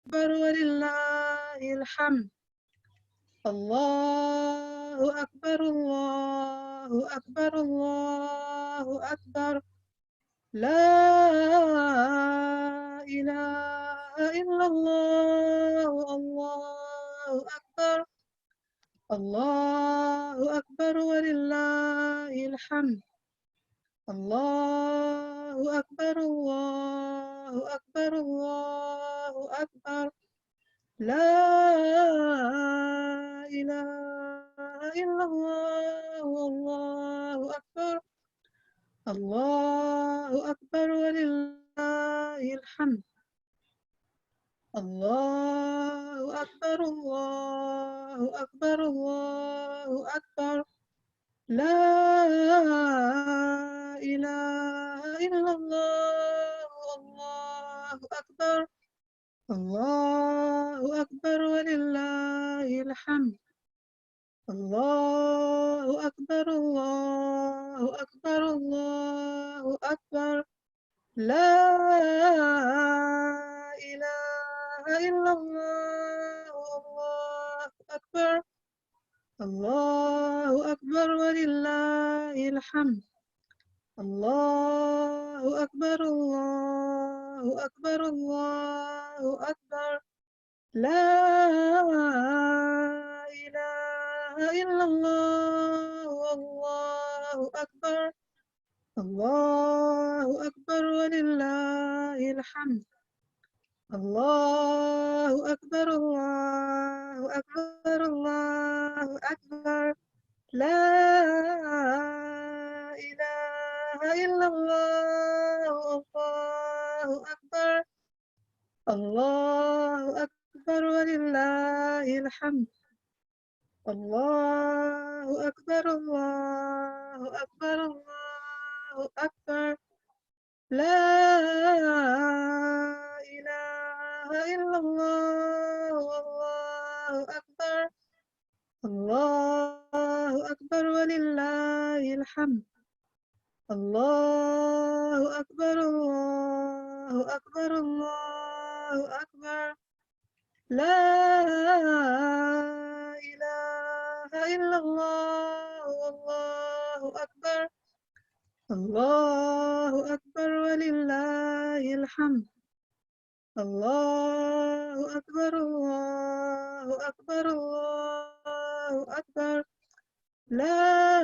أكبر ولله الحمد. الله أكبر الله أكبر الله أكبر. لا إله إلا الله. الله أكبر الله أكبر ولله الحمد. الله أكبر الله أكبر الله أكبر. لا إله إلا الله. الله أكبر الله أكبر ولله الحمد. الله أكبر الله أكبر الله أكبر. لا إله إلا الله. الله أكبر الله أكبر ولله الحمد. الله أكبر الله أكبر الله أكبر. لا إله إلا الله. الله أكبر الله أكبر ولله الحمد. الله أكبر الله أكبر الله أكبر. لا إله إلا الله. الله أكبر الله أكبر ولله الحمد. الله أكبر الله أكبر الله أكبر. لا إله إلا الله. الله أكبر الله أكبر ولله الحمد. الله أكبر الله أكبر الله أكبر. لا إله إلا الله. الله أكبر الله أكبر ولله الحمد. الله أكبر الله أكبر الله أكبر. لا إله إلا الله. الله أكبر الله أكبر ولله الحمد. الله أكبر الله أكبر الله أكبر. لا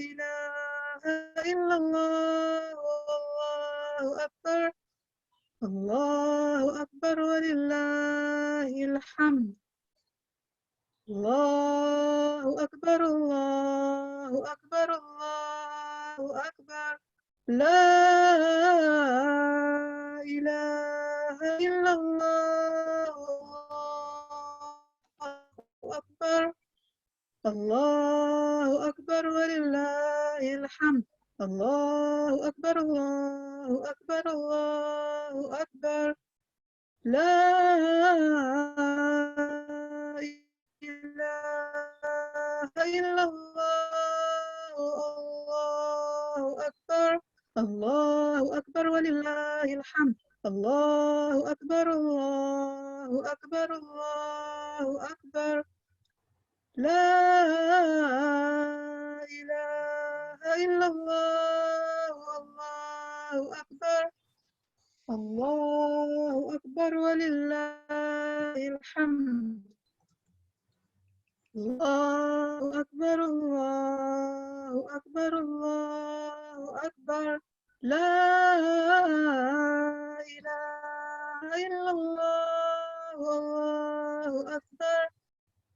إله إلا الله. الله أكبر الله أكبر ولله الحمد. الله أكبر الله أكبر الله أكبر. لا إله إلا الله. الله أكبر الله أكبر ولله الحمد. الله أكبر الله أكبر الله أكبر. لا إله إلا الله. الله أكبر الله أكبر ولله الحمد. الله أكبر الله أكبر الله أكبر. لا إله إلا الله. الله أكبر الله أكبر ولله الحمد. الله أكبر الله أكبر الله أكبر. لا إله إلا الله. الله أكبر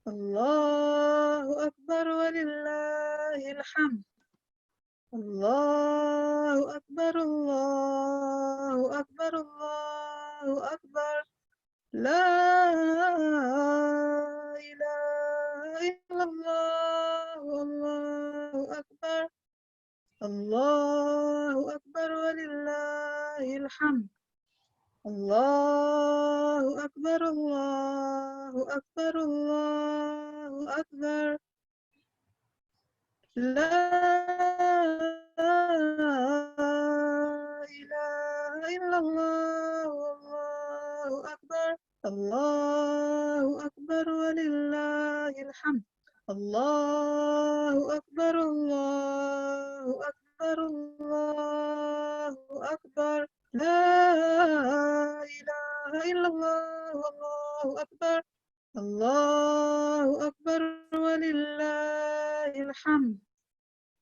الله أكبر ولله الحمد. الله أكبر الله أكبر الله أكبر. لا إله إلا الله. الله أكبر الله أكبر ولله الحمد. الله أكبر الله أكبر الله أكبر. لا إله إلا الله. الله أكبر الله أكبر ولله الحمد الله أكبر الله أكبر الله أكبر لا إله إلا الله والله أكبر الله أكبر ولله الحمد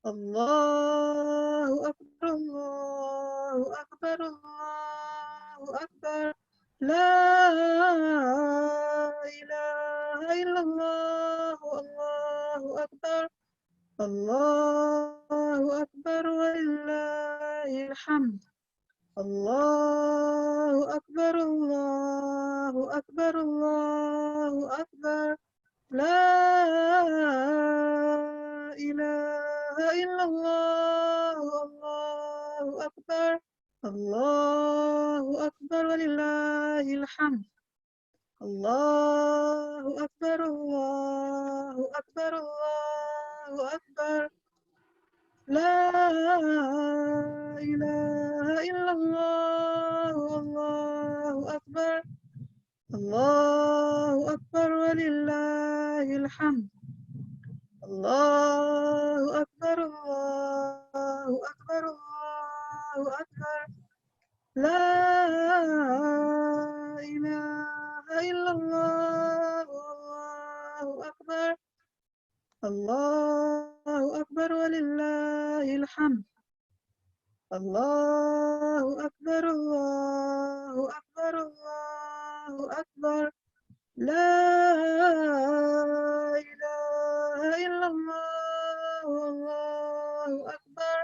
الله أكبر الله أكبر الله أكبر لا إله إلا الله والله أكبر الله أكبر ولله الحمد الله أكبر الله أكبر الله أكبر لا إله إلا الله والله أكبر الله أكبر ولله الحمد الله أكبر الله أكبر الله أكبر لا إله إلا الله والله أكبر الله أكبر ولله الحمد الله أكبر الله أكبر الله أكبر لا إله إلا الله والله أكبر الله أكبر ولله الحمد الله أكبر الله أكبر الله أكبر لا إله إلا الله والله أكبر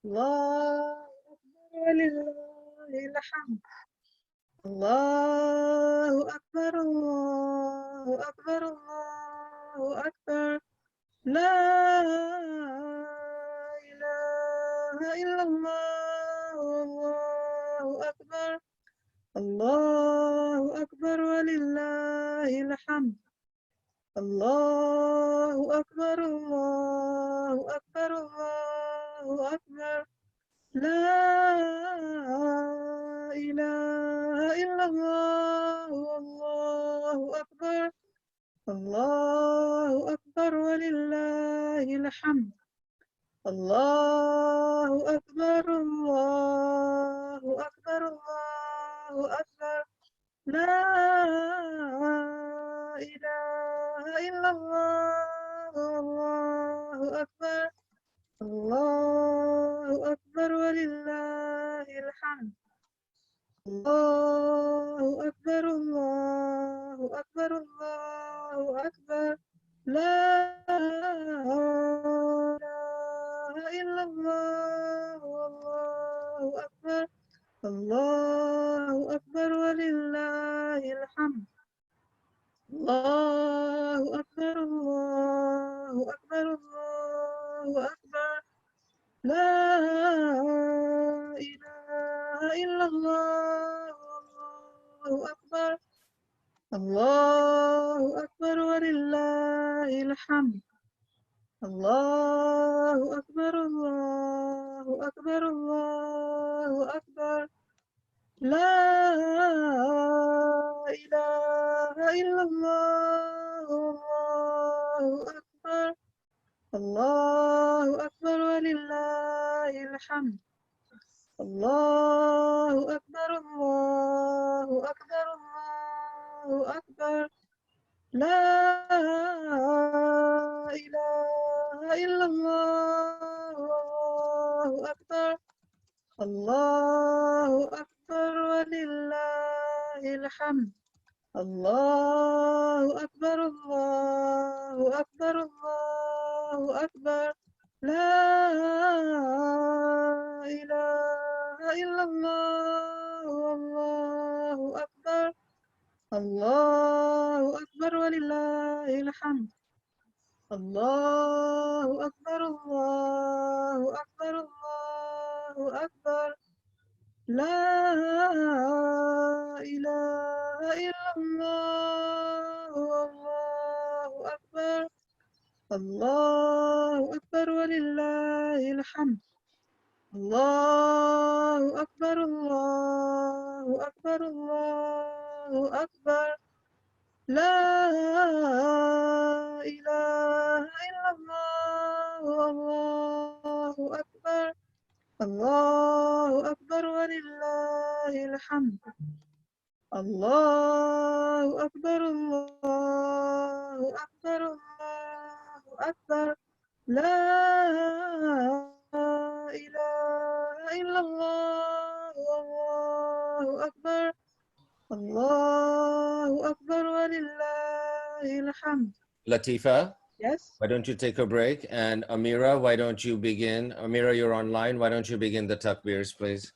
الله أكبر ولله الحمد الله أكبر الله أكبر الله أكبر لا إله إلا الله والله أكبر الله أكبر ولله الحمد الله أكبر الله أكبر الله أكبر لا إله إلا الله والله أكبر الله أكبر ولله الحمد الله أكبر الله أكبر الله أكبر لا إله إلا الله والله أكبر الله أكبر ولله الحمد الله أكبر الله أكبر الله أكبر لا إله إلا الله والله أكبر الله أكبر ولله الحمد الله أكبر الله أكبر الله أكبر لا إله إلا الله والله أكبر الله أكبر ولله الحمد الله أكبر الله أكبر الله أكبر لا إله إلا الله والله أكبر الله أكبر ولله الحمد الله أكبر الله أكبر الله أكبر لا إله إلا الله والله أكبر الله أكبر ولله الحمد الله أكبر الله أكبر الله أكبر لا إله إلا الله والله أكبر الله أكبر ولله الحمد الله أكبر الله أكبر الله أكبر لا إله إلا الله والله أكبر الله أكبر ولله الحمد الله أكبر الله أكبر الله أكبر لا إله إلا الله الله أكبر الله أكبر ولله الحمد الله أكبر الله أكبر الله أكبر لا إله إلا الله الله أكبر الله أكبر ولله الحمد. Latifa, Yes. why don't you take a break? And Ameera, why don't you begin? Ameera, you're online. Why don't you begin the takbirs, please?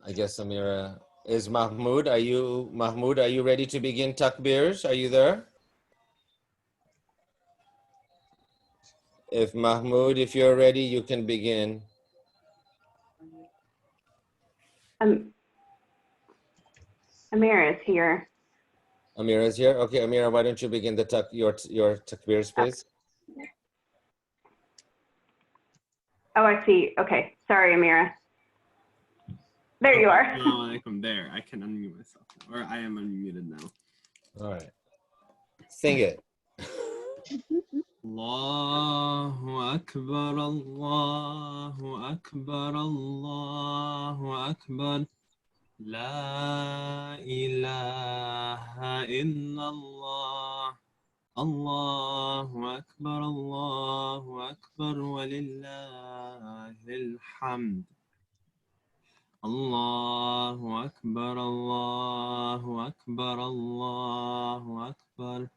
I guess Ameera is Mahmoud. Are you ready to begin takbirs? Are you there? If Mahmoud, if you're ready, you can begin. Ameera is here. Ameera is here. Okay, Ameera, why don't you begin the your takbirs, please? Oh, I see. Okay. Sorry, Ameera. There you are. I'm there. I can unmute myself. Or I am unmuted now. All right. Sing it. Allahu Akbar, Allahu Akbar, Allahu Akbar. La ilaha illallah. Allahu Akbar, Allahu Akbar, walillahil hamd. Allahu Akbar, Allahu Akbar, Allahu Akbar.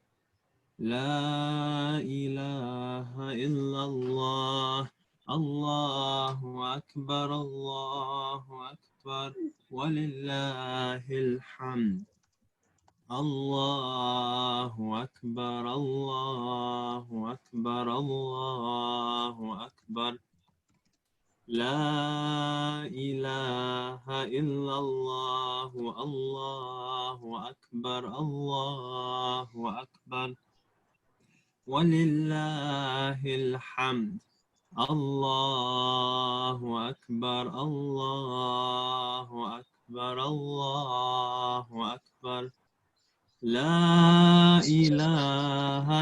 La ilaha illallah. Allahu Akbar, Allahu Akbar, walillahil hamd. Allahu Akbar, Allahu Akbar, Allahu Akbar. La ilaha illallah. Allahu Akbar, Allahu Akbar. Walillahil hamd. Allahu Akbar, Allahu Akbar, Allahu Akbar. La ilaha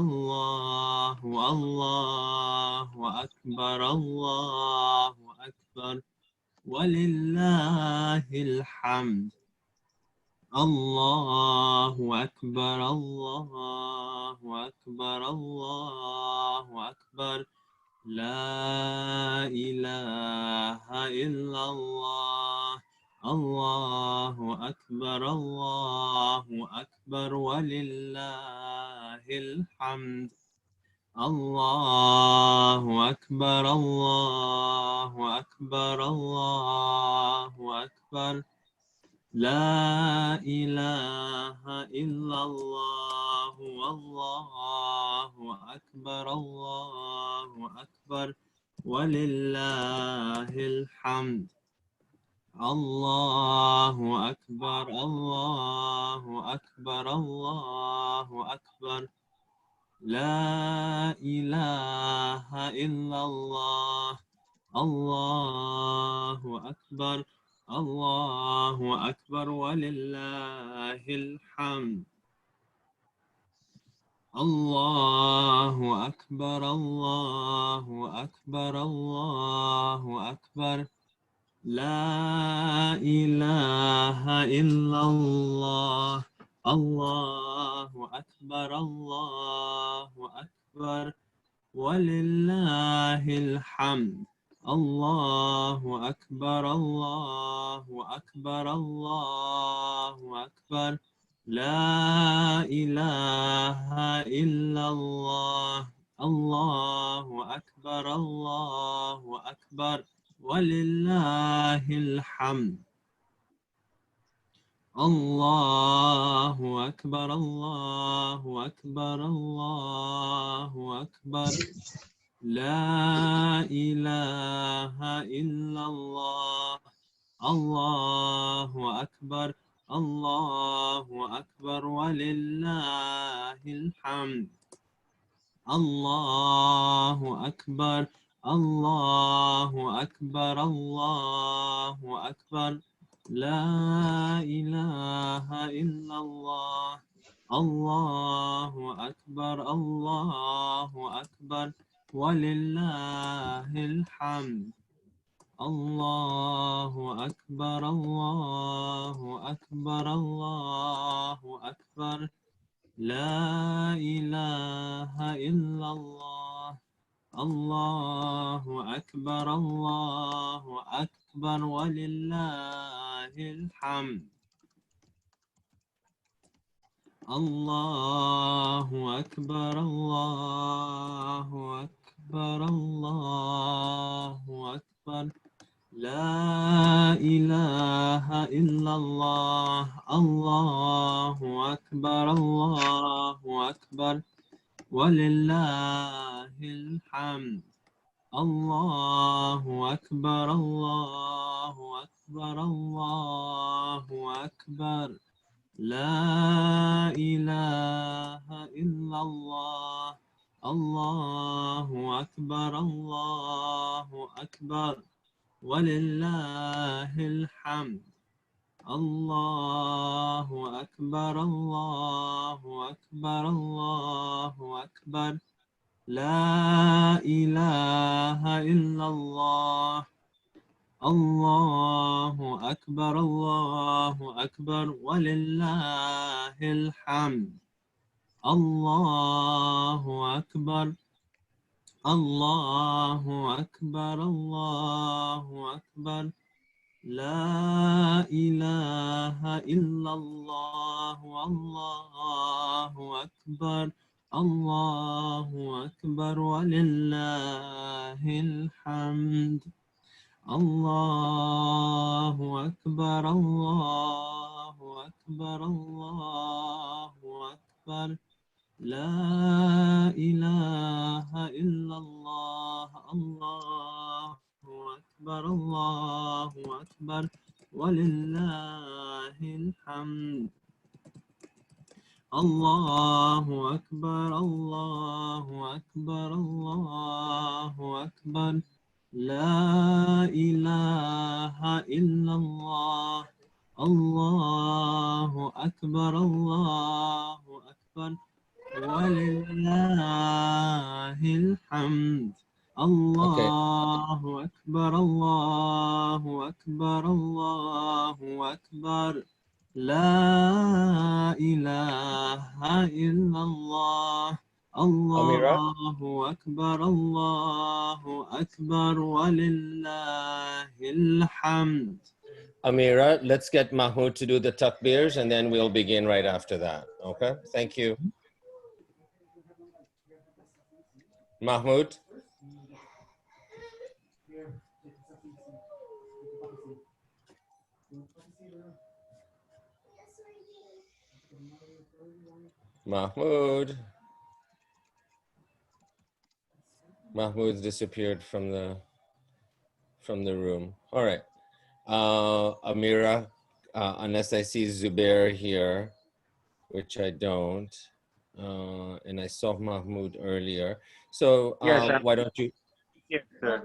illallah. Allahu Akbar, Allahu Akbar. Walillahil hamd. Allahu Akbar, Allahu Akbar, Allahu Akbar. La ilaha illallah. Allahu Akbar, Allahu Akbar, walillahil hamd. Allahu Akbar, Allahu Akbar, Allahu Akbar. La ilaha illallah. Allahu Akbar, Allahu Akbar, walillahil hamd. Allahu Akbar, Allahu Akbar, Allahu Akbar. La ilaha illallah. Allahu Akbar, Allahu Akbar, walillahil hamd. Allahu Akbar, Allahu Akbar, Allahu Akbar. La ilaha illallah. Allahu Akbar, Allahu Akbar, walillahil hamd. Allahu Akbar, Allahu Akbar, Allahu Akbar. La ilaha illallah. Allahu Akbar, Allahu Akbar, walillahil hamd. Allahu أكبر الله أكبر الله أكبر لا إله إلا الله الله أكبر الله أكبر ولله الحمد الله أكبر الله أكبر الله أكبر لا إله إلا الله الله أكبر الله أكبر ولله الحمد الله أكبر الله أكبر الله أكبر لا إله إلا الله الله أكبر الله أكبر ولله الحمد الله أكبر الله أكبر الله أكبر لا إله إلا الله الله أكبر الله أكبر ولله الحمد الله أكبر الله أكبر الله أكبر لا إله إلا الله الله أكبر الله أكبر ولله الحمد الله أكبر الله أكبر الله أكبر لا إله إلا الله الله أكبر الله أكبر ولله الحمد الله أكبر الله أكبر الله أكبر لا إله إلا الله الله أكبر الله أكبر ولله الحمد الله أكبر الله أكبر الله أكبر لا إله إلا الله الله أكبر الله أكبر ولله الحمد الله أكبر الله أكبر الله أكبر لا إله إلا الله الله أكبر الله أكبر ولله الحمد الله أكبر الله أكبر الله أكبر لا إله إلا الله Ameera, الله أكبر الله أكبر ولله الحمد. Ameera, let's get Mahmoud to do the takbirs and then we'll begin right after that. Okay, thank you. Mahmoud. Mahmoud. Mahmoud's disappeared from the room. All right. Ameera, unless I see Zubair here, which I don't, and I saw Mahmoud earlier. So Yes, why don't you? yes, sir.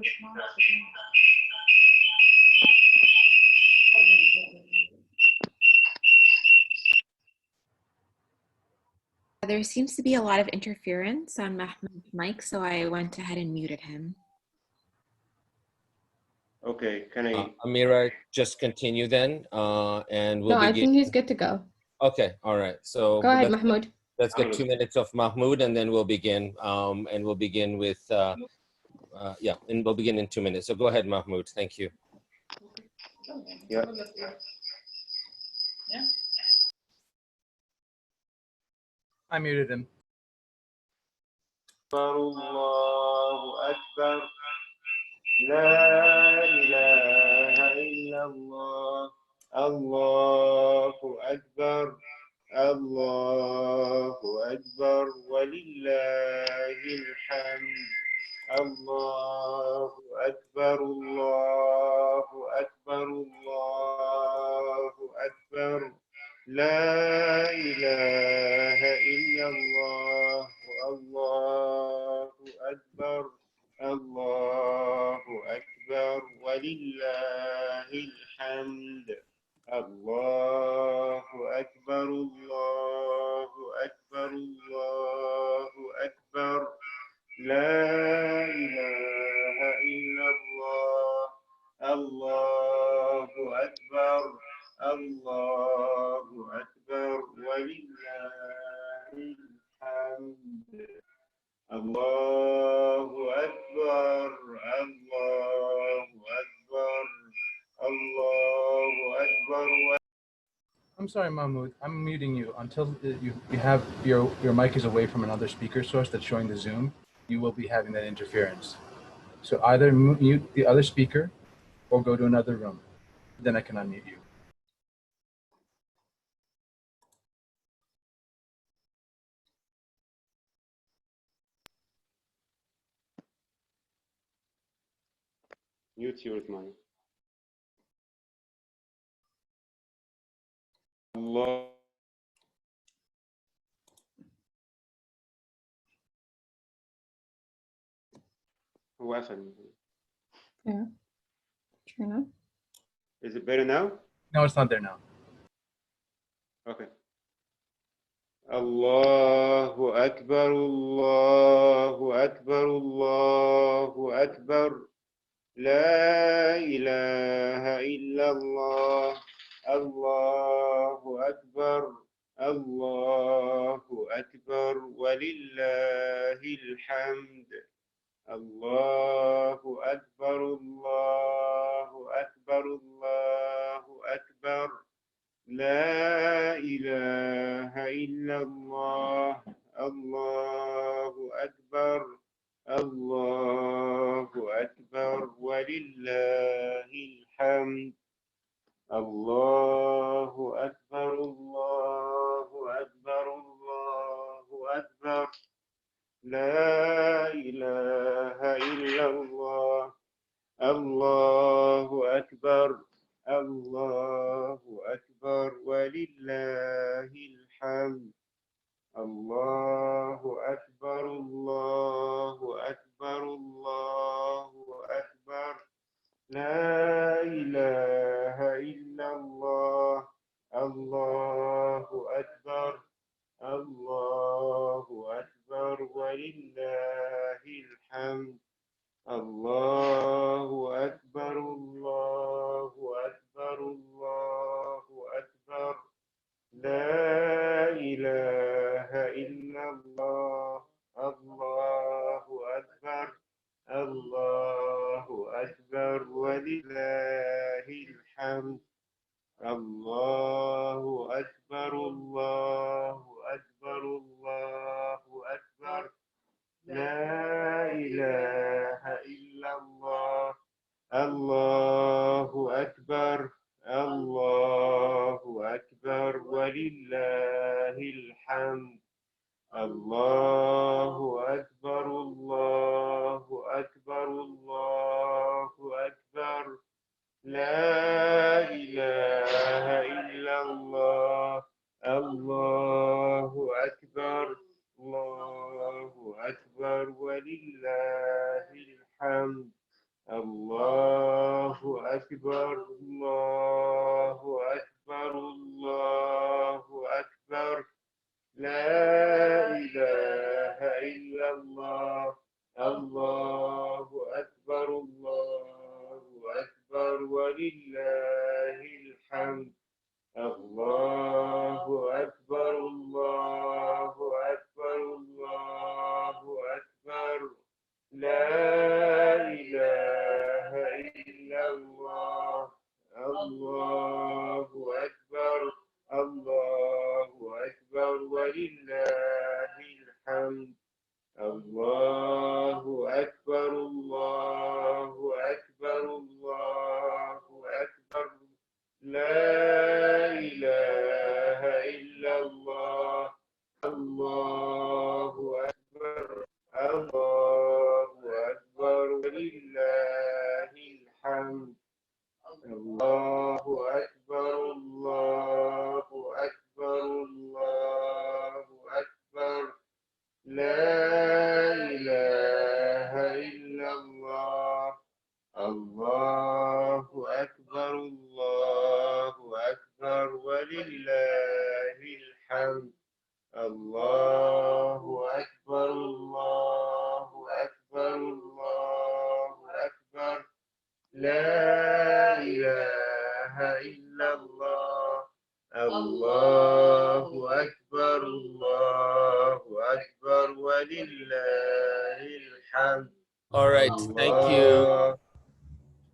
There seems to be a lot of interference on Mahmoud's mic, so I went ahead and muted him. Okay, can I? Ameera, just continue then, and we'll No, I begin. think he's good to go. Okay, all right. So Go ahead, Mahmoud. let's get 2 minutes of Mahmoud, and then we'll begin. And we'll begin with, yeah, and we'll begin in 2 minutes. So go ahead, Mahmoud. Thank you. Yeah. I muted him. الله أكبر لا إله إلا الله الله أكبر الله أكبر ولله الحمد. الله أكبر الله أكبر الله أكبر لا إله إلا الله. الله أكبر الله أكبر ولله الحمد. الله أكبر الله أكبر الله أكبر لا إله إلا الله. الله أكبر الله أكبر ولله الحمد. الله أكبر الله أكبر الله أكبر. I'm sorry, Mahmoud. I'm muting you until you have your mic is away from another speaker source that's showing the Zoom. You will be having that interference. So either mute the other speaker or go to another room. Then I can unmute you. Mute your mic. الله هو قفل. Yeah. Turn up. Is it better now? No, it's not there now. Okay. الله أكبر الله أكبر الله أكبر لا إله إلا الله. الله أكبر الله أكبر ولله الحمد. الله أكبر الله أكبر الله أكبر لا إله إلا الله. الله أكبر الله أكبر ولله الحمد. الله أكبر الله أكبر الله أكبر لا إله إلا الله. الله أكبر الله أكبر ولله الحمد. الله أكبر الله أكبر الله أكبر لا إله إلا الله. الله أكبر الله أكبر ولله الحمد. الله أكبر الله أكبر الله أكبر لا إله إلا الله. الله أكبر الله أكبر ولله الحمد. الله أكبر الله أكبر الله أكبر لا إله إلا الله. الله أكبر الله أكبر ولله الحمد. الله أكبر الله أكبر الله أكبر لا إله إلا الله. الله أكبر الله أكبر ولله الحمد. الله أكبر الله أكبر الله أكبر لا إله إلا الله. الله أكبر الله أكبر ولله الحمد. الله أكبر الله أكبر الله أكبر لا إله إلا الله. الله أكبر الله أكبر ولله الحمد. الله أكبر الله أكبر الله أكبر لا إله إلا الله. الحمد الله أكبر الله أكبر الله أكبر لا إله إلا الله الله أكبر ولله الحمد. All right, thank you. Allah.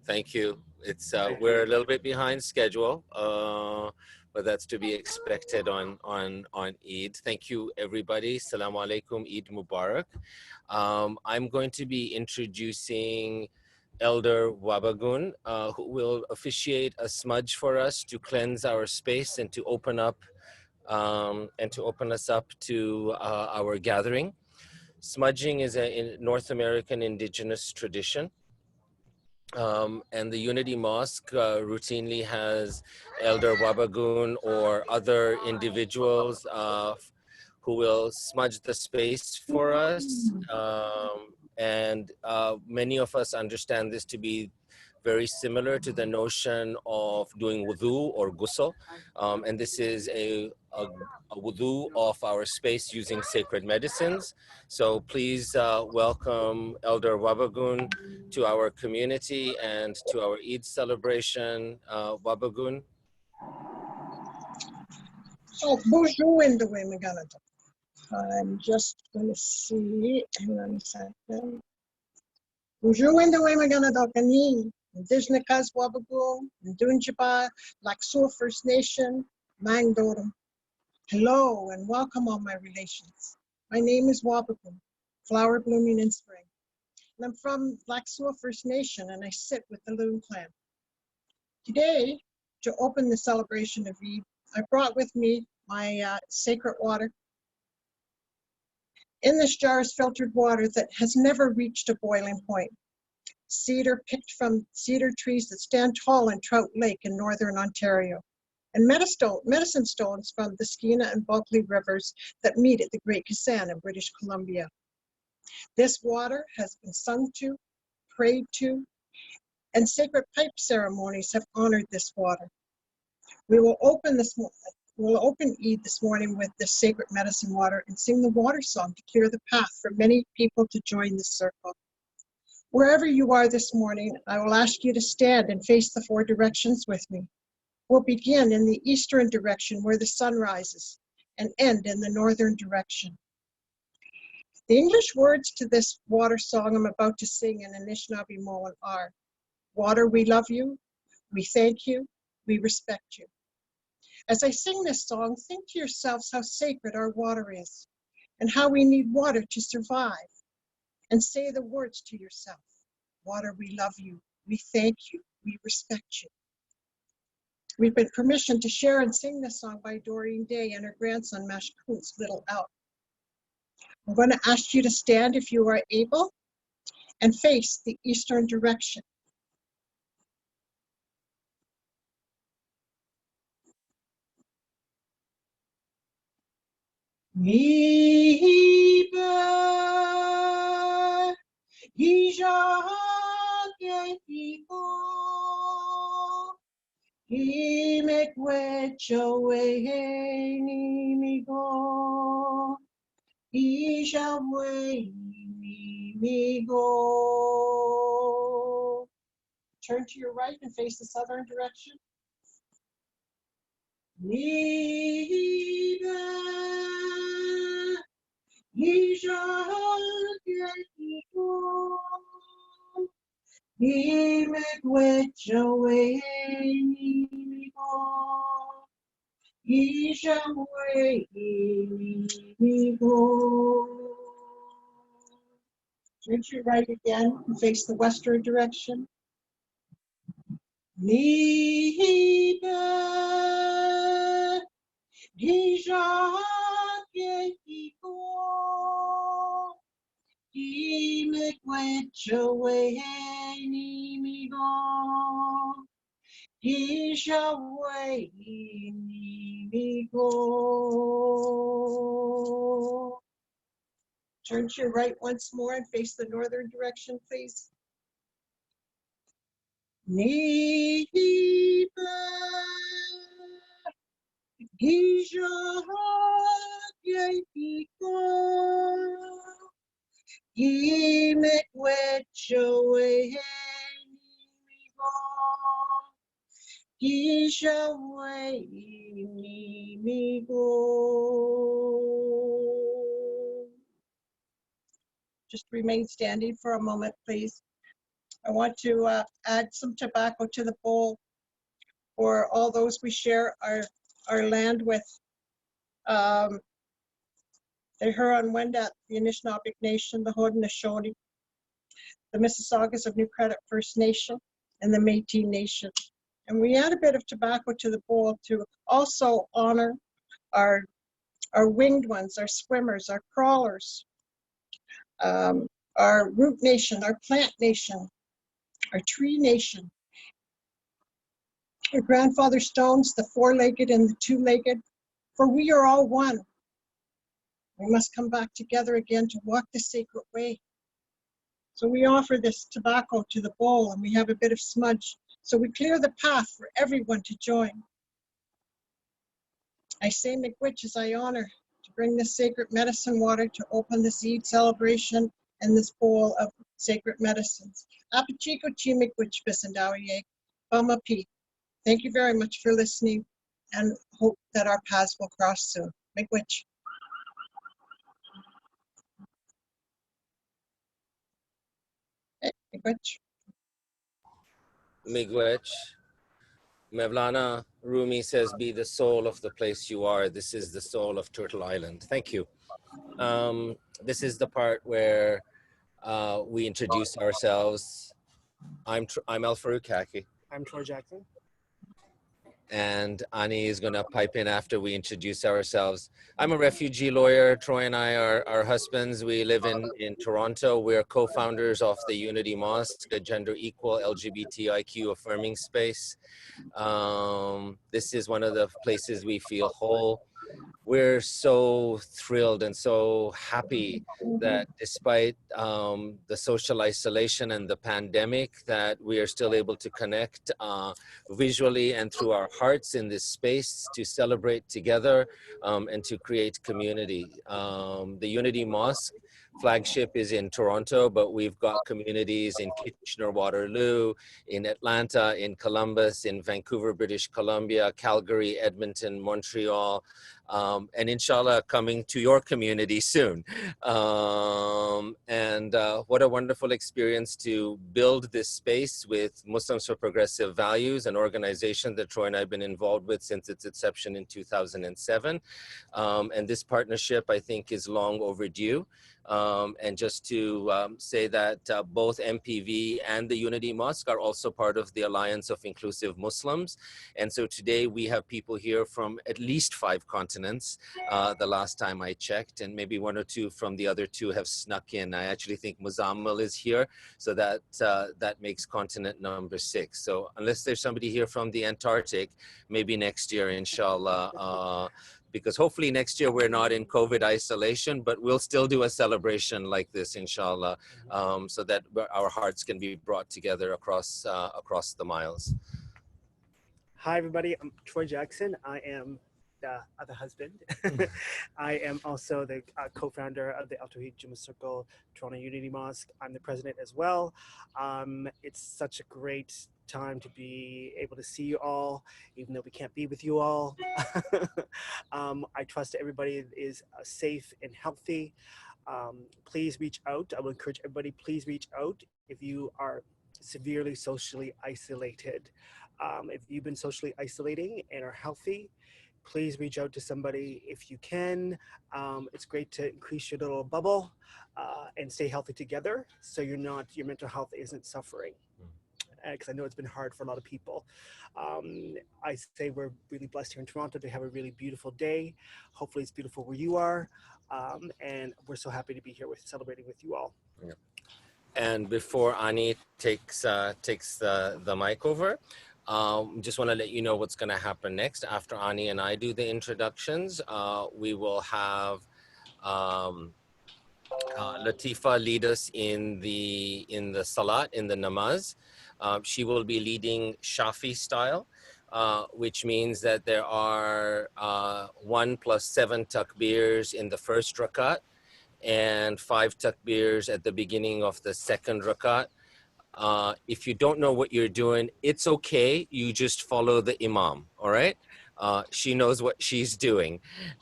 Thank you. It's Thank we're you. a little bit behind schedule, but that's to be expected on Eid. Thank you, everybody. Assalamu alaikum. Eid Mubarak. I'm going to be introducing Elder Wabagun, who will officiate a smudge for us to cleanse our space and to open up us up to our gathering. Smudging is a North American indigenous tradition. And the Unity Mosque routinely has Elder Wabagun or other individuals who will smudge the space for us. And many of us understand this to be very similar to the notion of doing wudu or ghusl. And this is a wudu of our space using sacred medicines. So please welcome Elder Wabagun to our community and to our Eid celebration. Wabagun. So, bonjour in the way we're gonna do. I'm just gonna see, hang on a second. Bonjour in the way we're gonna do. Kani, Indigenous Wabagu, Dunjiba, Laksur First Nation, Mangdorum. Hello and welcome all my relations. My name is Wabagu, flower blooming in spring. And I'm from Laksur First Nation and I sit with the Loon clan. Today, to open the celebration of Eid, I brought with me my sacred water. In this jar is filtered water that has never reached a boiling point. Cedar picked from cedar trees that stand tall in Trout Lake in northern Ontario. And medicine stones from the Skeena and Bulkley rivers that meet at the Great Kazan in British Columbia. This water has been sung to, prayed to, and sacred pipe ceremonies have honored this water. We will open Eid this morning with this sacred medicine water and sing the water song to clear the path for many people to join the circle. Wherever you are this morning, I will ask you to stand and face the four directions with me. We'll begin in the eastern direction where the sun rises and end in the northern direction. The English words to this water song I'm about to sing in Anishinaabe are, water, we love you, we thank you, we respect you. As I sing this song, think to yourselves how sacred our water is and how we need water to survive. And say the words to yourself. Water, we love you, we thank you, we respect you. We've been permissioned to share and sing this song by Doreen Day and her grandson, Mashkoon's little elk. I'm going to ask you to stand if you are able and face the eastern direction. He make which away me go. He shall way me go. Turn to your right and face the southern direction. Liebe, he shall get go. He make which away me go. He shall way me go. Turn to your right again and face the western direction. Liebe, he shall get go. He make which away me go. He shall way me go. Turn to your right once more and face the northern direction, please. Liebe, Gijahak Yaipiko, Yimek Wetchaway, Gijaway, Mimigo. Just remain standing for a moment, please. I want to add some tobacco to the bowl for all those we share our land with. The Huron-Wendat, the Anishinaabeg Nation, the Haudenosaunee, the Mississaugas of New Credit First Nation, and the Métis Nation. And we add a bit of tobacco to the bowl to also honor our winged ones, our swimmers, our crawlers, our root nation, our plant nation, our tree nation, our grandfather stones, the four-legged and the two-legged, for we are all one. We must come back together again to walk the sacred way. So we offer this tobacco to the bowl, and we have a bit of smudge, so we clear the path for everyone to join. I say miigwech as I honor to bring this sacred medicine water to open this Eid celebration and this bowl of sacred medicines. Apachiko chi miigwech bisandawiye, bama pi. Thank you very much for listening, and hope that our paths will cross soon. Miigwech. Miigwech. Miigwech. Mevlana Rumi says, be the soul of the place you are. This is the soul of Turtle Island. Thank you. This is the part where we introduce ourselves. I'm El-Farouk. I'm Troy Jackson. And Ani is going to pipe in after we introduce ourselves. I'm a refugee lawyer. Troy and I are husbands. We live in Toronto. We're co-founders of the Unity Mosque, a gender equal LGBTIQ affirming space. This is one of the places we feel whole. We're so thrilled and so happy that despite the social isolation and the pandemic, that we are still able to connect visually and through our hearts in this space to celebrate together and to create community. The Unity Mosque flagship is in Toronto, but we've got communities in Kitchener-Waterloo, in Atlanta, in Columbus, in Vancouver, British Columbia, Calgary, Edmonton, Montreal, and inshallah coming to your community soon. What a wonderful experience to build this space with Muslims for Progressive Values, an organization that Troy and I have been involved with since its inception in 2007. And this partnership, I think, is long overdue. And just to say that both MPV and the Unity Mosque are also part of the Alliance of Inclusive Muslims. And so today we have people here from at least 5 continents, the last time I checked, and maybe 1 or 2 from the other 2 have snuck in. I actually think Muzammal is here, so that makes continent number 6. So unless there's somebody here from the Antarctic, maybe next year, inshallah, because hopefully next year we're not in COVID isolation, but we'll still do a celebration like this, inshallah, so that our hearts can be brought together across the miles. Hi, everybody. I'm Troy Jackson. I am the other husband. I am also the co-founder of the Al-Tawheed Jummah Circle Toronto Unity Mosque. I'm the president as well. It's such a great time to be able to see you all, even though we can't be with you all. I trust everybody is safe and healthy. Please reach out. I will encourage everybody, please reach out if you are severely socially isolated. If you've been socially isolating and are healthy, please reach out to somebody if you can. It's great to increase your little bubble and stay healthy together, so your mental health isn't suffering. Because I know it's been hard for a lot of people. I say we're really blessed here in Toronto to have a really beautiful day. Hopefully it's beautiful where you are. And we're so happy to be here celebrating with you all. Yeah. And before Ani takes the mic over, just want to let you know what's going to happen next. After Ani and I do the introductions, we will have Latifa lead us in the salaat, in the namaz. She will be leading Shafi style. which means that there are 1 plus 7 takbirs in the first rakat and 5 takbirs at the beginning of the second rakat. If you don't know what you're doing, it's okay. You just follow the imam, all right? She knows what she's doing.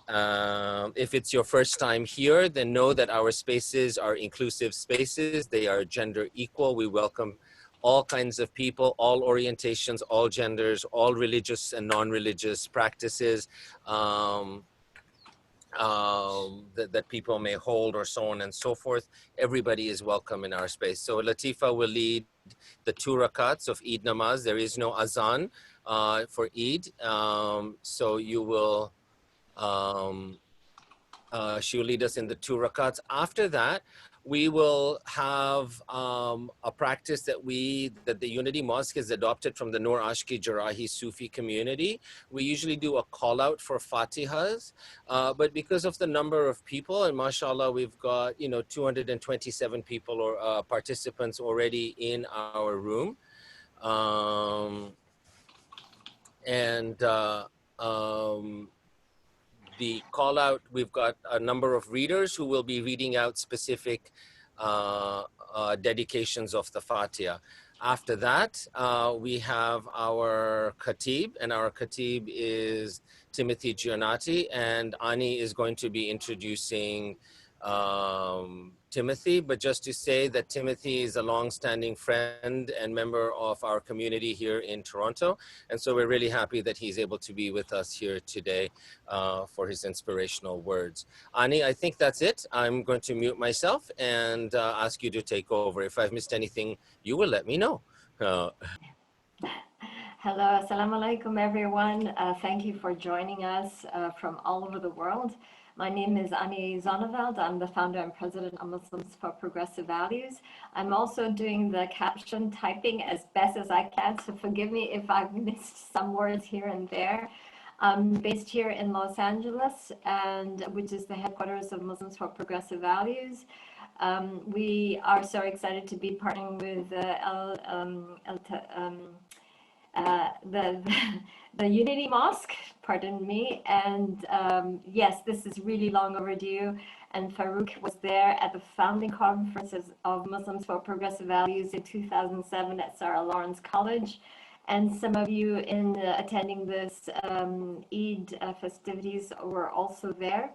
If it's your first time here, then know that our spaces are inclusive spaces. They are gender equal. We welcome all kinds of people, all orientations, all genders, all religious and non-religious practices. That people may hold, or so on and so forth. Everybody is welcome in our space. So Latifa will lead the 2 rakats of Eid Namaz. There is no azan for Eid. So you will, she will lead us in the 2 rakats. After that, we will have a practice that the Unity Mosque has adopted from the Noor Ashki Jarahi Sufi community. We usually do a call out for Fatihas, but because of the number of people, and mashallah, we've got 227 people or participants already in our room, the call out, we've got a number of readers who will be reading out specific dedications of the Fatiha. After that, we have our Khatib, and our Khatib is Timothy Giannetti, and Ani is going to be introducing Timothy, but just to say that Timothy is a long-standing friend and member of our community here in Toronto, and so we're really happy that he's able to be with us here today for his inspirational words. Ani, I think that's it. I'm going to mute myself and ask you to take over. If I've missed anything, you will let me know. Hello, assalamu alaikum everyone. Thank you for joining us from all over the world. My name is Ani Zonneveld. I'm the founder and president of Muslims for Progressive Values. I'm also doing the caption typing as best as I can, so forgive me if I've missed some words here and there. I'm based here in Los Angeles, which is the headquarters of Muslims for Progressive Values. We are so excited to be partnering with the Unity Mosque, pardon me, and yes, this is really long overdue, and Farouk was there at the founding conferences of Muslims for Progressive Values in 2007 at Sarah Lawrence College, and some of you in attending this Eid festivities were also there.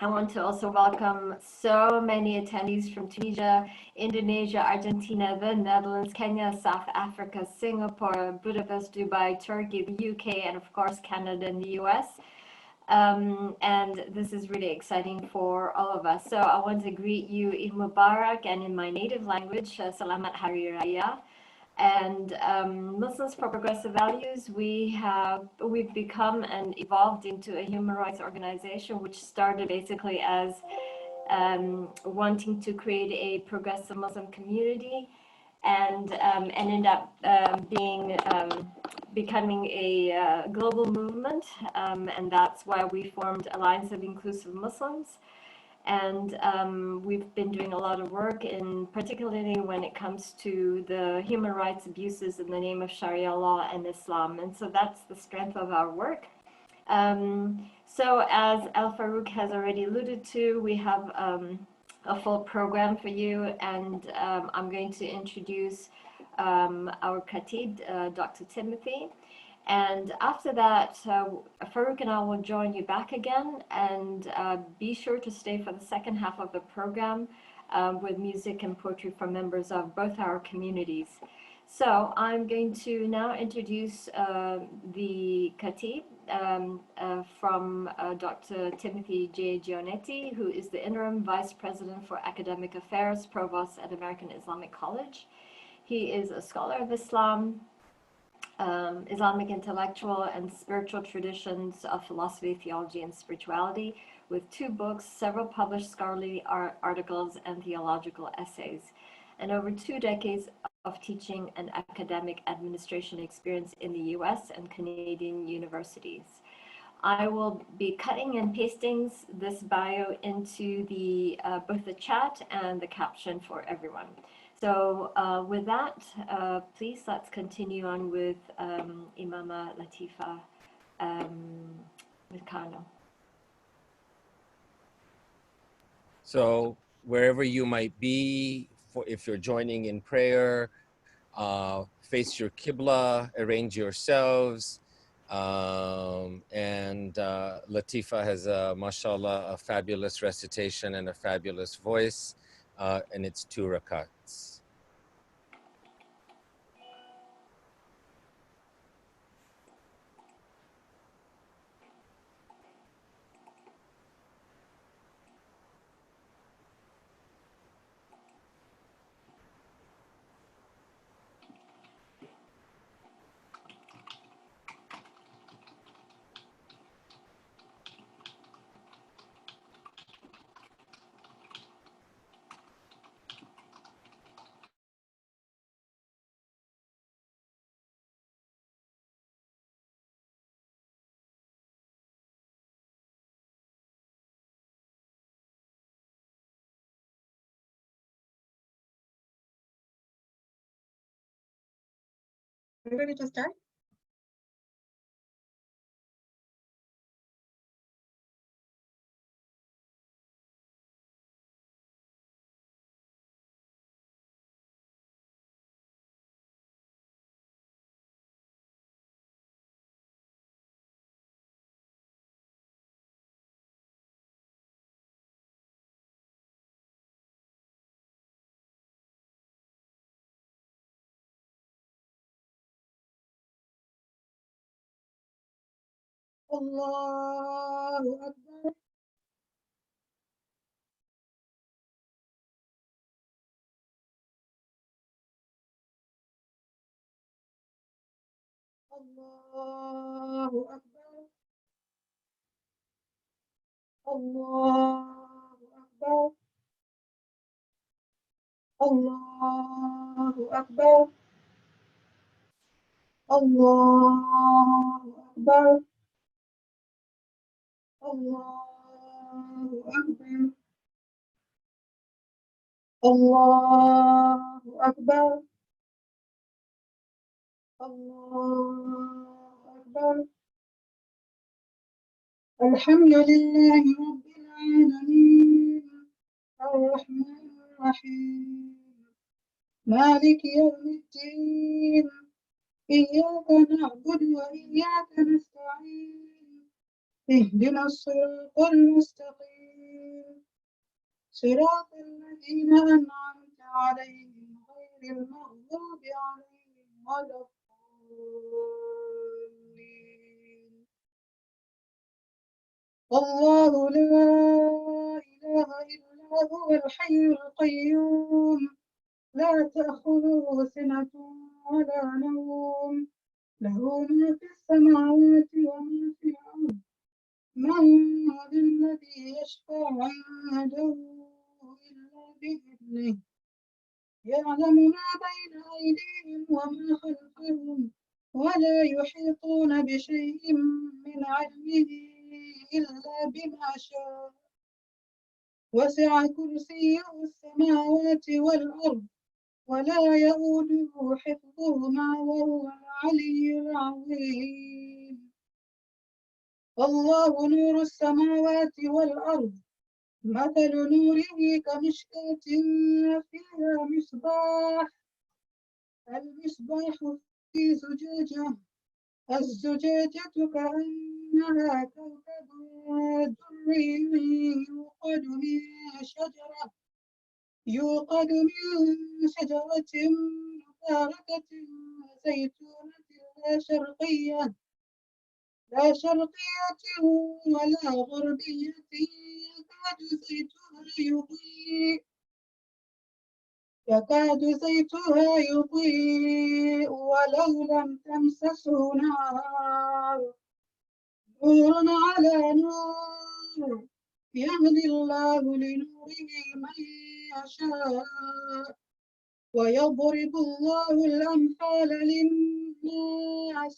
I want to also welcome so many attendees from Tunisia, Indonesia, Argentina, the Netherlands, Kenya, South Africa, Singapore, Budapest, Dubai, Turkey, the UK, and of course Canada and the US. And this is really exciting for all of us. So I want to greet you Eid Mubarak, and in my native language, Salamat Hari Raya. And Muslims for Progressive Values, we've become and evolved into a human rights organization, which started basically as wanting to create a progressive Muslim community, and ended up becoming a global movement, and that's why we formed Alliance of Inclusive Muslims. And we've been doing a lot of work, particularly when it comes to the human rights abuses in the name of Sharia law and Islam. And so that's the strength of our work. So as El-Farouk has already alluded to, we have a full program for you, and I'm going to introduce our Khatib, Dr. Timothy. And after that, Farouk and I will join you back again, and be sure to stay for the second half of the program with music and poetry from members of both our communities. So I'm going to now introduce the Khatib from Dr. Timothy J. Giannetti, who is the Interim Vice President for Academic Affairs, Provost at American Islamic College. He is a scholar of Islam, Islamic intellectual and spiritual traditions of philosophy, theology, and spirituality, with 2 books, several published scholarly articles, and theological essays, and over 2 decades of teaching and academic administration experience in the US and Canadian universities. I will be cutting and pasting this bio into both the chat and the caption for everyone. So with that, please let's continue on with Imama Latifa with Kano. So wherever you might be, if you're joining in prayer, face your Qibla, arrange yourselves. And Latifa has, mashallah, a fabulous recitation and a fabulous voice, and it's 2 rakats. Are we ready to start? Allahu Akbar. Allahu Akbar. Allahu Akbar. Allahu Akbar. Allahu Akbar. Allahu Akbar. Allahu Akbar. Allahu Akbar. Alhamdulillahi Rabbil Alameen. Ar-Rahman Ar-Rahim. مالك يوم الدين. إياك نعبد وإياك نستعين. اهدنا الصراط المستقيم. صراط الذين أنعمت عليهم غير المغضوب عليهم ولا الضالين. الله لا إله إلا هو الحي القيوم لا تأخذه سنة ولا نوم له ما في السماوات وما في الأرض من ذا الذي يشفع عنده إلا بإذنه يعلم ما بين أيديهم وما خلفهم ولا يحيطون بشيء من علمه إلا بما شاء وسع كرسيه السماوات والأرض ولا يؤوده حفظهما وهو العلي العظيم. الله نور السماوات والأرض مثل نوره كمشكاة فيها مصباح المصباح في زجاجة الزجاجة كأنها كوكب دري يوقد من شجرة مباركة زيتونة لا شرقية ولا غربية يكاد زيتها يضيء ولو لم تمسسه نار نور على نور يهدي الله لنوره من يشاء ويضرب الله الأمثال للناس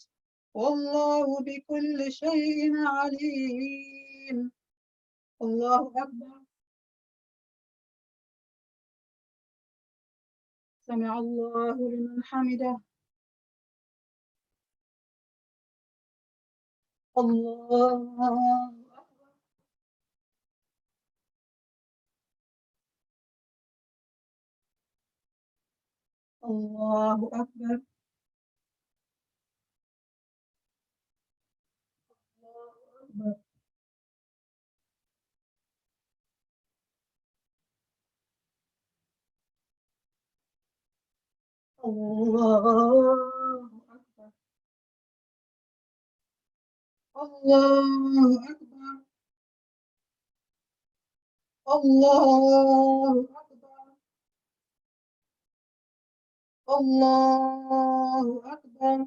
والله بكل شيء عليم. الله أكبر. سمع الله لمن حمده. الله أكبر. الله أكبر. الله أكبر. الله أكبر. الله أكبر. الله أكبر.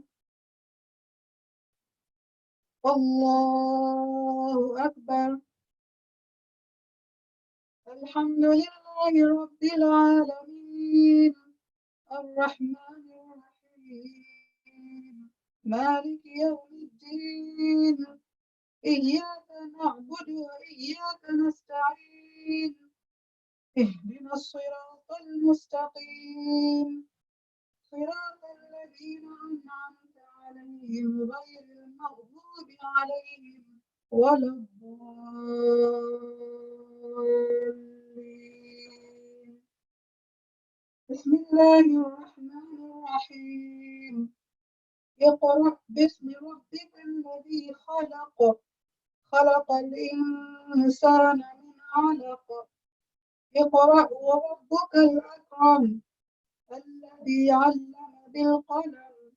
الله أكبر. الحمد لله رب العالمين الرحمن الرحيم مالك يوم الدين إياك نعبد وإياك نستعين اهدنا الصراط المستقيم صراط الذين أنعمت عليهم غير المغضوب عليهم ولا الضالين. بسم الله الرحمن الرحيم اقرأ باسم ربك الذي خلق خلق الإنسان من علق اقرأ وربك الأكرم الذي علم بالقلم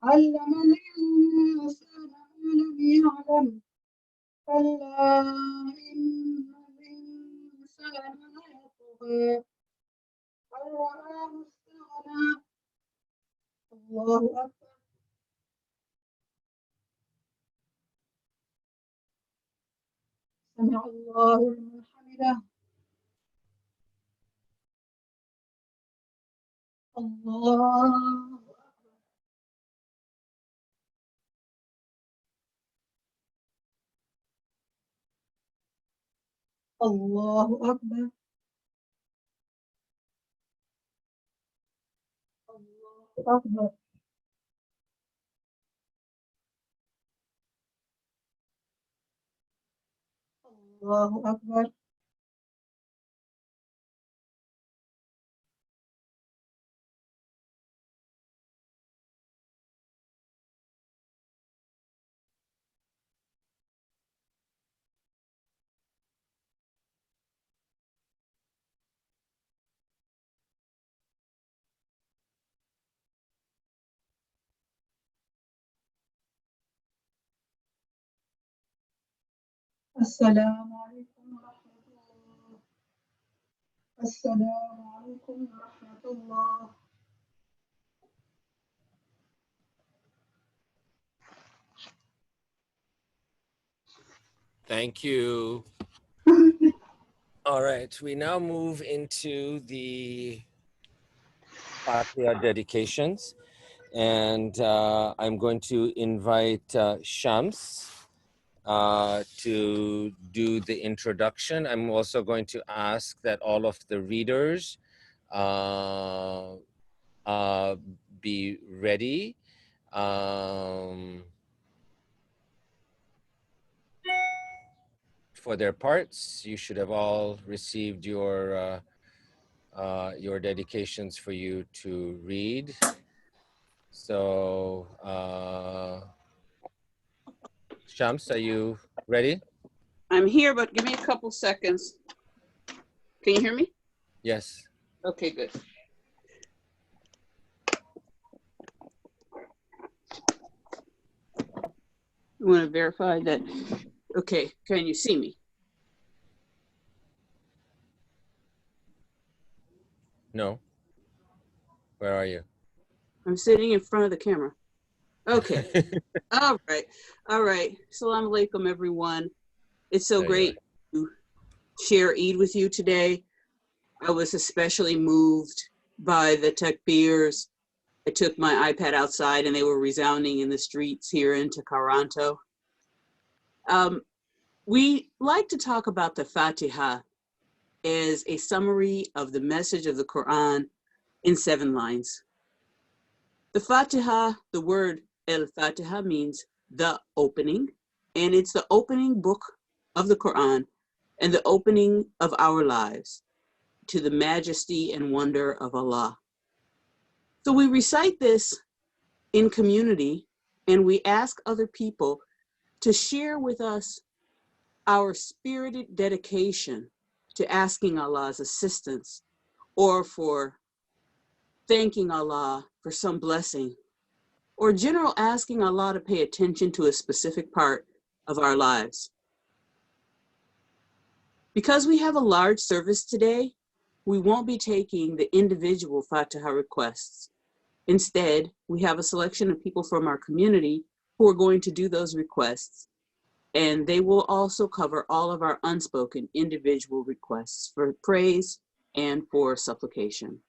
علم الإنسان ما لم يعلم كلا إن الإنسان ليطغى أن رآه استغنى. الله أكبر. سمع الله لمن حمده. الله أكبر. الله أكبر. الله أكبر. الله أكبر. السلام عليكم ورحمة الله. السلام عليكم ورحمة الله. Thank you. All right, we now move into the Fatiha dedications, and I'm going to invite Shams to do the introduction. I'm also going to ask that all of the readers be ready. For their parts. You should have all received your dedications for you to read. So, Shams, are you ready? I'm here, but give me a couple seconds. Can you hear me? Yes. Okay, good. I want to verify that. Okay, can you see me? No. Where are you? I'm sitting in front of the camera. Okay. All right. All right. Assalamu alaikum, everyone. It's so great to share Eid with you today. I was especially moved by the takbirs. I took my iPad outside and they were resounding in the streets here in Toronto. We like to talk about the Fatiha as a summary of the message of the Quran in 7 lines. The Fatiha, the word El-Fatiha means the opening, and it's the opening book of the Quran and the opening of our lives to the majesty and wonder of Allah. So we recite this in community, and we ask other people to share with us our spirited dedication to asking Allah's assistance or for thanking Allah for some blessing, or general asking Allah to pay attention to a specific part of our lives. Because we have a large service today, we won't be taking the individual Fatiha requests. Instead, we have a selection of people from our community who are going to do those requests, and they will also cover all of our unspoken individual requests for praise and for supplication.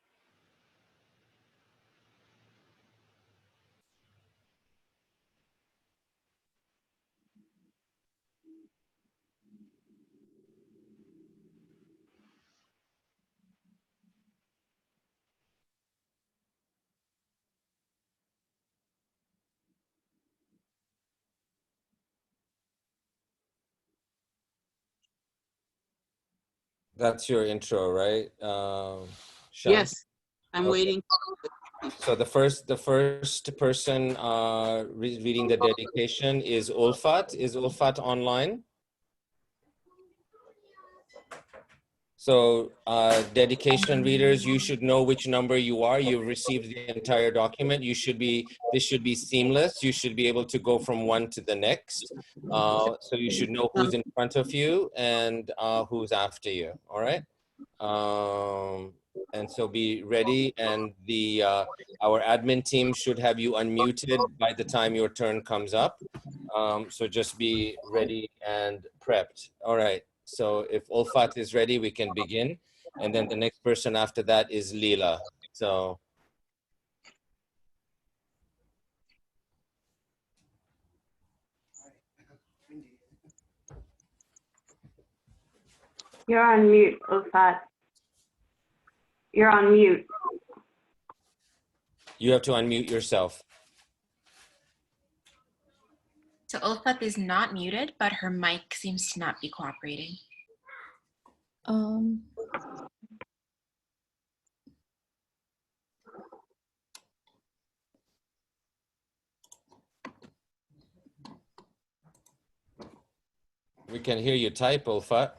That's your intro, right? Shams? Yes, I'm waiting. So the first person reading the dedication is Ulfat. Is Ulfat online? So dedication readers, you should know which number you are. You've received the entire document. This should be seamless. You should be able to go from one to the next. So you should know who's in front of you and who's after you, all right? And so be ready, and our admin team should have you unmuted by the time your turn comes up. So just be ready and prepped. All right. So if Ulfat is ready, we can begin. And then the next person after that is Leela. So. You're on mute, Ulfat. You're on mute. You have to unmute yourself. So Ulfat is not muted, but her mic seems to not be cooperating. We can hear you type, Ulfat.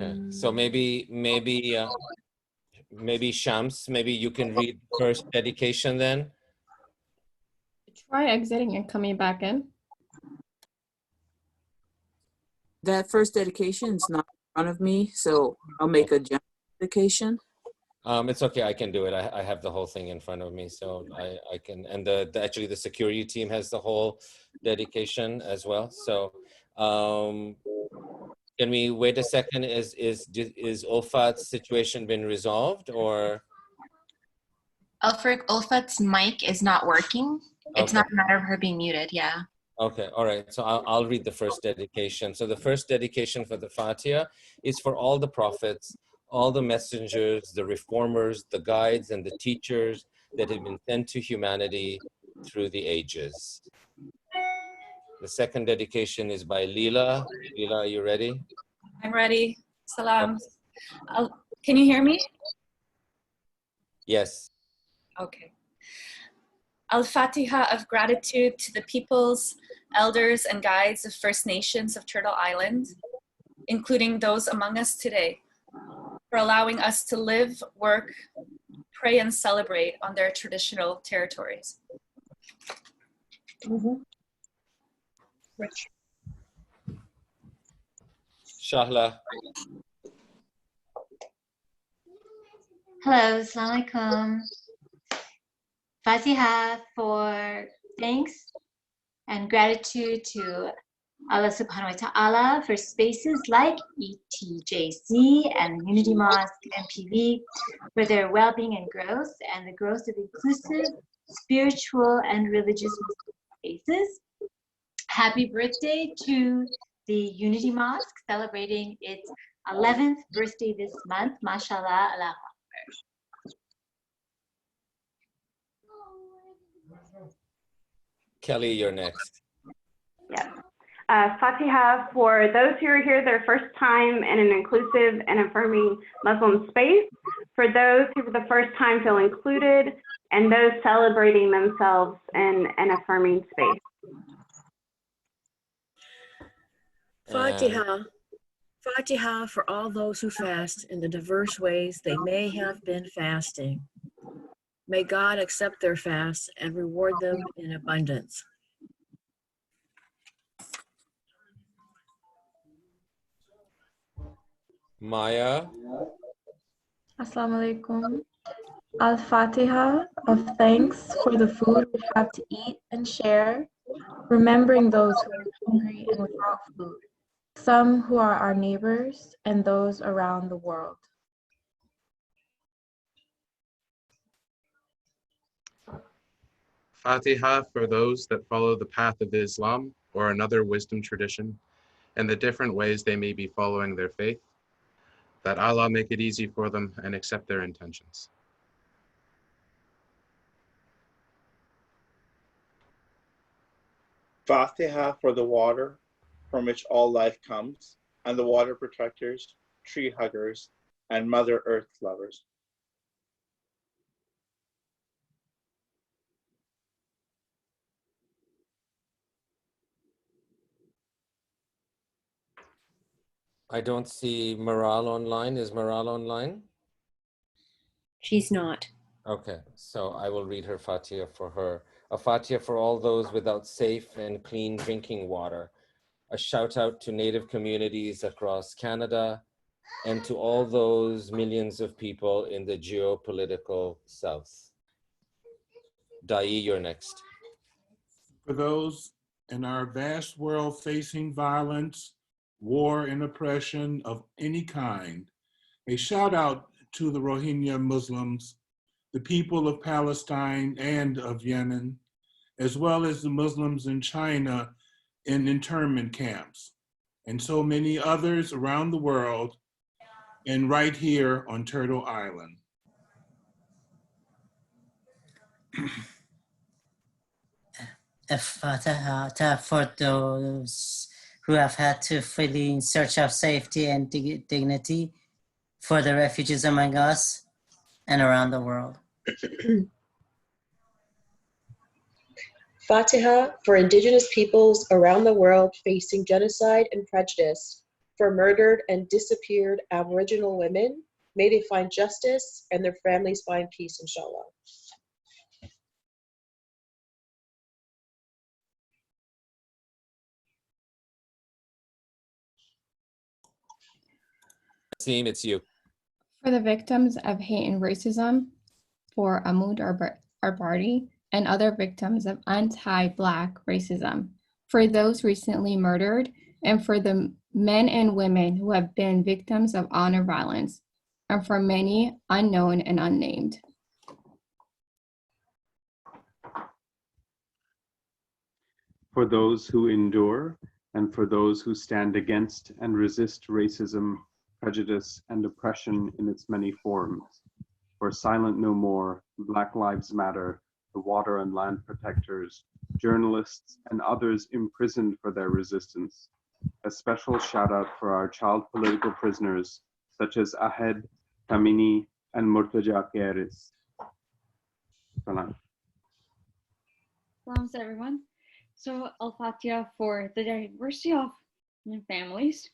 Okay, so maybe Shams, maybe you can read first dedication then. Try exiting and coming back in. That first dedication is not in front of me, so I'll make a general dedication. It's okay, I can do it. I have the whole thing in front of me, so I can, and actually the security team has the whole dedication as well. So can we wait a second? Is Ulfat's situation been resolved, or? El-Farouk, Ulfat's mic is not working. It's Okay. not a matter of her being muted, yeah. Okay, all right. So I'll read the first dedication. So the first dedication for the Fatiha is for all the prophets, all the messengers, the reformers, the guides, and the teachers that have been sent to humanity through the ages. The second dedication is by Leela. Leela, are you ready? I'm ready. Salam. Can you hear me? Yes. Okay. Al-Fatiha of gratitude to the peoples, elders, and guides of First Nations of Turtle Island, including those among us today, for allowing us to live, work, pray, and celebrate on their traditional territories. Shahla. Hello, Assalamu alaikum. Fatiha for thanks and gratitude to Allah subhanahu wa ta'ala for spaces like ETJC and Unity Mosque MPV for their well-being and growth, and the growth of inclusive, spiritual, and religious Spaces. Happy birthday to the Unity Mosque, celebrating its 11th birthday this month. Mashallah, Allah. Kelly, you're next. Yes. Fatiha for those who are here their first time in an inclusive and affirming Muslim space, for those who for the first time feel included, and those celebrating themselves in an affirming space. Fatiha. Fatiha for all those who fast in the diverse ways they may have been fasting. May God accept their fasts and reward them in abundance. Maya. Assalamu alaikum. Al-Fatiha of thanks for the food we have to eat and share, remembering those who are hungry and without food, some who are our neighbors and those around the world. Fatiha for those that follow the path of Islam or another wisdom tradition and the different ways they may be following their faith, that Allah make it easy for them and accept their intentions. Fatiha for the water from which all life comes, and the water protectors, tree huggers, and Mother Earth lovers. I don't see Maral online. Is Maral online? She's not. Okay, so I will read her Fatiha for her. A Fatiha for all those without safe and clean drinking water. A shout out to Native communities across Canada and to all those millions of people in the geopolitical South. Dai, you're next. For those in our vast world facing violence, war, and oppression of any kind, a shout out to the Rohingya Muslims, the people of Palestine and of Yemen, as well as the Muslims in China in internment camps, and so many others around the world, and right here on Turtle Island. A Fatiha for those who have had to flee in search of safety and dignity, for the refugees among us and around the world. Fatiha for Indigenous peoples around the world facing genocide and prejudice, for murdered and disappeared Aboriginal women. May they find justice and their families find peace, inshallah. Seem, it's you. For the victims of hate and racism, for Mahmoud Arbari and other victims of anti-Black racism, for those recently murdered, and for the men and women who have been victims of honor violence, and for many unknown and unnamed. For those who endure, and for those who stand against and resist racism, prejudice, and oppression in its many forms. For Silent No More, Black Lives Matter, the water and land protectors, journalists, and others imprisoned for their resistance. A special shout out for our child political prisoners, such as Ahed, Kamini, and Murtaja Keris. Salam. Salam to everyone. So Al-Fatiha for the diversity of families,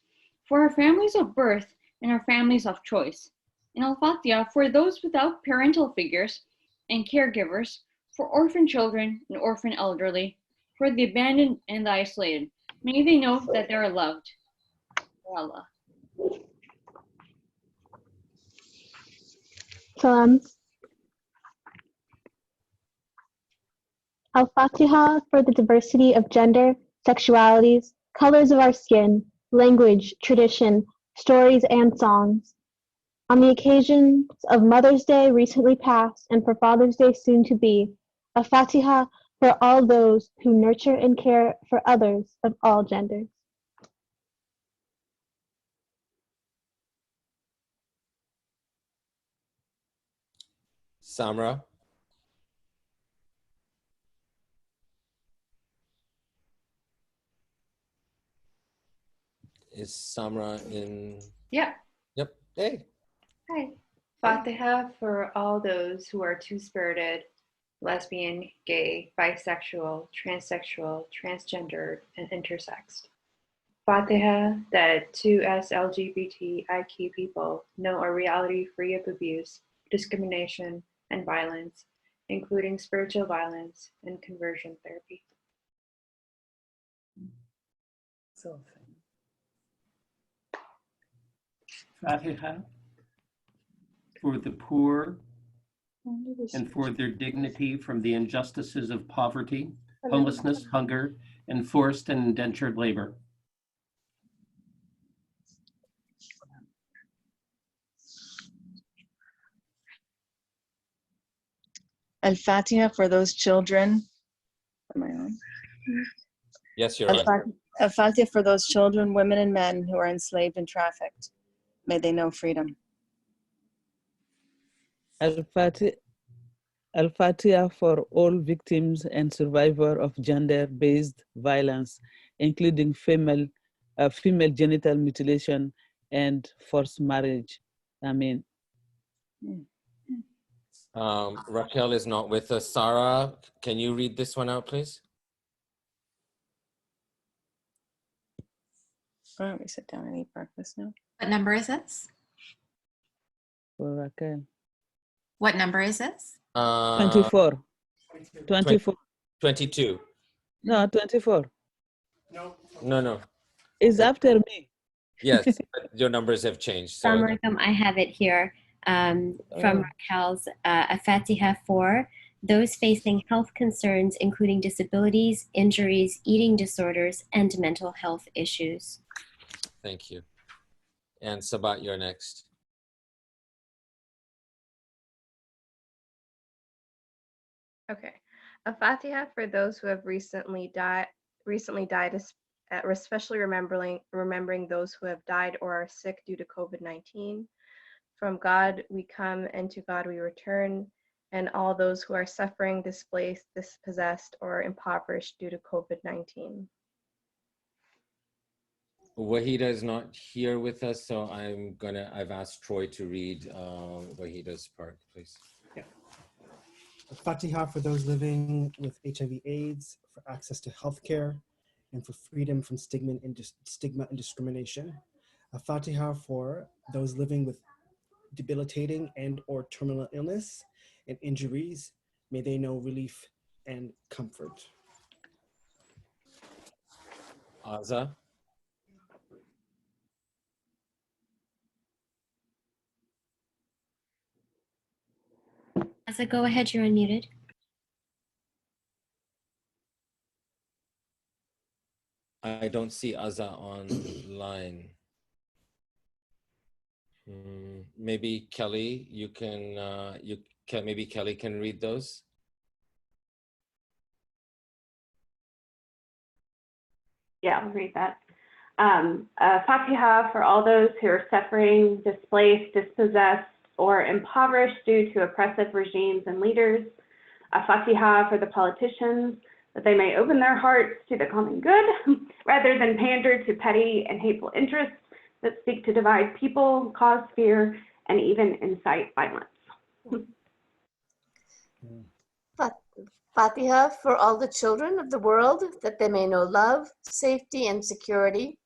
for our families of birth and our families of choice. And Al-Fatiha for those without parental figures and caregivers, for orphan children and orphan elderly, for the abandoned and the isolated. May they know that they are loved by Allah. Salam. Al-Fatiha for the diversity of gender, sexualities, colors of our skin, language, tradition, stories, and songs. On the occasions of Mother's Day recently passed and for Father's Day soon to be, a Fatiha for all those who nurture and care for others of all genders. Samra. Is Samra in? Yeah. Yep. Hey. Hi. Fatiha for all those who are two-spirited, lesbian, gay, bisexual, transsexual, transgendered, and intersexed. Fatiha that 2S LGBTIQ people know a reality free of abuse, discrimination, and violence, including spiritual violence and conversion therapy. Fatiha for the poor and for their dignity from the injustices of poverty, homelessness, hunger, and forced and indentured labor. Al-Fatiha for those children. Am I on? Yes, you're on. Al-Fatiha for those children, women, and men who are enslaved and trafficked. May they know freedom. Al-Fatiha for all victims and survivors of gender-based violence, including female genital mutilation and forced marriage. Amen. Raquel is not with us. Sarah, can you read this one out, please? Why don't we sit down and eat breakfast now? What number is this? For Raquel. What number is this? 24. 24. 22. No, 24. No. It's after me. Yes, but your numbers have changed. So Assalamu alaikum, I have it here from Raquel's a Fatiha for those facing health concerns, including disabilities, injuries, eating disorders, and mental health issues. thank you. And Sabat, you're next. Okay. A Fatiha for those who have recently died, especially remembering those who have died or are sick due to COVID-19. From God we come and to God we return, and all those who are suffering, displaced, dispossessed, or impoverished due to COVID-19. Wahida is not here with us, so I've asked Troy to read Wahida's part, please. Yeah. A Fatiha for those living with HIV/AIDS, for access to healthcare, and for freedom from stigma and discrimination. A Fatiha for those living with debilitating and or terminal illness and injuries. May they know relief and comfort. Aza. Asa, go ahead, you're unmuted. I don't see Aza online. Maybe Kelly, you can. Maybe Kelly can read those. Yeah, I'll read that. Fatiha for all those who are suffering, displaced, dispossessed, or impoverished due to oppressive regimes and leaders. A Fatiha for the politicians, that they may open their hearts to the common good, rather than pander to petty and hateful interests that seek to divide people, cause fear, and even incite violence. Fatiha for all the children of the world, that they may know love, safety, and security,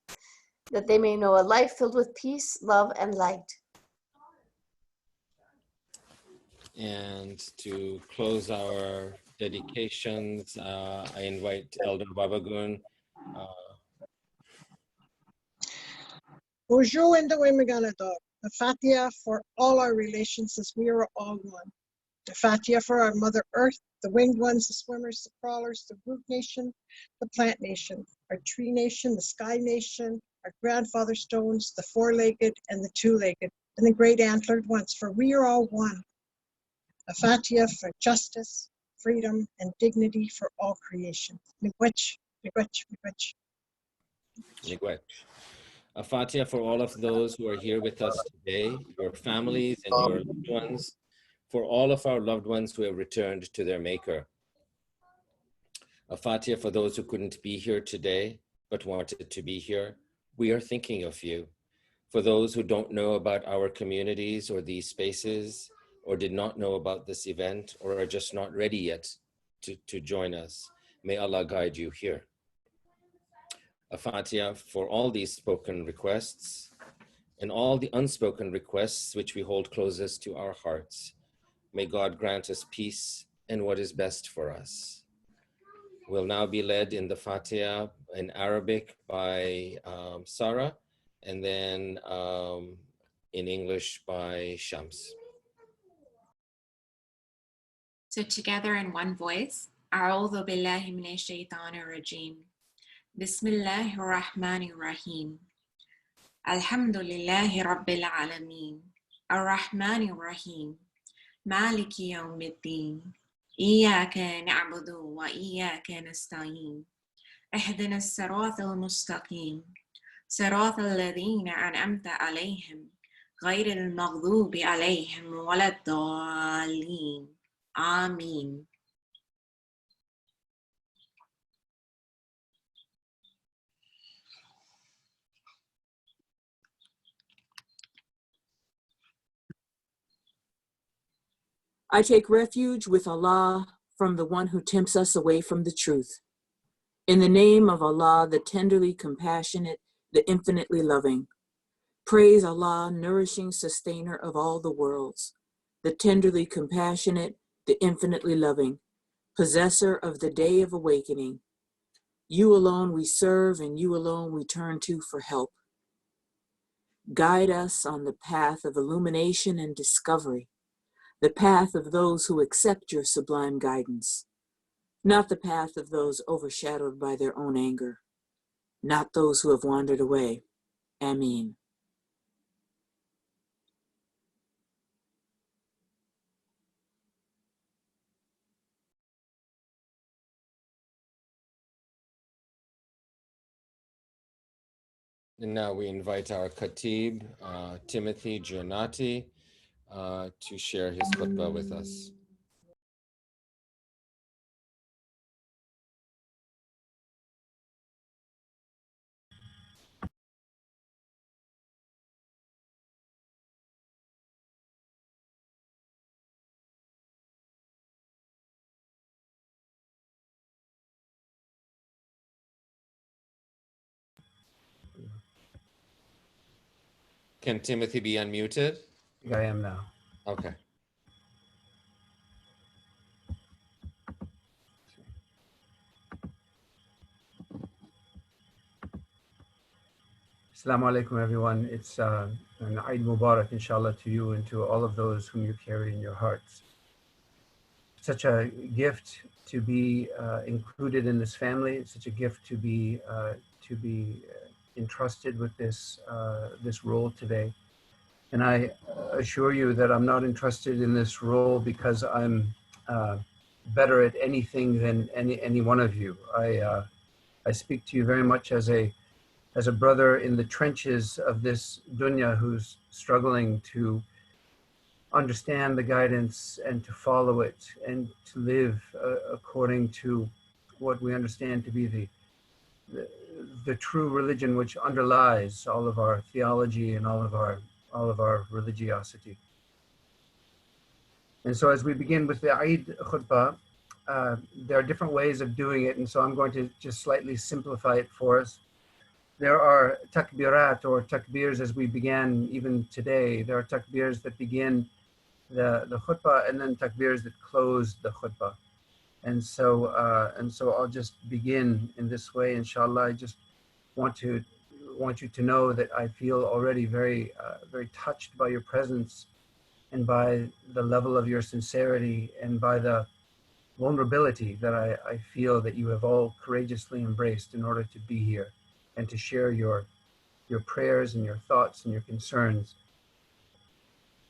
that they may know a life filled with peace, love, and light. And to close our dedications, I invite Elder Babagun. Bonjour and the Wimiganadog. The Fatiha for all our relations, as we are all one. The Fatiha for our Mother Earth, the winged ones, the swimmers, the crawlers, the root nation, the plant nation, our tree nation, the sky nation, our grandfather stones, the four-legged and the two-legged, and the great antlered ones, for we are all one. A Fatiha for justice, freedom, and dignity for all creation. Miigwech, miigwech, miigwech. Miigwech. A Fatiha for all of those who are here with us today, your families and your loved ones, for all of our loved ones who have returned to their Maker. A Fatiha for those who couldn't be here today, but wanted to be here. We are thinking of you. For those who don't know about our communities or these spaces, or did not know about this event, or are just not ready yet to join us, may Allah guide you here. A Fatiha for all these spoken requests and all the unspoken requests which we hold closest to our hearts. May God grant us peace and what is best for us. We'll now be led in the Fatiha in Arabic by Sarah, and then in English by Shams. So together in one voice, أعوذ بالله من الشيطان الرجيم. بسم الله الرحمن الرحيم. الحمد لله رب العالمين. الرحمن الرحيم. مالك يوم الدين. إياك نعبد وإياك نستعين. اهدنا الصراط المستقيم. صراط الذين أنعمت عليهم غير المغضوب عليهم ولا الضالين. آمين. I take refuge with Allah from the one who tempts us away from the truth. In the name of Allah, the tenderly compassionate, the infinitely loving. Praise Allah, nourishing sustainer of all the worlds, the tenderly compassionate, the infinitely loving, possessor of the day of awakening. You alone we serve and you alone we turn to for help. Guide us on the path of illumination and discovery, the path of those who accept your sublime guidance, not the path of those overshadowed by their own anger, not those who have wandered away. Ameen. And now we invite our Khatib, Timothy Giannetti, to share his khutbah with us. Can Timothy be unmuted? I am now. Okay. Assalamu alaikum, everyone. It's an Eid Mubarak, inshallah, to you and to all of those whom you carry in your hearts. Such a gift to be included in this family. It's such a gift to be entrusted with this role today. And I assure you that I'm not entrusted in this role because I'm better at anything than any one of you. I speak to you very much as a brother in the trenches of this dunya who's struggling to understand the guidance and to follow it and to live according to what we understand to be the true religion which underlies all of our theology and all of our religiosity. And so as we begin with the Eid khutbah, there are different ways of doing it, and so I'm going to just slightly simplify it for us. There are takbirat or takbirs as we began even today. There are takbirs that begin the khutbah and then takbirs that close the khutbah. And so I'll just begin in this way, inshallah. I just want you to know that I feel already very touched by your presence and by the level of your sincerity and by the vulnerability that I feel that you have all courageously embraced in order to be here and to share your prayers and your thoughts and your concerns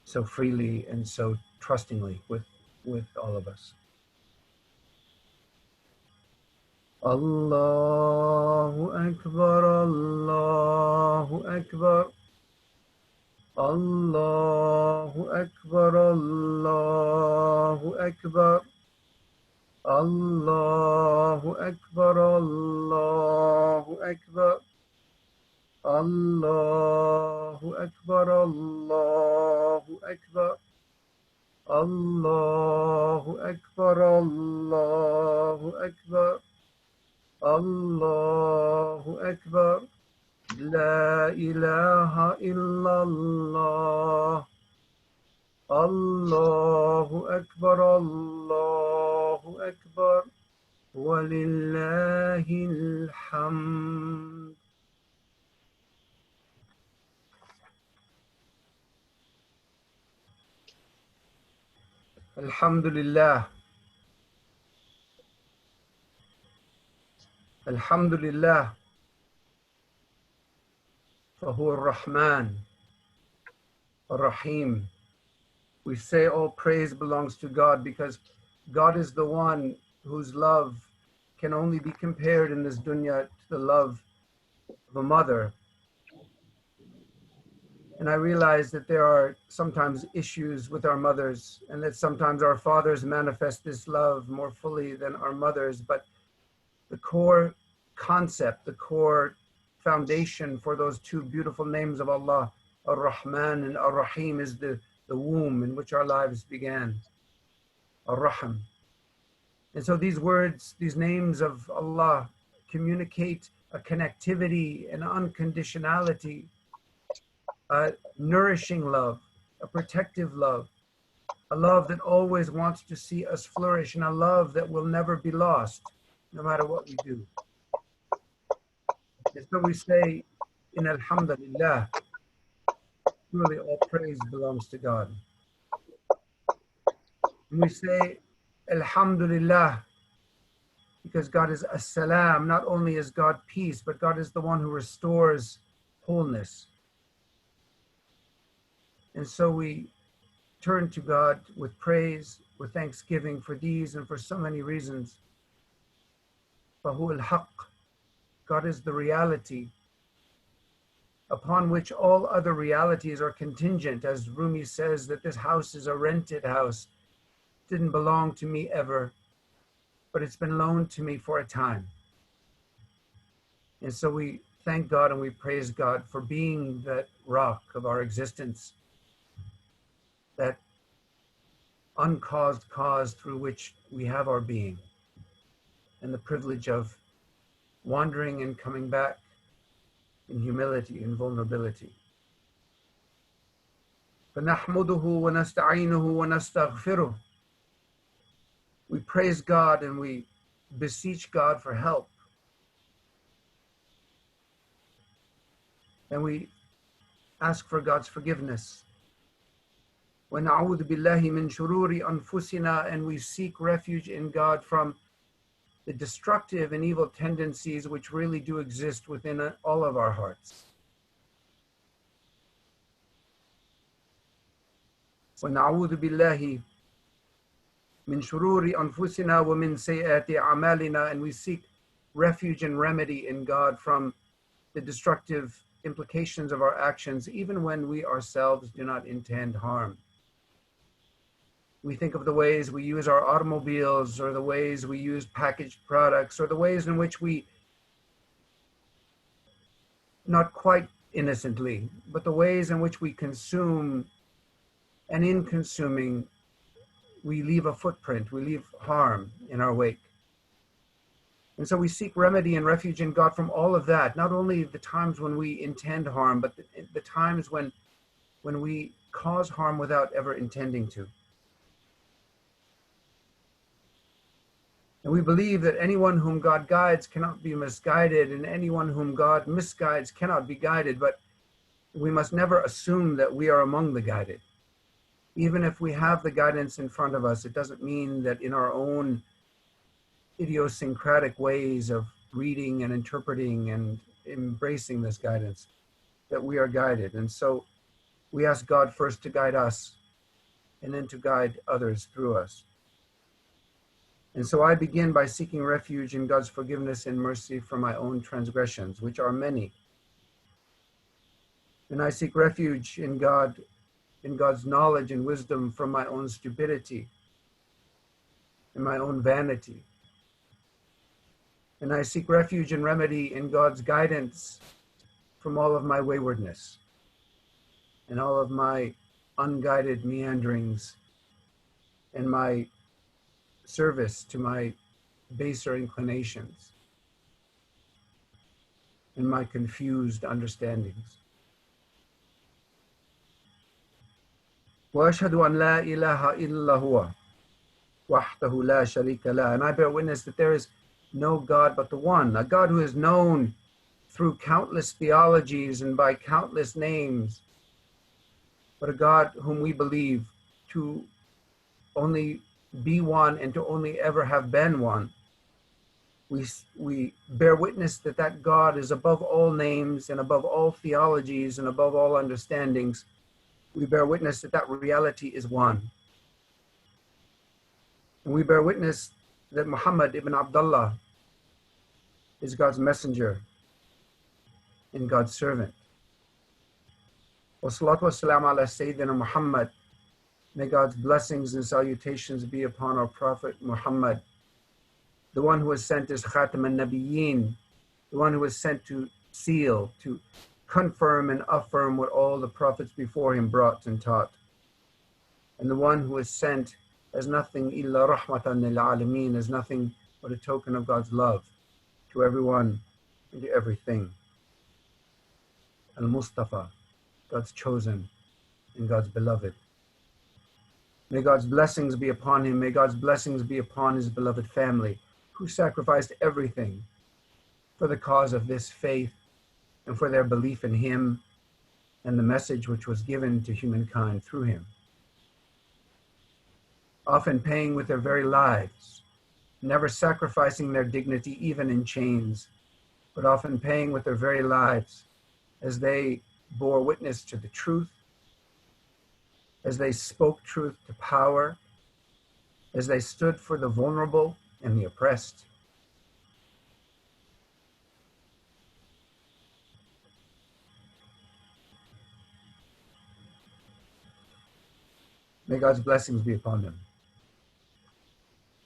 so freely and so trustingly with all of us. Allahu Akbar, Allahu Akbar. Allahu Akbar, Allahu Akbar. Allahu Akbar, Allahu Akbar. Allahu Akbar, Allahu Akbar. Allahu Akbar, Allahu Akbar. Allahu Akbar. La ilaha illallah. Allahu Akbar, Allahu Akbar. Walillahil hamd. Alhamdulillah. Alhamdulillah. Fahu ar-Rahman, ar-Rahim. We say all praise belongs to God because God is the one whose love can only be compared in this dunya to the love of a mother. And I realize that there are sometimes issues with our mothers and that sometimes our fathers manifest this love more fully than our mothers. But the core concept, the core foundation for those two beautiful names of Allah, Ar-Rahman and Ar-Rahim, is the womb in which our lives began, Ar-Rahim. And so these words, these names of Allah communicate a connectivity, an unconditionality, a nourishing love, a protective love, a love that always wants to see us flourish, and a love that will never be lost, no matter what we do. And so we say in Alhamdulillah, truly all praise belongs to God. And we say Alhamdulillah because God is As-Salam. Not only is God peace, but God is the one who restores wholeness. And so we turn to God with praise, with thanksgiving for these and for so many reasons. Fahu al-Haq. God is the reality upon which all other realities are contingent. As Rumi says, that this house is a rented house. It didn't belong to me ever, but it's been loaned to me for a time. And so we thank God and we praise God for being that rock of our existence, that uncaused cause through which we have our being, and the privilege of wandering and coming back in humility and vulnerability. فَنَحْمُدُهُ وَنَسْتَعِينُهُ وَنَسْتَغْفِرُهُ. We praise God and we beseech God for help. And we ask for God's forgiveness. وَنَعُوذُ بِاللَّهِ مِنْ شُرُورِ أَنفُسِنَا. And we seek refuge in God from the destructive and evil tendencies which really do exist within all of our hearts. وَنَعُوذُ بِاللَّهِ مِنْ شُرُورِ أَنفُسِنَا وَمِنْ سَيِّئَاتِ أَعْمَالِنَا. And we seek refuge and remedy in God from the destructive implications of our actions, even when we ourselves do not intend harm. We think of the ways we use our automobiles, or the ways we use packaged products, or the ways in which we, not quite innocently, but the ways in which we consume, and in consuming, we leave a footprint, we leave harm in our wake. And so we seek remedy and refuge in God from all of that, not only the times when we intend harm, but the times when we cause harm without ever intending to. And we believe that anyone whom God guides cannot be misguided, and anyone whom God misguides cannot be guided, but we must never assume that we are among the guided. Even if we have the guidance in front of us, it doesn't mean that in our own idiosyncratic ways of reading and interpreting and embracing this guidance, that we are guided. And so we ask God first to guide us, and then to guide others through us. And so I begin by seeking refuge in God's forgiveness and mercy from my own transgressions, which are many. And I seek refuge in God's knowledge and wisdom from my own stupidity and my own vanity. And I seek refuge and remedy in God's guidance from all of my waywardness and all of my unguided meanderings and my service to my baser inclinations and my confused understandings. وأشهد أن لا إله إلا هو وحده لا شريك له. And I bear witness that there is no God but the one, a God who is known through countless theologies and by countless names, but a God whom we believe to only be one and to only ever have been one. We bear witness that that God is above all names and above all theologies and above all understandings. We bear witness that that reality is one. And we bear witness that Muhammad ibn Abdullah is God's messenger and God's servant. Wa salatu wa salam ala Sayyidina Muhammad. May God's blessings and salutations be upon our Prophet Muhammad, the one who was sent as Khatam al-Nabiyyin, the one who was sent to seal, to confirm and affirm what all the prophets before him brought and taught, and the one who was sent as nothing illa rahmatan lil alameen, as nothing but a token of God's love to everyone and to everything. Al-Mustafa, God's chosen and God's beloved. May God's blessings be upon him. May God's blessings be upon his beloved family, who sacrificed everything for the cause of this faith and for their belief in him and the message which was given to humankind through him. Often paying with their very lives, never sacrificing their dignity even in chains, but often paying with their very lives as they bore witness to the truth, as they spoke truth to power, as they stood for the vulnerable and the oppressed. May God's blessings be upon them.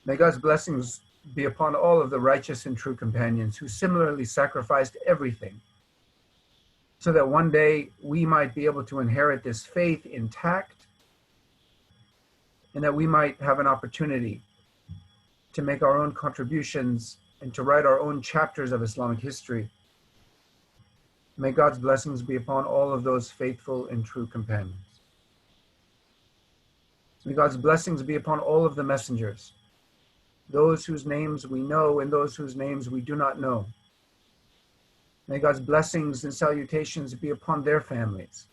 May God's blessings be upon all of the righteous and true companions who similarly sacrificed everything so that one day we might be able to inherit this faith intact and that we might have an opportunity to make our own contributions and to write our own chapters of Islamic history. May God's blessings be upon all of those faithful and true companions. May God's blessings be upon all of the messengers, those whose names we know and those whose names we do not know. May God's blessings and salutations be upon their families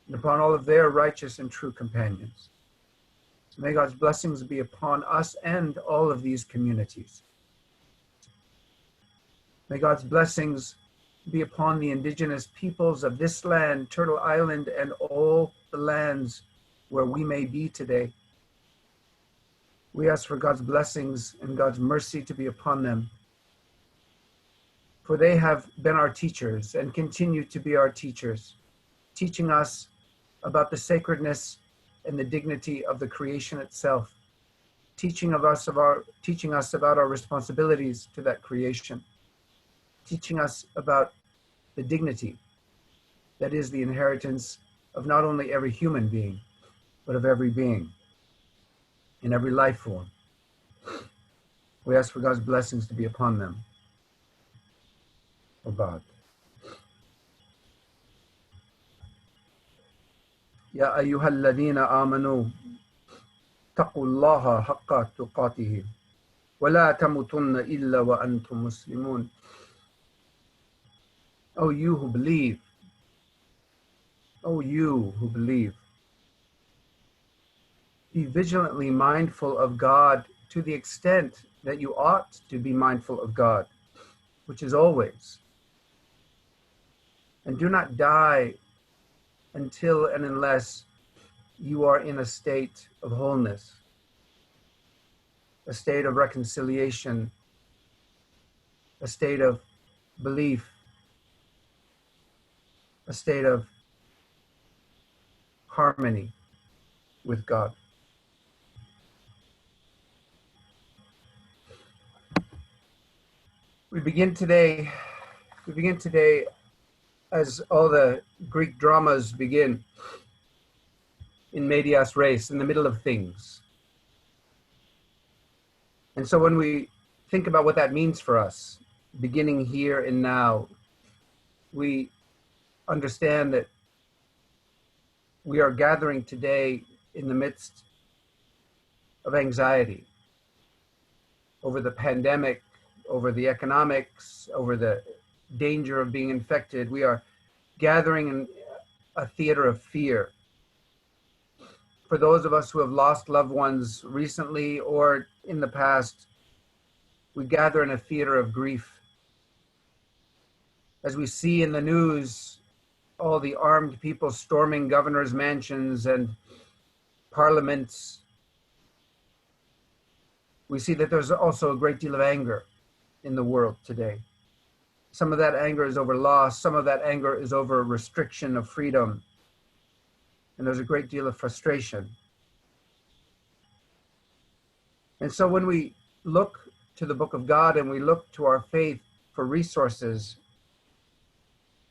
and upon all of their righteous and true companions. May God's blessings be upon us and all of these communities. May God's blessings be upon the indigenous peoples of this land, Turtle Island, and all the lands where we may be today. We ask for God's blessings and God's mercy to be upon them, for they have been our teachers and continue to be our teachers, teaching us about the sacredness and the dignity of the creation itself, teaching us about our responsibilities to that creation, teaching us about the dignity that is the inheritance of not only every human being, but of every being in every life form. We ask for God's blessings to be upon them. Abad. Ya ayyuhal ladhina amanu taqullaha haqqa tuqatihi wa la tamutunna illa wa antum muslimun. O you who believe, O you who believe, be vigilantly mindful of God to the extent that you ought to be mindful of God, which is always. And do not die until and unless you are in a state of wholeness, a state of reconciliation, a state of belief, a state of harmony with God. We begin today as all the Greek dramas begin, in medias res, in the middle of things. And so when we think about what that means for us, beginning here and now, we understand that we are gathering today in the midst of anxiety over the pandemic, over the economics, over the danger of being infected. We are gathering in a theater of fear. For those of us who have lost loved ones recently or in the past, we gather in a theater of grief. As we see in the news, all the armed people storming governors' mansions and parliaments, we see that there's also a great deal of anger in the world today. Some of that anger is over loss, some of that anger is over restriction of freedom, and there's a great deal of frustration. And so when we look to the Book of God and we look to our faith for resources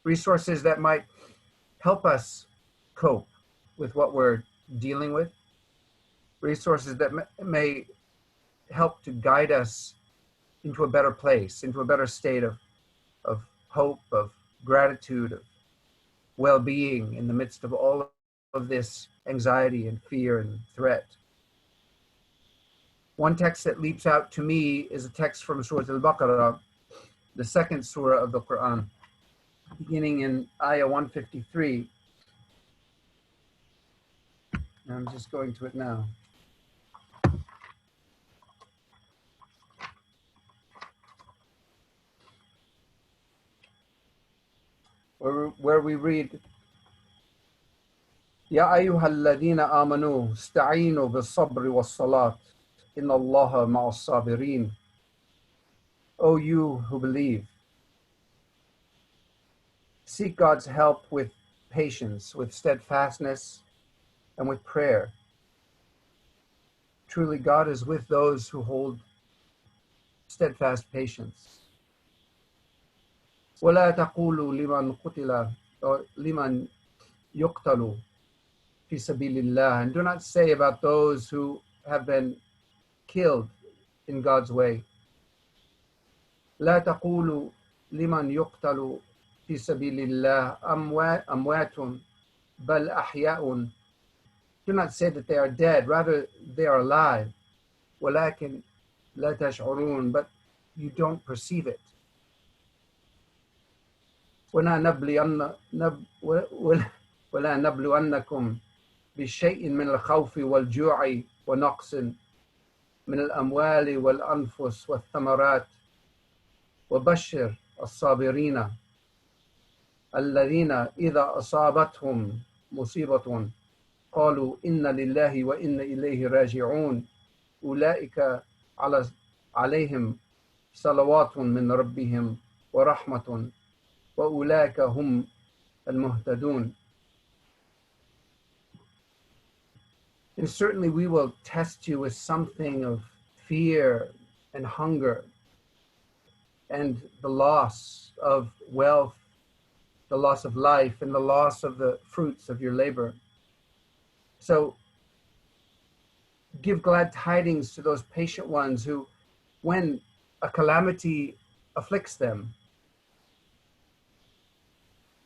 that might help us cope with what we're dealing with, resources that may help to guide us into a better place, into a better state of hope, of gratitude, of well-being in the midst of all of this anxiety and fear and threat. One text that leaps out to me is a text from Surah Al-Baqarah, the second surah of the Quran, beginning in ayah 153. I'm just going to it now. Where we read, Ya ayyuhal ladina amanu, sta'inu bis-sabri was-salat, inna Allaha ma'as-sabirin. O you who believe, seek God's help with patience, with steadfastness, and with prayer. Truly, God is with those who hold steadfast patience. وَلَا تَقُولُوا لِمَنْ قُتِلَ or لِمَنْ يُقْتَلُ فِي سَبِيلِ اللَّهِ. And do not say about those who have been killed in God's way. لَا تَقُولُوا لِمَنْ يُقْتَلُ فِي سَبِيلِ اللَّهِ أَمْوَاتٌ بَلْ أَحْيَاءٌ. Do not say that they are dead, rather they are alive. وَلَكِنْ لَا تَشْعُرُونَ. But you don't perceive it. وَلَا نَبْلُوَنَّكُمْ بِشَيْءٍ مِنَ الْخَوْفِ وَالْجُوعِ وَنَقْصٍ مِنَ الْأَمْوَالِ وَالْأَنفُسِ وَالثَّمَرَاتِ وَبَشِّرْ الصَّابِرِينَ الَّذِينَ إِذَا أَصَابَتْهُمْ مُصِيبَةٌ قَالُوا إِنَّ لِلَّهِ وَإِنَّ إِلَيْهِ رَاجِعُونَ أُولَئِكَ عَلَيْهِمْ صَلَوَاتٌ مِنْ رَبِّهِمْ وَرَحْمَةٌ وَأُولَئِكَ هُمْ الْمُهْتَدُونَ. And certainly we will test you with something of fear and hunger and the loss of wealth, the loss of life, and the loss of the fruits of your labor. So give glad tidings to those patient ones who, when a calamity afflicts them,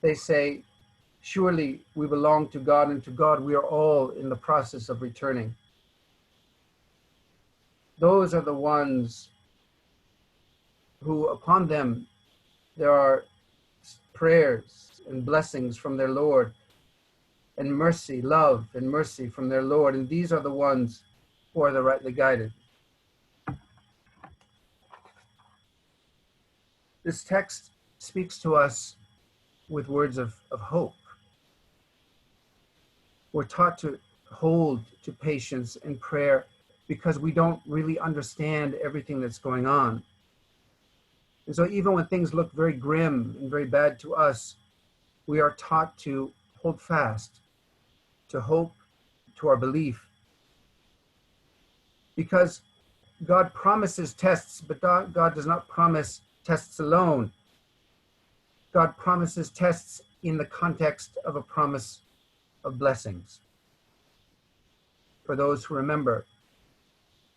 they say, surely we belong to God, and to God we are all in the process of returning. Those are the ones who, upon them, there are prayers and blessings from their Lord, and mercy, love and mercy from their Lord. And these are the ones who are the rightly guided. This text speaks to us with words of hope. We're taught to hold to patience and prayer because we don't really understand everything that's going on. And so even when things look very grim and very bad to us, we are taught to hold fast, to hope, to our belief. Because God promises tests, but God does not promise tests alone. God promises tests in the context of a promise of blessings. For those who remember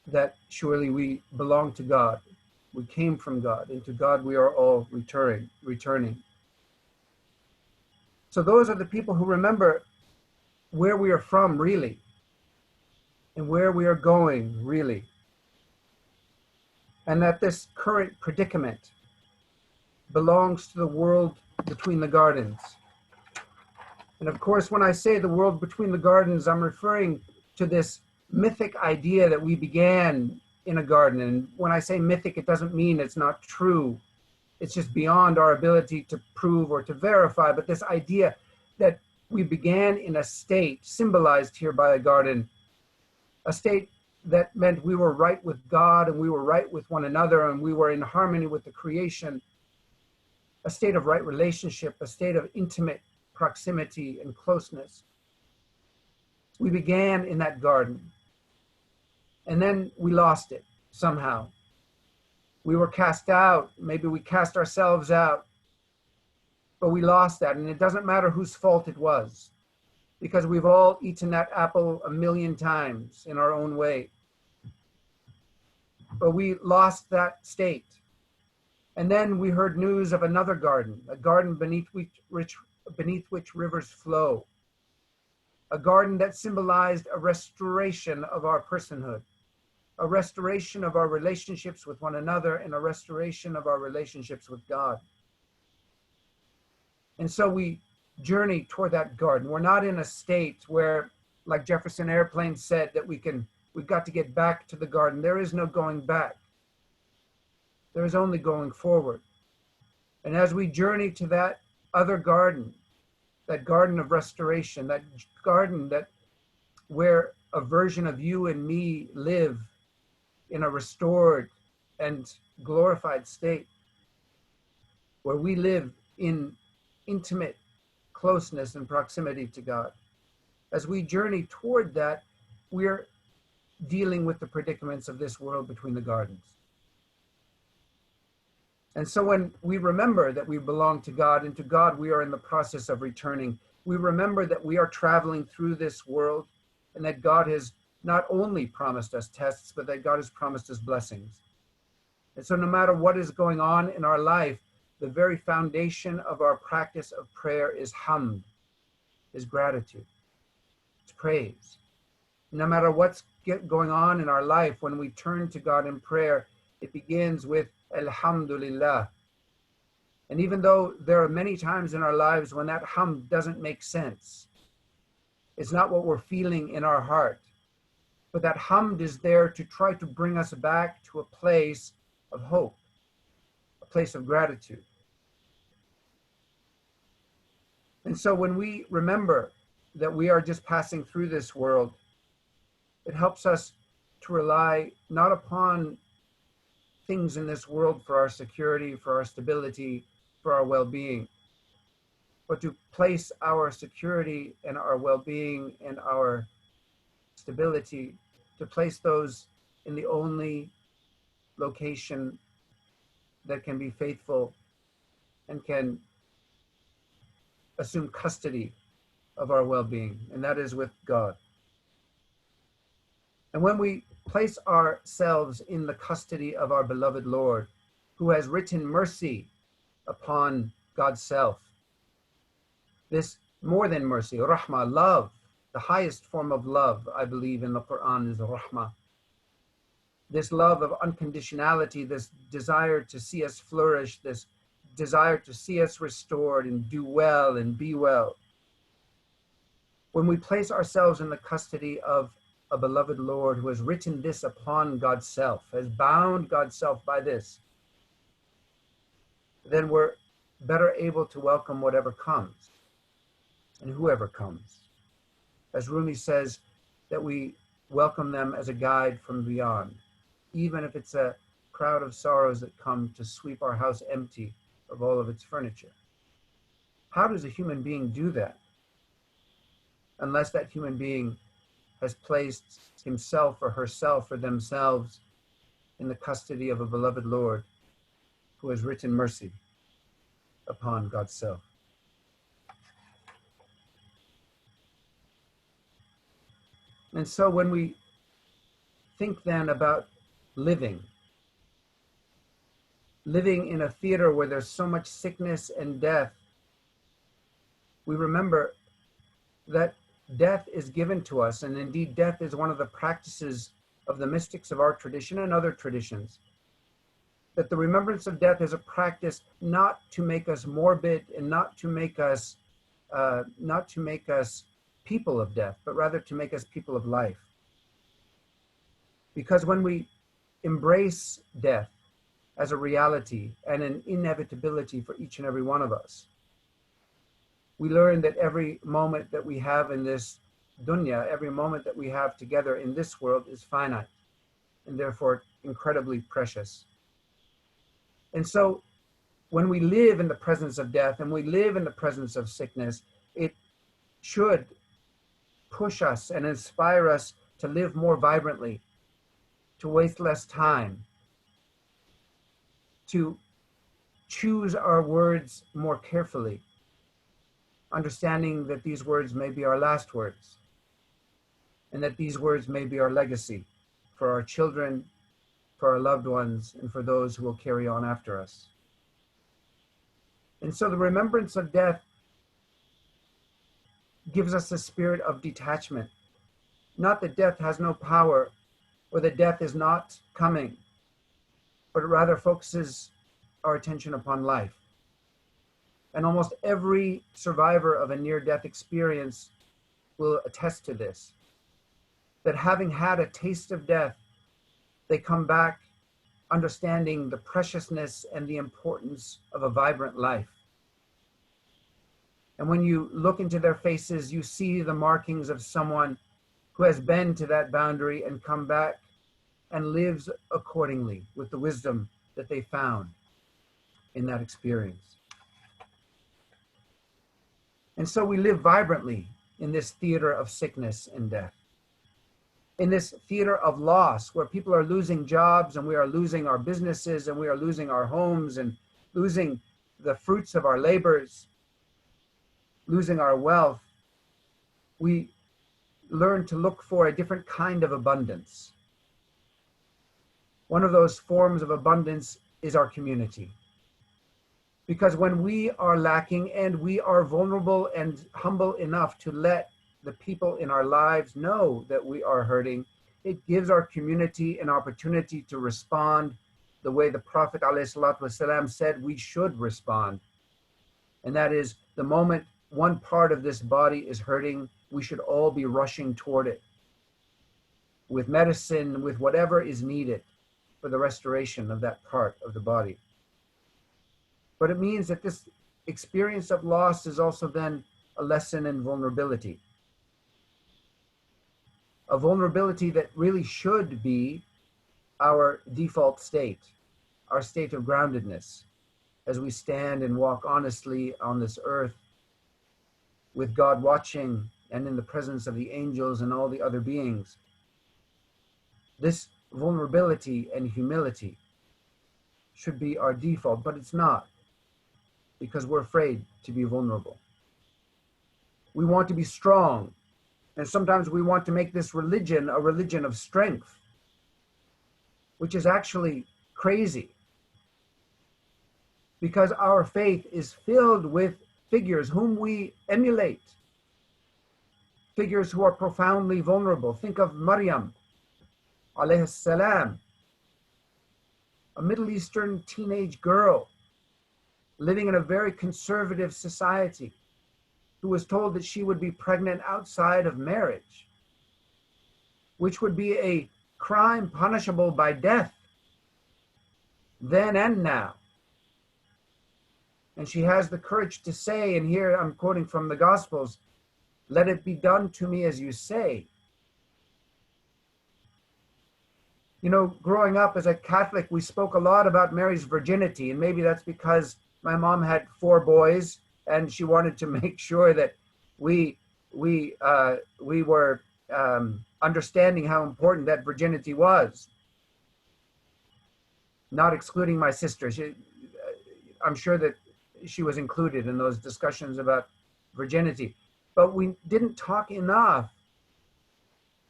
that surely we belong to God, we came from God, and to God we are all returning. So those are the people who remember where we are from really, and where we are going really. And that this current predicament belongs to the world between the gardens. And of course, when I say the world between the gardens, I'm referring to this mythic idea that we began in a garden. And when I say mythic, it doesn't mean it's not true. It's just beyond our ability to prove or to verify. But this idea that we began in a state symbolized here by a garden, a state that meant we were right with God and we were right with one another and we were in harmony with the creation, a state of right relationship, a state of intimate proximity and closeness. We began in that garden, and then we lost it somehow. We were cast out, maybe we cast ourselves out, but we lost that, and it doesn't matter whose fault it was, because we've all eaten that apple 1,000,000 times in our own way. But we lost that state. And then we heard news of another garden, a garden beneath which rivers flow, a garden that symbolized a restoration of our personhood, a restoration of our relationships with one another, and a restoration of our relationships with God. And so we journey toward that garden. We're not in a state where, like Jefferson Airplane said, that we've got to get back to the garden. There is no going back. There is only going forward. And as we journey to that other garden, that garden of restoration, that garden where a version of you and me live in a restored and glorified state, where we live in intimate closeness and proximity to God. As we journey toward that, we're dealing with the predicaments of this world between the gardens. And so when we remember that we belong to God, and to God we are in the process of returning, we remember that we are traveling through this world, and that God has not only promised us tests, but that God has promised us blessings. And so no matter what is going on in our life, the very foundation of our practice of prayer is hamd, is gratitude, it's praise. No matter what's going on in our life, when we turn to God in prayer, it begins with Alhamdulillah. And even though there are many times in our lives when that hamd doesn't make sense, it's not what we're feeling in our heart, but that hamd is there to try to bring us back to a place of hope, a place of gratitude. And so when we remember that we are just passing through this world, it helps us to rely not upon things in this world for our security, for our stability, for our well-being, but to place our security and our well-being and our stability, to place those in the only location that can be faithful and can assume custody of our well-being, and that is with God. And when we place ourselves in the custody of our beloved Lord, who has written mercy upon God's self, this more than mercy, rahmah, love, the highest form of love, I believe in the Quran, is rahmah. This love of unconditionality, this desire to see us flourish, this desire to see us restored and do well and be well. When we place ourselves in the custody of a beloved Lord who has written this upon God's self, has bound God's self by this, then we're better able to welcome whatever comes and whoever comes. As Rumi says, that we welcome them as a guide from beyond, even if it's a crowd of sorrows that come to sweep our house empty of all of its furniture. How does a human being do that? Unless that human being has placed himself or herself or themselves in the custody of a beloved Lord who has written mercy upon God's self. And so when we think then about living in a theater where there's so much sickness and death, we remember that death is given to us, and indeed death is one of the practices of the mystics of our tradition and other traditions. That the remembrance of death is a practice not to make us morbid and not to make us people of death, but rather to make us people of life. Because when we embrace death as a reality and an inevitability for each and every one of us, we learn that every moment that we have in this dunya, every moment that we have together in this world is finite and therefore incredibly precious. And so when we live in the presence of death and we live in the presence of sickness, it should push us and inspire us to live more vibrantly, to waste less time, to choose our words more carefully, understanding that these words may be our last words, and that these words may be our legacy for our children, for our loved ones, and for those who will carry on after us. And so the remembrance of death gives us a spirit of detachment. Not that death has no power or that death is not coming, but it rather focuses our attention upon life. And almost every survivor of a near-death experience will attest to this, that having had a taste of death, they come back understanding the preciousness and the importance of a vibrant life. And when you look into their faces, you see the markings of someone who has been to that boundary and come back and lives accordingly with the wisdom that they found in that experience. And so we live vibrantly in this theater of sickness and death, in this theater of loss where people are losing jobs and we are losing our businesses and we are losing our homes and losing the fruits of our labors, losing our wealth. We learn to look for a different kind of abundance. One of those forms of abundance is our community. Because when we are lacking and we are vulnerable and humble enough to let the people in our lives know that we are hurting, it gives our community an opportunity to respond the way the Prophet ﷺ said we should respond. And that is, the moment one part of this body is hurting, we should all be rushing toward it with medicine, with whatever is needed for the restoration of that part of the body. But it means that this experience of loss is also then a lesson in vulnerability. A vulnerability that really should be our default state, our state of groundedness, as we stand and walk honestly on this earth with God watching and in the presence of the angels and all the other beings. This vulnerability and humility should be our default, but it's not, because we're afraid to be vulnerable. We want to be strong, and sometimes we want to make this religion a religion of strength, which is actually crazy, because our faith is filled with figures whom we emulate, figures who are profoundly vulnerable. Think of Maryam, alayhi salam, a Middle Eastern teenage girl living in a very conservative society, who was told that she would be pregnant outside of marriage, which would be a crime punishable by death, then and now. And she has the courage to say, and here I'm quoting from the Gospels, "Let it be done to me as you say." You know, growing up as a Catholic, we spoke a lot about Mary's virginity, and maybe that's because my mom had 4 boys, and she wanted to make sure that we were understanding how important that virginity was. Not excluding my sister. I'm sure that she was included in those discussions about virginity. But we didn't talk enough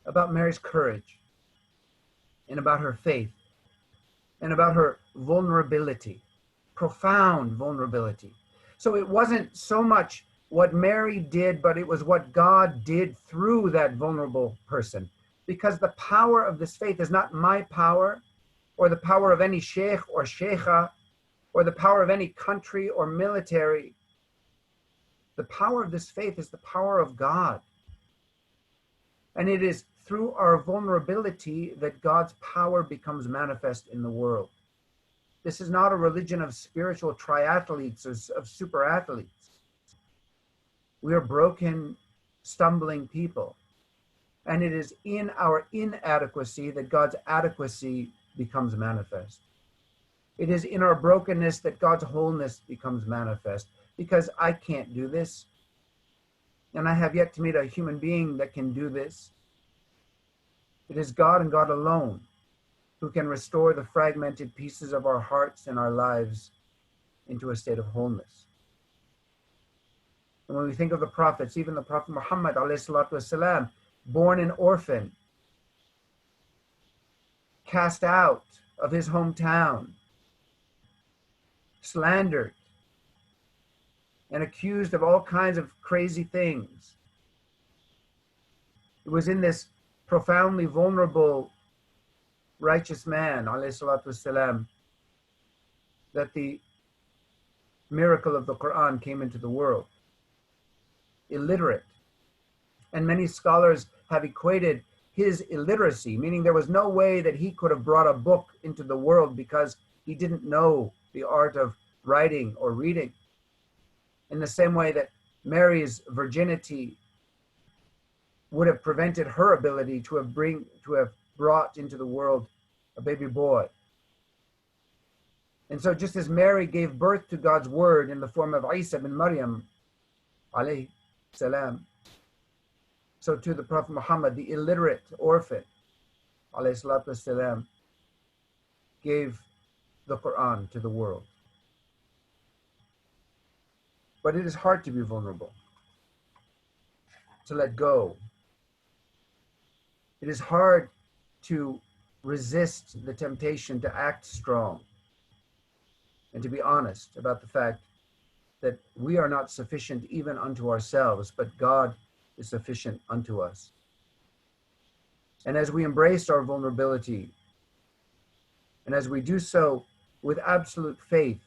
about Mary's courage and about her faith and about her vulnerability, profound vulnerability. So it wasn't so much what Mary did, but it was what God did through that vulnerable person. Because the power of this faith is not my power, or the power of any sheikh or sheikha, or the power of any country or military. The power of this faith is the power of God. And it is through our vulnerability that God's power becomes manifest in the world. This is not a religion of spiritual triathletes or of super athletes. We are broken, stumbling people. And it is in our inadequacy that God's adequacy becomes manifest. It is in our brokenness that God's wholeness becomes manifest, because I can't do this. And I have yet to meet a human being that can do this. It is God and God alone who can restore the fragmented pieces of our hearts and our lives into a state of wholeness. And when we think of the prophets, even the Prophet Muhammad ﷺ, born an orphan, cast out of his hometown, slandered, and accused of all kinds of crazy things. It was in this profoundly vulnerable, righteous man, ﷺ, that the miracle of the Quran came into the world. Illiterate. And many scholars have equated his illiteracy, meaning there was no way that he could have brought a book into the world because he didn't know the art of writing or reading. In the same way that Mary's virginity would have prevented her ability to have brought into the world a baby boy. And so just as Mary gave birth to God's word in the form of Isa bin Maryam, alayhi salam, so to the Prophet Muhammad, the illiterate orphan, alayhi salatu wasalam, gave the Quran to the world. But it is hard to be vulnerable, to let go. It is hard to resist the temptation to act strong and to be honest about the fact that we are not sufficient even unto ourselves, but God is sufficient unto us. And as we embrace our vulnerability, and as we do so with absolute faith,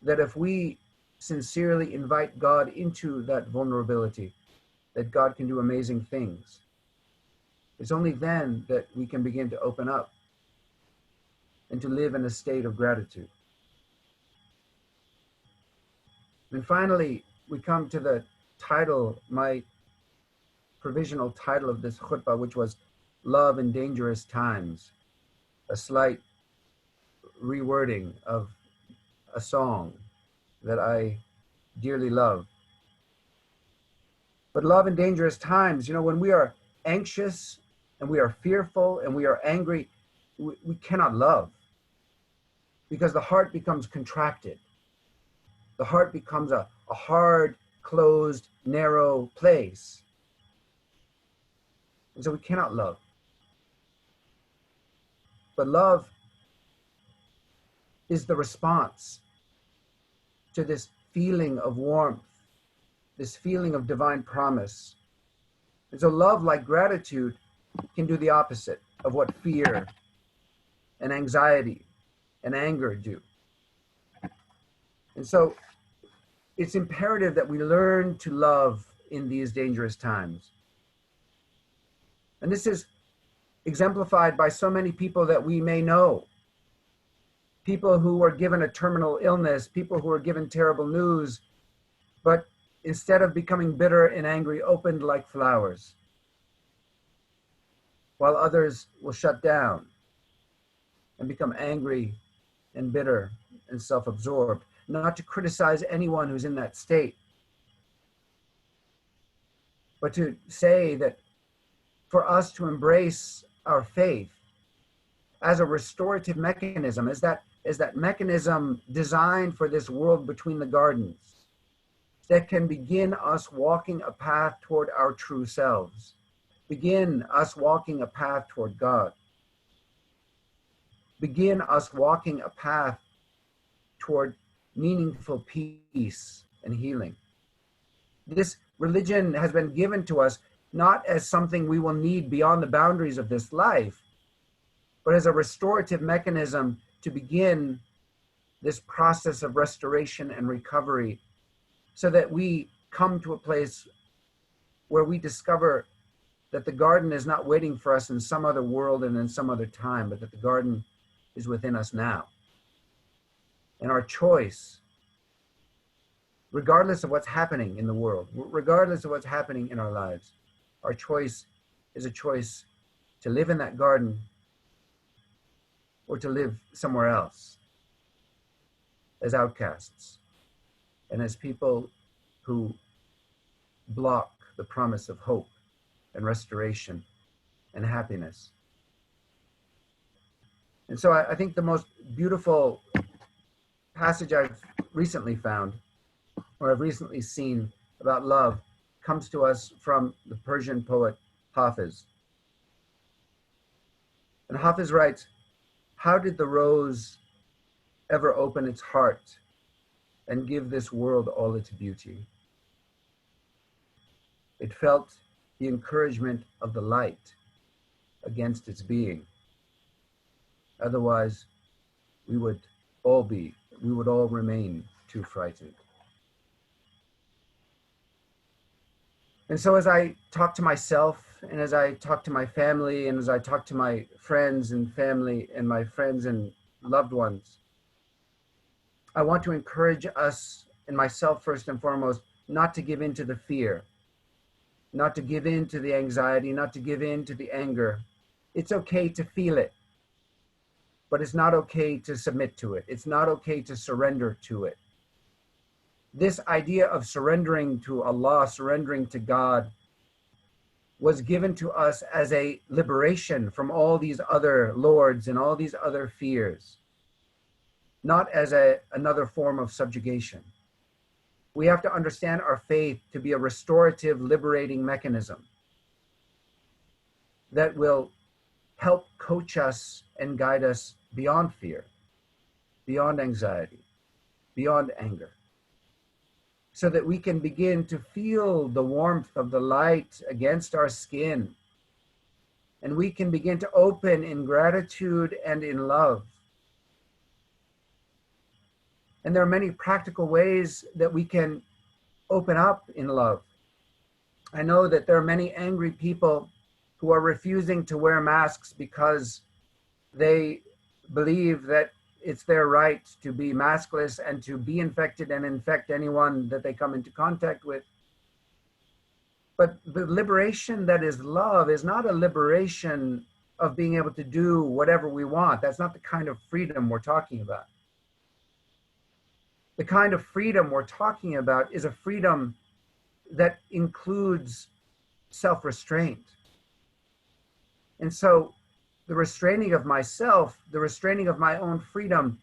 that if we sincerely invite God into that vulnerability, that God can do amazing things. It's only then that we can begin to open up and to live in a state of gratitude. And finally, we come to the title, my provisional title of this khutbah, which was Love in Dangerous Times, a slight rewording of a song that I dearly love. But love in dangerous times, you know, when we are anxious and we are fearful and we are angry, we cannot love, because the heart becomes contracted. The heart becomes a hard, closed, narrow place. And so we cannot love. But love is the response to this feeling of warmth, this feeling of divine promise. And so love, like gratitude, can do the opposite of what fear and anxiety and anger do. And so it's imperative that we learn to love in these dangerous times. And this is exemplified by so many people that we may know. People who were given a terminal illness, people who were given terrible news, but instead of becoming bitter and angry, opened like flowers, while others will shut down and become angry and bitter and self-absorbed, not to criticize anyone who's in that state, but to say that for us to embrace our faith as a restorative mechanism, as that mechanism designed for this world between the gardens, that can begin us walking a path toward our true selves, begin us walking a path toward God, begin us walking a path toward meaningful peace and healing. This religion has been given to us not as something we will need beyond the boundaries of this life, but as a restorative mechanism to begin this process of restoration and recovery, so that we come to a place where we discover that the garden is not waiting for us in some other world and in some other time, but that the garden is within us now. And our choice, regardless of what's happening in the world, regardless of what's happening in our lives, our choice is a choice to live in that garden or to live somewhere else as outcasts and as people who block the promise of hope and restoration and happiness. And so I think the most beautiful passage I've recently found, or I've recently seen about love, comes to us from the Persian poet Hafiz. And Hafiz writes, "How did the rose ever open its heart and give this world all its beauty? It felt the encouragement of the light against its being. Otherwise, we would all remain too frightened." And so as I talk to myself, and as I talk to my family, and as I talk to my friends and family and my friends and loved ones, I want to encourage us, and myself first and foremost, not to give in to the fear, not to give in to the anxiety, not to give in to the anger. It's okay to feel it, but it's not okay to submit to it. It's not okay to surrender to it. This idea of surrendering to Allah, surrendering to God, was given to us as a liberation from all these other lords and all these other fears, not as another form of subjugation. We have to understand our faith to be a restorative, liberating mechanism that will help coach us and guide us beyond fear, beyond anxiety, beyond anger, so that we can begin to feel the warmth of the light against our skin, and we can begin to open in gratitude and in love. And there are many practical ways that we can open up in love. I know that there are many angry people who are refusing to wear masks because they believe that it's their right to be maskless and to be infected and infect anyone that they come into contact with. But the liberation that is love is not a liberation of being able to do whatever we want. That's not the kind of freedom we're talking about. The kind of freedom we're talking about is a freedom that includes self-restraint. And so the restraining of myself, the restraining of my own freedom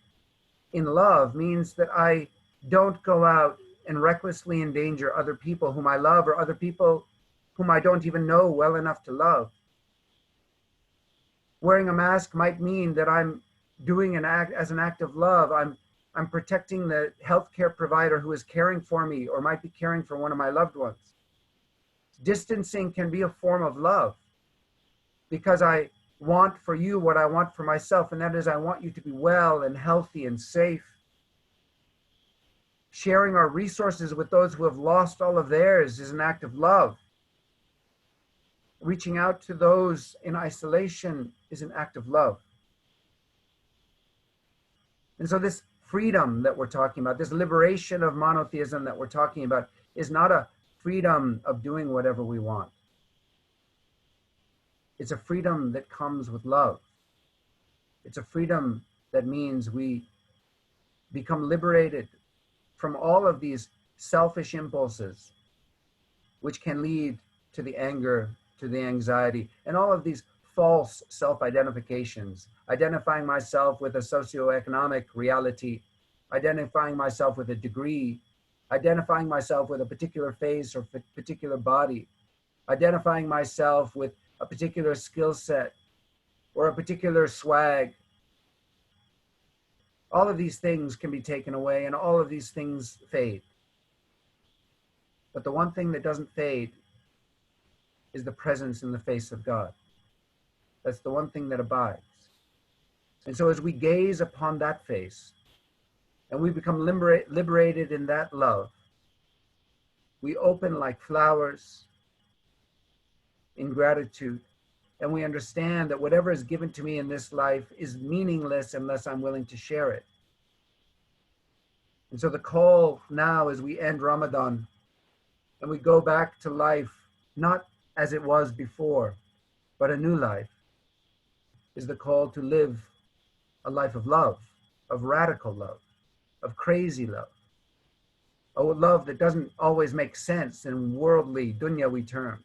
in love means that I don't go out and recklessly endanger other people whom I love or other people whom I don't even know well enough to love. Wearing a mask might mean that I'm doing an act as an act of love. I'm protecting the healthcare provider who is caring for me or might be caring for one of my loved ones. Distancing can be a form of love because I want for you what I want for myself, and that is I want you to be well and healthy and safe. Sharing our resources with those who have lost all of theirs is an act of love. Reaching out to those in isolation is an act of love. And so this freedom that we're talking about, this liberation of monotheism that we're talking about, is not a freedom of doing whatever we want. It's a freedom that comes with love. It's a freedom that means we become liberated from all of these selfish impulses, which can lead to the anger, to the anxiety, and all of these false self-identifications, identifying myself with a socioeconomic reality, identifying myself with a degree, identifying myself with a particular face or particular body, identifying myself with a particular skill set or a particular swag. All of these things can be taken away and all of these things fade. But the one thing that doesn't fade is the presence in the face of God. That's the one thing that abides. And so as we gaze upon that face and we become liberated in that love, we open like flowers in gratitude, and we understand that whatever is given to me in this life is meaningless unless I'm willing to share it. And so the call now as we end Ramadan and we go back to life, not as it was before, but a new life, is the call to live a life of love, of radical love, of crazy love, a love that doesn't always make sense in worldly, dunyawi terms,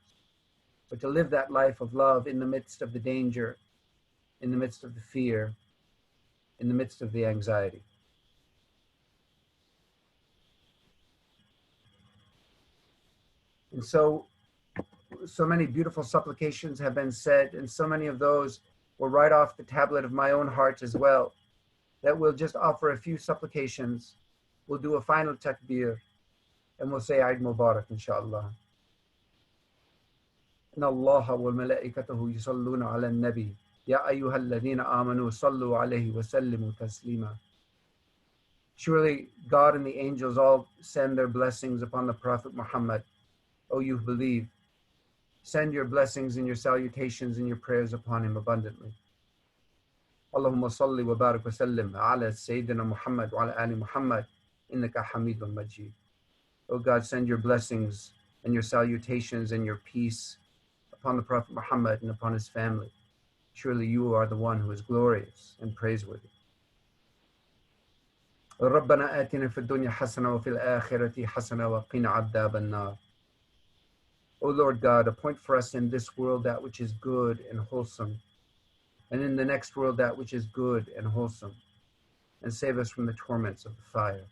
but to live that life of love in the midst of the danger, in the midst of the fear, in the midst of the anxiety. And so many beautiful supplications have been said, and so many of those were right off the tablet of my own heart as well, that we'll just offer a few supplications. We'll do a final takbir, and we'll say Eid Mubarak, inshallah. إن الله وملائكته يصلون على النبي يا أيها الذين آمنوا صلوا عليه وسلموا تسليما. Surely God and the angels all send their blessings upon the Prophet Muhammad. O you who believe, send your blessings and your salutations and your prayers upon him abundantly. Allahumma salli wa barik wa sallim ala Sayyidina Muhammad wa ala ali Muhammad innaka hamidun majid. O God, send your blessings and your salutations and your peace upon the Prophet Muhammad and upon his family. Surely you are the one who is glorious and praiseworthy. ربنا آتنا في الدنيا حسنة وفي الآخرة حسنة وقنا عذاب النار. O Lord God, appoint for us in this world that which is good and wholesome, and in the next world that which is good and wholesome, and save us from the torments of the fire.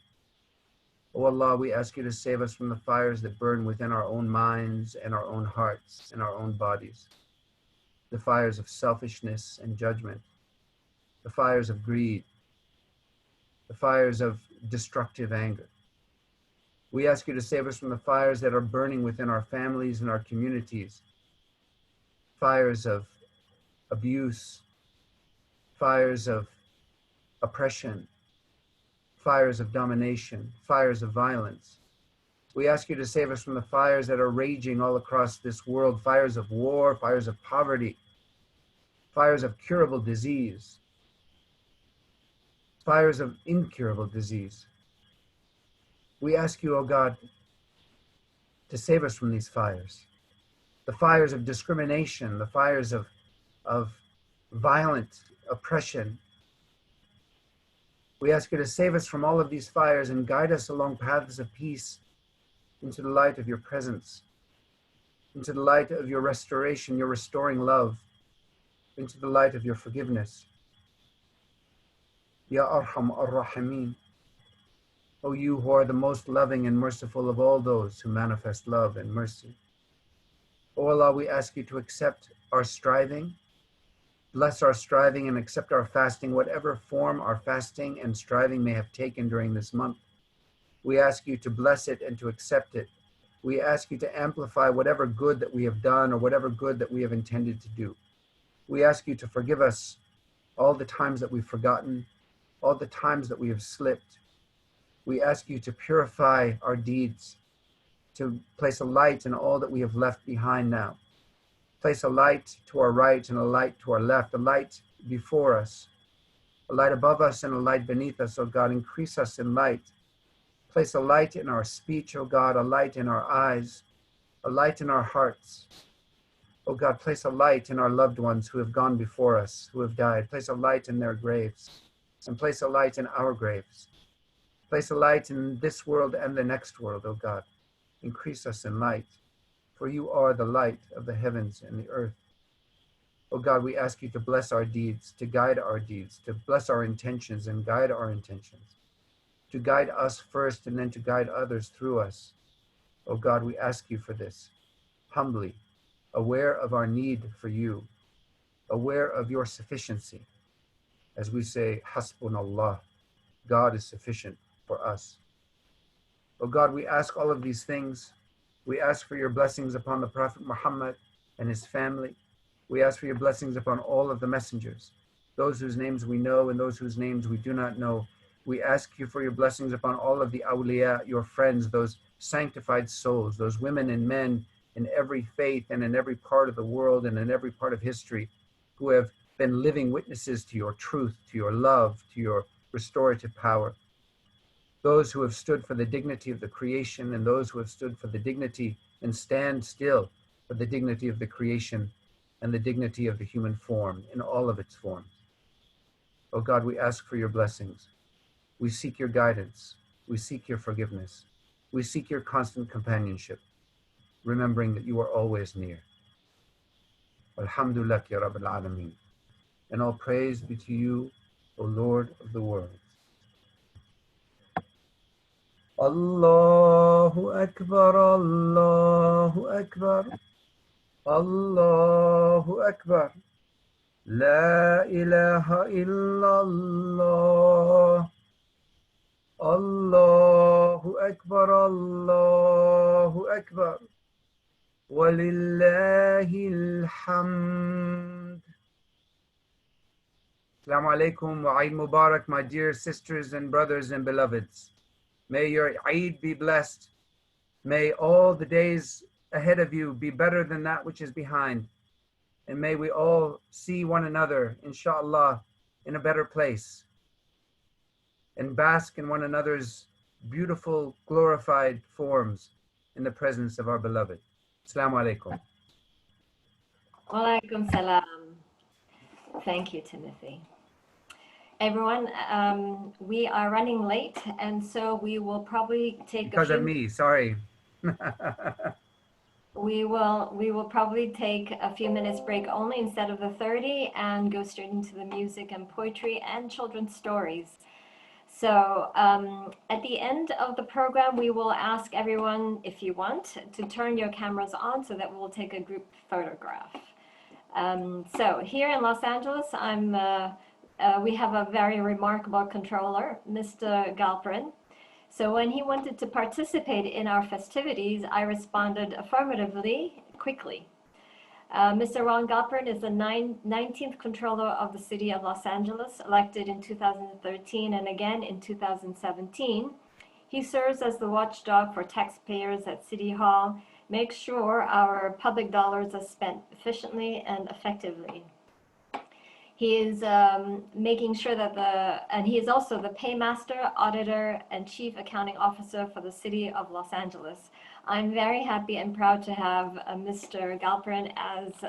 O Allah, we ask you to save us from the fires that burn within our own minds and our own hearts and our own bodies, the fires of selfishness and judgment, the fires of greed, the fires of destructive anger. We ask you to save us from the fires that are burning within our families and our communities, fires of abuse, fires of oppression, fires of domination, fires of violence. We ask you to save us from the fires that are raging all across this world, fires of war, fires of poverty, fires of curable disease, fires of incurable disease. We ask you, O God, to save us from these fires, the fires of discrimination, the fires of violent oppression. We ask you to save us from all of these fires and guide us along paths of peace into the light of your presence, into the light of your restoration, your restoring love, into the light of your forgiveness. Ya Arham Ar-Rahimin. O you who are the most loving and merciful of all those who manifest love and mercy. O Allah, we ask you to accept our striving, bless our striving, and accept our fasting, whatever form our fasting and striving may have taken during this month. We ask you to bless it and to accept it. We ask you to amplify whatever good that we have done or whatever good that we have intended to do. We ask you to forgive us all the times that we've forgotten, all the times that we have slipped. We ask you to purify our deeds, to place a light in all that we have left behind now. Place a light to our right and a light to our left, a light before us, a light above us and a light beneath us. O God, increase us in light. Place a light in our speech, O God, a light in our eyes, a light in our hearts. Oh God, place a light in our loved ones who have gone before us, who have died. Place a light in their graves, and place a light in our graves. Place a light in this world and the next world, oh God. Increase us in light, for you are the light of the heavens and the earth. Oh God, we ask you to bless our deeds, to guide our deeds, to bless our intentions and guide our intentions, to guide us first and then to guide others through us. Oh God, we ask you for this, humbly, aware of our need for you, aware of your sufficiency. As we say, Hasbunallah, God is sufficient for us. Oh God, we ask all of these things. We ask for your blessings upon the Prophet Muhammad and his family. We ask for your blessings upon all of the messengers, those whose names we know and those whose names we do not know. We ask you for your blessings upon all of the awliya, your friends, those sanctified souls, those women and men in every faith and in every part of the world and in every part of history who have been living witnesses to your truth, to your love, to your restorative power. Those who have stood for the dignity of the creation and those who have stood for the dignity and stand still for the dignity of the creation and the dignity of the human form in all of its forms. Oh God, we ask for your blessings. We seek your guidance. We seek your forgiveness. We seek your constant companionship, remembering that you are always near. Alhamdulillah ya Rabbil Alameen. And all praise be to you, O Lord of the world. Allahu Akbar, Allahu Akbar, Allahu Akbar. La ilaha illallah. Allahu Akbar, Allahu Akbar. Walillahil hamd. Assalamu alaikum wa Eid Mubarak, my dear sisters and brothers and beloveds. May your Eid be blessed. May all the days ahead of you be better than that which is behind. And may we all see one another, inshallah, in a better place and bask in one another's beautiful, glorified forms in the presence of our beloved. Assalamu alaikum. Wa alaikum salam. Thank you, Timothy. Everyone, we are running late, and so we will probably take Because of me, sorry. We will probably take a few minutes break only instead of the 30 and go straight into the music and poetry and children's stories. So at the end of the program, we will ask everyone, if you want, to turn your cameras on so that we'll take a group photograph. So here in Los Angeles, we have a very remarkable controller, Mr. Galperin. So when he wanted to participate in our festivities, I responded affirmatively, quickly. Mr. Ron Galperin is the 19th controller of the city of Los Angeles, elected in 2013 and again in 2017. He serves as the watchdog for taxpayers at City Hall, makes sure our public dollars are spent efficiently and effectively. He is making sure that and he is also the paymaster, auditor, and chief accounting officer for the city of Los Angeles. I'm very happy and proud to have Mr. Galperin as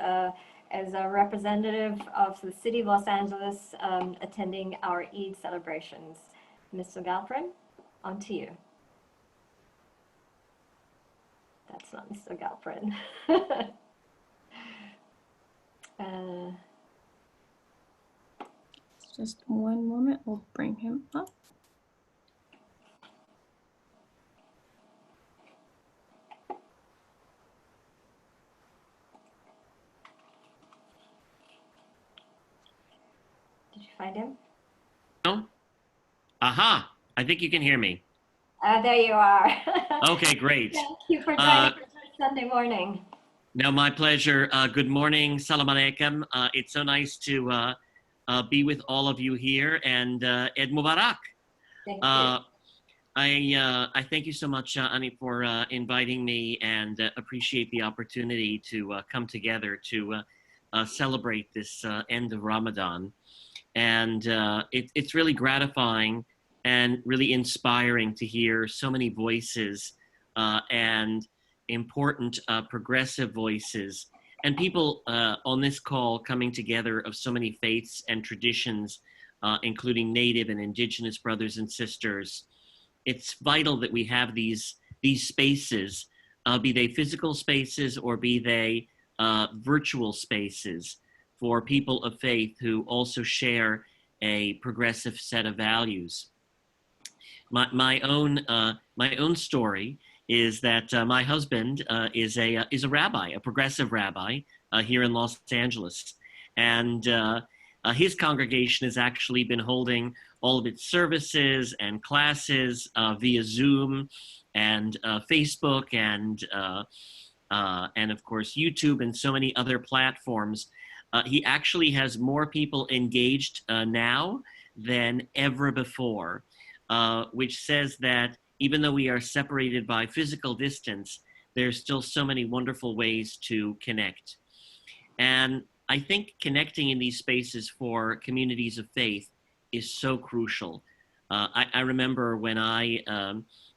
a representative of the city of Los Angeles attending our Eid celebrations. Mr. Galperin, on to you. That's not Mr. Galperin. Just one moment, we'll bring him up. Did you find him? No? Aha! I think you can hear me. There you are. Okay, great. Thank you for joining us Sunday morning. No, my pleasure. Good morning. Salam alaikum. It's so nice to be with all of you here, and Eid Mubarak. Thank you. I thank you so much, Ani, for inviting me, and appreciate the opportunity to come together to celebrate this end of Ramadan. And it's really gratifying and really inspiring to hear so many voices and important progressive voices and people on this call coming together of so many faiths and traditions, including Native and Indigenous brothers and sisters. It's vital that we have these spaces, be they physical spaces or be they virtual spaces, for people of faith who also share a progressive set of values. My own story is that my husband is a rabbi, a progressive rabbi here in Los Angeles, and his congregation has actually been holding all of its services and classes via Zoom and Facebook and of course YouTube and so many other platforms. He actually has more people engaged now than ever before, which says that even though we are separated by physical distance, there's still so many wonderful ways to connect. And I think connecting in these spaces for communities of faith is so crucial. I remember when I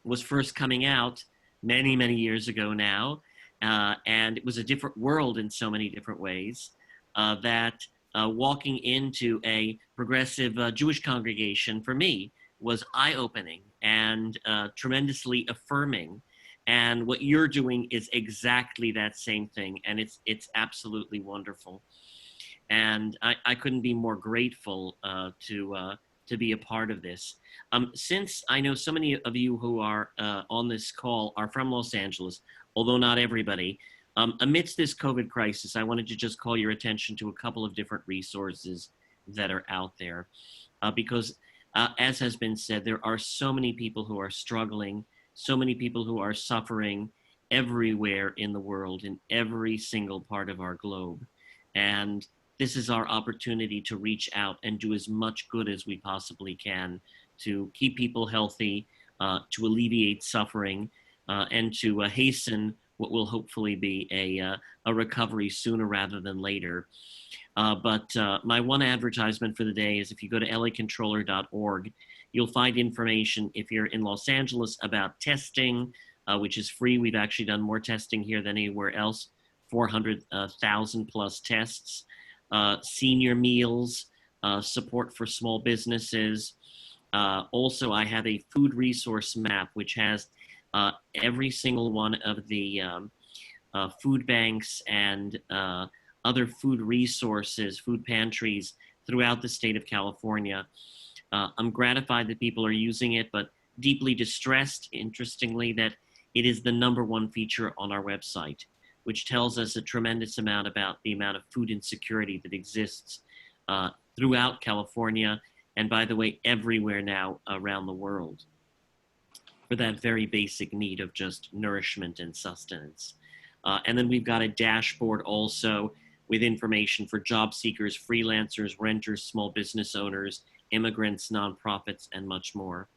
was first coming out many, many years ago now, and it was a different world in so many different ways, that walking into a progressive Jewish congregation for me was eye-opening and tremendously affirming. And what you're doing is exactly that same thing, and it's absolutely wonderful. And I couldn't be more grateful to be a part of this. Since I know so many of you who are on this call are from Los Angeles, although not everybody, amidst this COVID crisis, I wanted to just call your attention to a couple of different resources that are out there. Because as has been said, there are so many people who are struggling, so many people who are suffering everywhere in the world, in every single part of our globe. And this is our opportunity to reach out and do as much good as we possibly can to keep people healthy, to alleviate suffering, and to hasten what will hopefully be a recovery sooner rather than later. But my one advertisement for the day is if you go to lacontroller.org, you'll find information if you're in Los Angeles about testing, which is free. We've actually done more testing here than anywhere else, 400,000 plus tests, senior meals, support for small businesses. Also, I have a food resource map, which has every single one of the food banks and other food resources, food pantries throughout the state of California. I'm gratified that people are using it, but deeply distressed, interestingly, that it is the #1 feature on our website, which tells us a tremendous amount about the amount of food insecurity that exists throughout California, and by the way, everywhere now around the world, for that very basic need of just nourishment and sustenance. And then we've got a dashboard also with information for job seekers, freelancers, renters, small business owners, immigrants, nonprofits, and much more.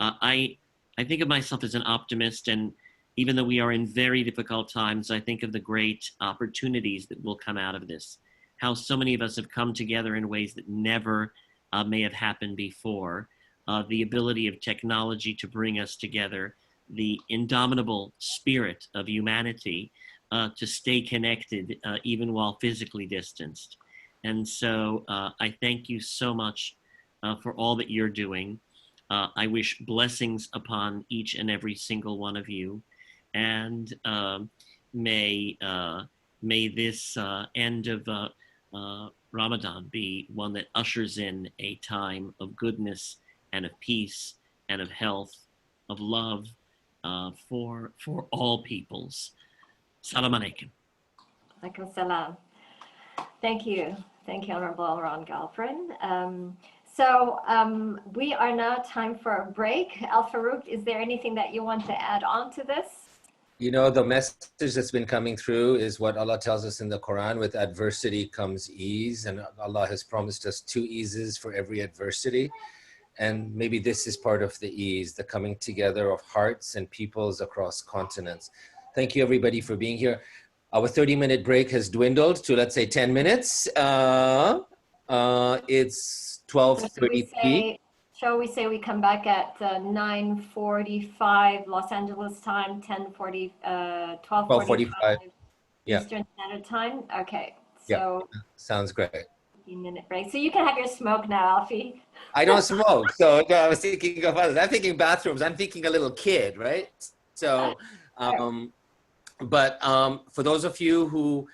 I think of myself as an optimist, and even though we are in very difficult times, I think of the great opportunities that will come out of this, how so many of us have come together in ways that never may have happened before, the ability of technology to bring us together, the indomitable spirit of humanity to stay connected even while physically distanced. And so I thank you so much for all that you're doing. I wish blessings upon each and every single one of you. And may this end of Ramadan be one that ushers in a time of goodness and of peace and of health, of love for all peoples. Salam alaikum. Alaikum salam. Thank you. Thank you, Honorable Ron Galfrin. So we are now time for a break. El-Farouk, is there anything that you want to add on to this? You know, the message that's been coming through is what Allah tells us in the Quran: with adversity comes ease, and Allah has promised us 2 eases for every adversity. And maybe this is part of the ease, the coming together of hearts and peoples across continents. Thank you, everybody, for being here. Our 30-minute break has dwindled to, let's say, 10 minutes. It's 12:30 Shall we say we come back at 9:45 Los Angeles time, 12:45 Yeah. Eastern Standard Time? Okay, Yeah. so Sounds great. 15-minute break. So you can have your smoke now, Alfie. I don't smoke, so no, I was thinking of others. I'm thinking bathrooms. I'm thinking a little kid, right? So, for those of you who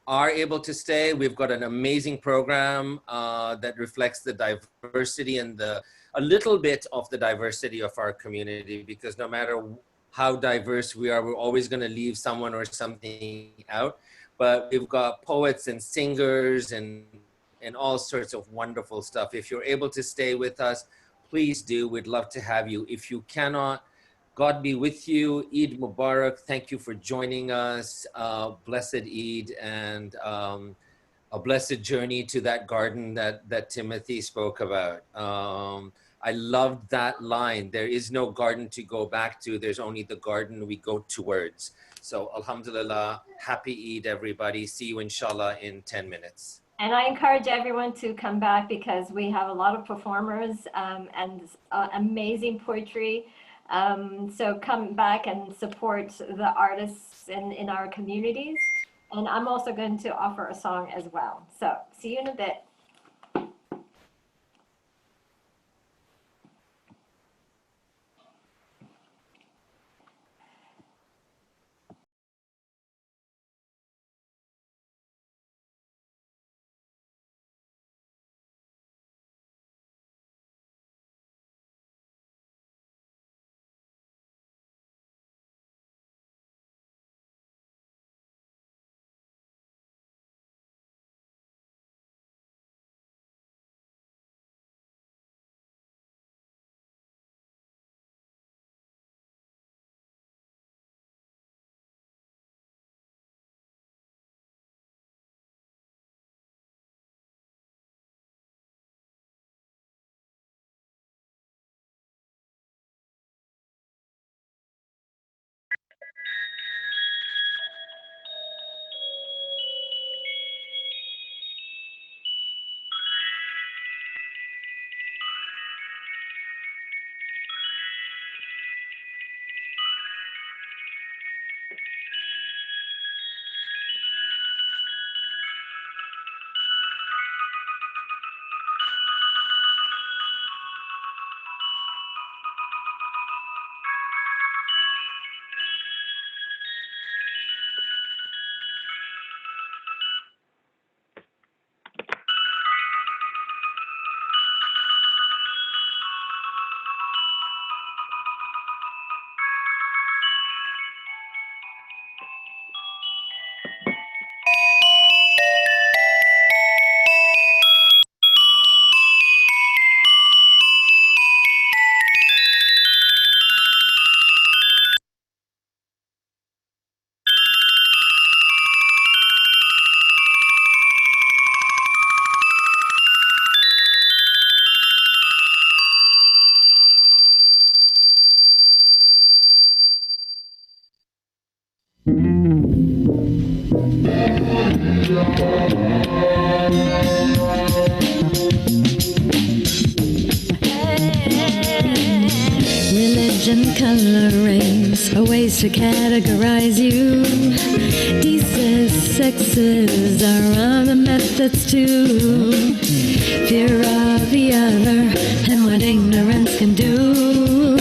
are able to stay, we've got an amazing program that reflects the diversity and a little bit of the diversity of our community, because no matter how diverse we are, we're always going to leave someone or something out. But we've got poets and singers and all sorts of wonderful stuff. If you're able to stay with us, please do. We'd love to have you. If you cannot, God be with you. Eid Mubarak. Thank you for joining us. Blessed Eid and a blessed journey to that garden that Timothy spoke about. I loved that line. There is no garden to go back to. There's only the garden we go towards. So Alhamdulillah, happy Eid, everybody. See you inshallah in 10 minutes. And I encourage everyone to come back because we have a lot of performers and amazing poetry. So come back and support the artists in our communities. And I'm also going to offer a song as well. So see you in a bit. Religion, color, race are ways to categorize you. Deces, sexes are other methods too. Fear of the other and what ignorance can do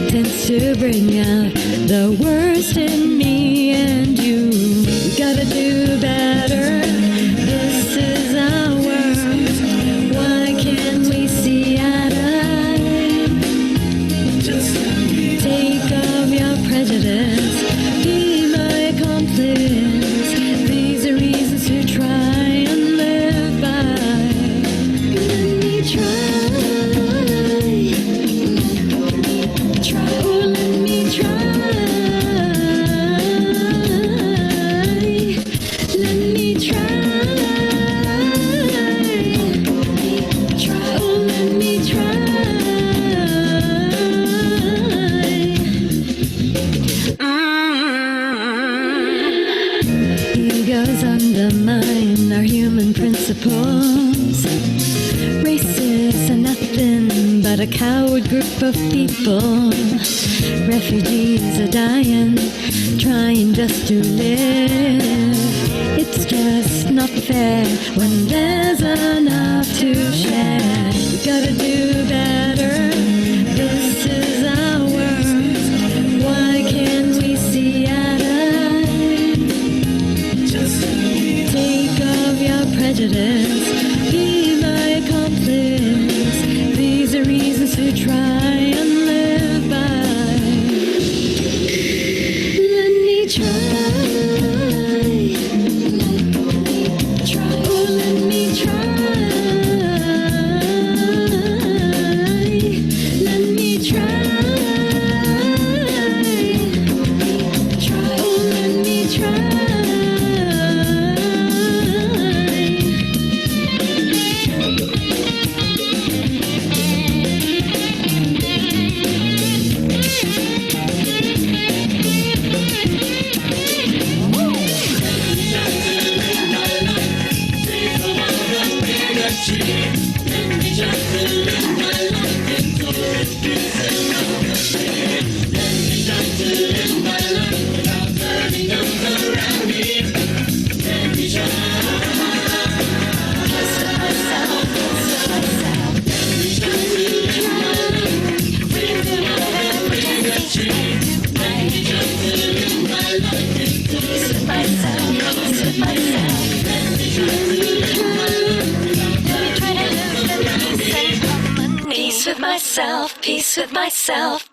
tends to bring out the worst in me and you. We gotta do better. This is our world. Why can't we see eye to eye? Take off your prejudice. Be my accomplice. These are reasons to try and live by. Let me try. Let me try. coward group of people. Refugees are dying, trying just to live. It's just not fair when there's enough to share. We gotta do better. This is our world. Why can't we see eye to eye? Just take off your prejudice. Be my accomplice. These are reasons to try and live by. Let me try. Peace with myself.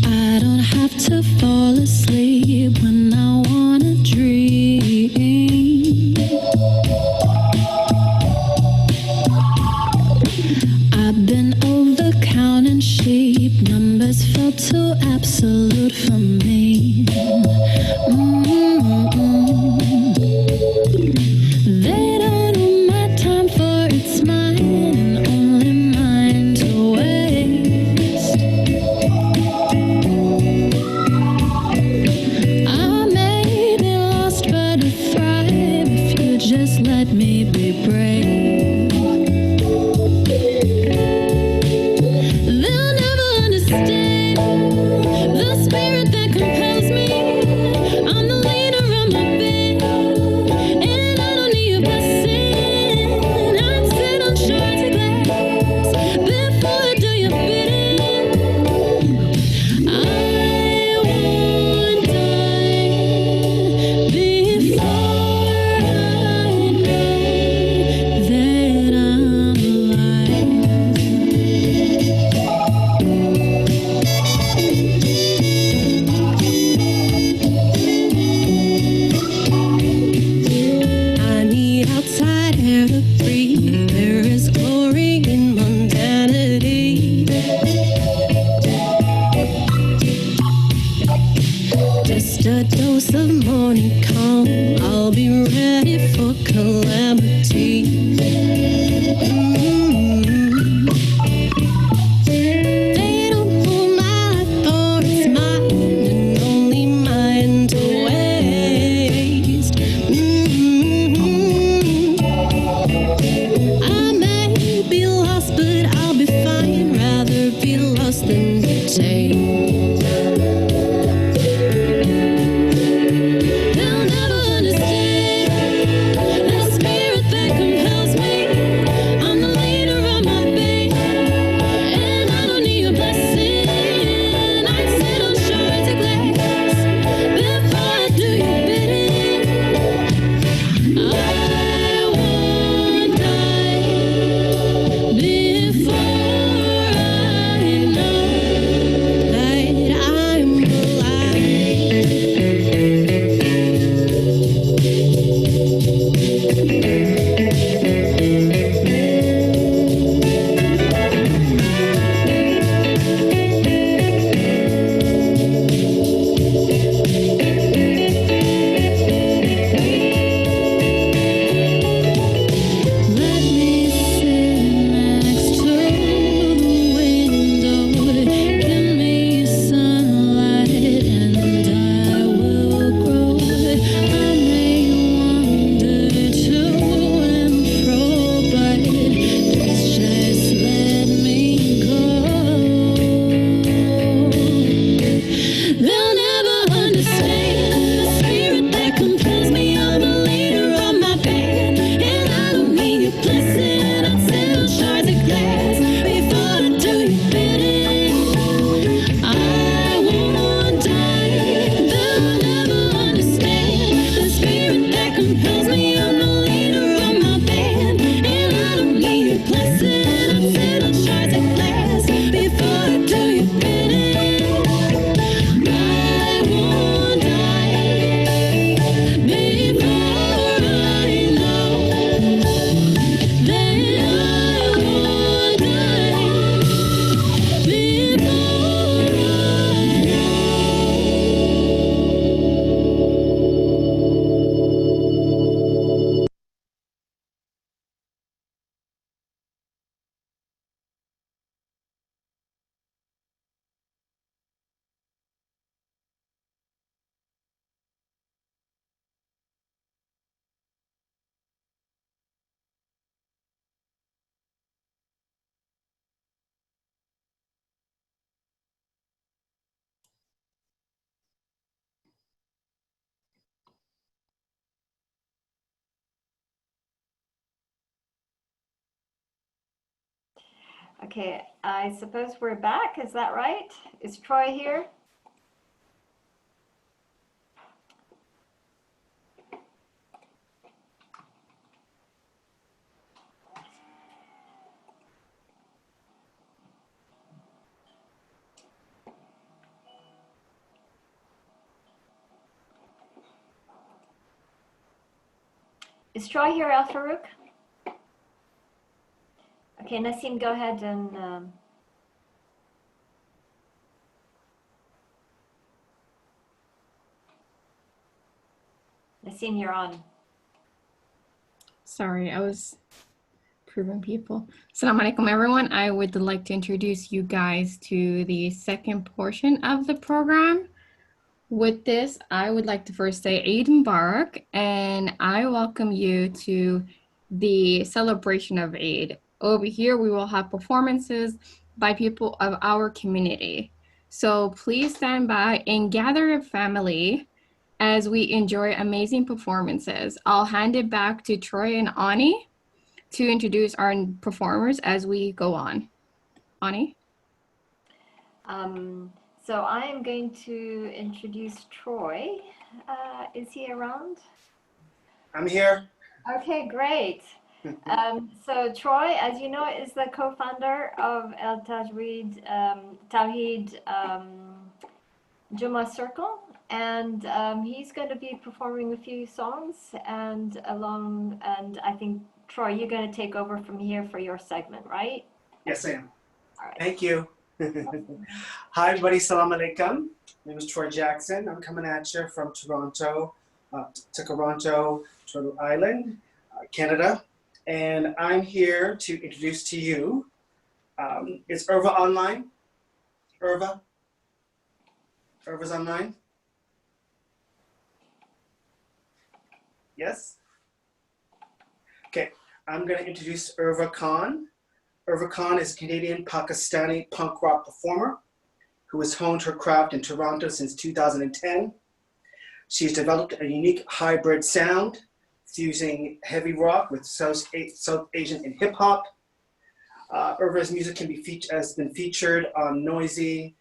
I don't have to fall asleep when I wanna dream. I've been over counting sheep, numbers felt too absolute for me. They don't know my time, for it's mine and only mine to waste. I may be lost but I thrive if you just let me be brave. They'll never understand the spirit that compels me. I'm the leader of my band, and I don't need a blessing. I'd sit on shore to glass before I do your bidding. I won't die before I know that I'm alive. I need outside air to breathe. There is glory in mundanity. Just a dose of morning calm. I'll be ready for calamity. They don't hold my life, for it's mine and only mine to waste. I may be lost, but I'll be fine. Rather be lost than detained. They'll never understand the spirit that compels me. Okay, I suppose we're back. Is that right? Is Troy here? Is Troy here, El-Farouk? Okay, Nassim, go ahead and Nassim, you're on. Sorry, I was proving people. Assalamu alaikum, everyone. I would like to introduce you guys to the second portion of the program. With this, I would like to first say Eid Mubarak, and I welcome you to the celebration of Eid. Over here, we will have performances by people of our community. So please stand by and gather your family as we enjoy amazing performances. I'll hand it back to Troy and Ani to introduce our performers as we go on. Ani? So I am going to introduce Troy. Is he around? I'm here. Okay, great. So Troy, as you know, is the co-founder of El-Tajweed Tawheed Jummah Circle, and he's going to be performing a few songs, and I think, Troy, you're going to take over from here for your segment, right? Yes, I am. All right. Thank you. Hi, everybody. Salam alaikum. My name is Troy Jackson. I'm coming at you from Toronto, Toronto Island, Canada. And I'm here to introduce to you, is Urvah online? Urvah? Urvah's online? Yes? Okay, I'm going to introduce Urvah Khan. Urvah Khan is a Canadian Pakistani punk rock performer who has honed her craft in Toronto since 2010. She's developed a unique hybrid sound, fusing heavy rock with South Asian and hip hop. Urvah's music has been featured on Noisy,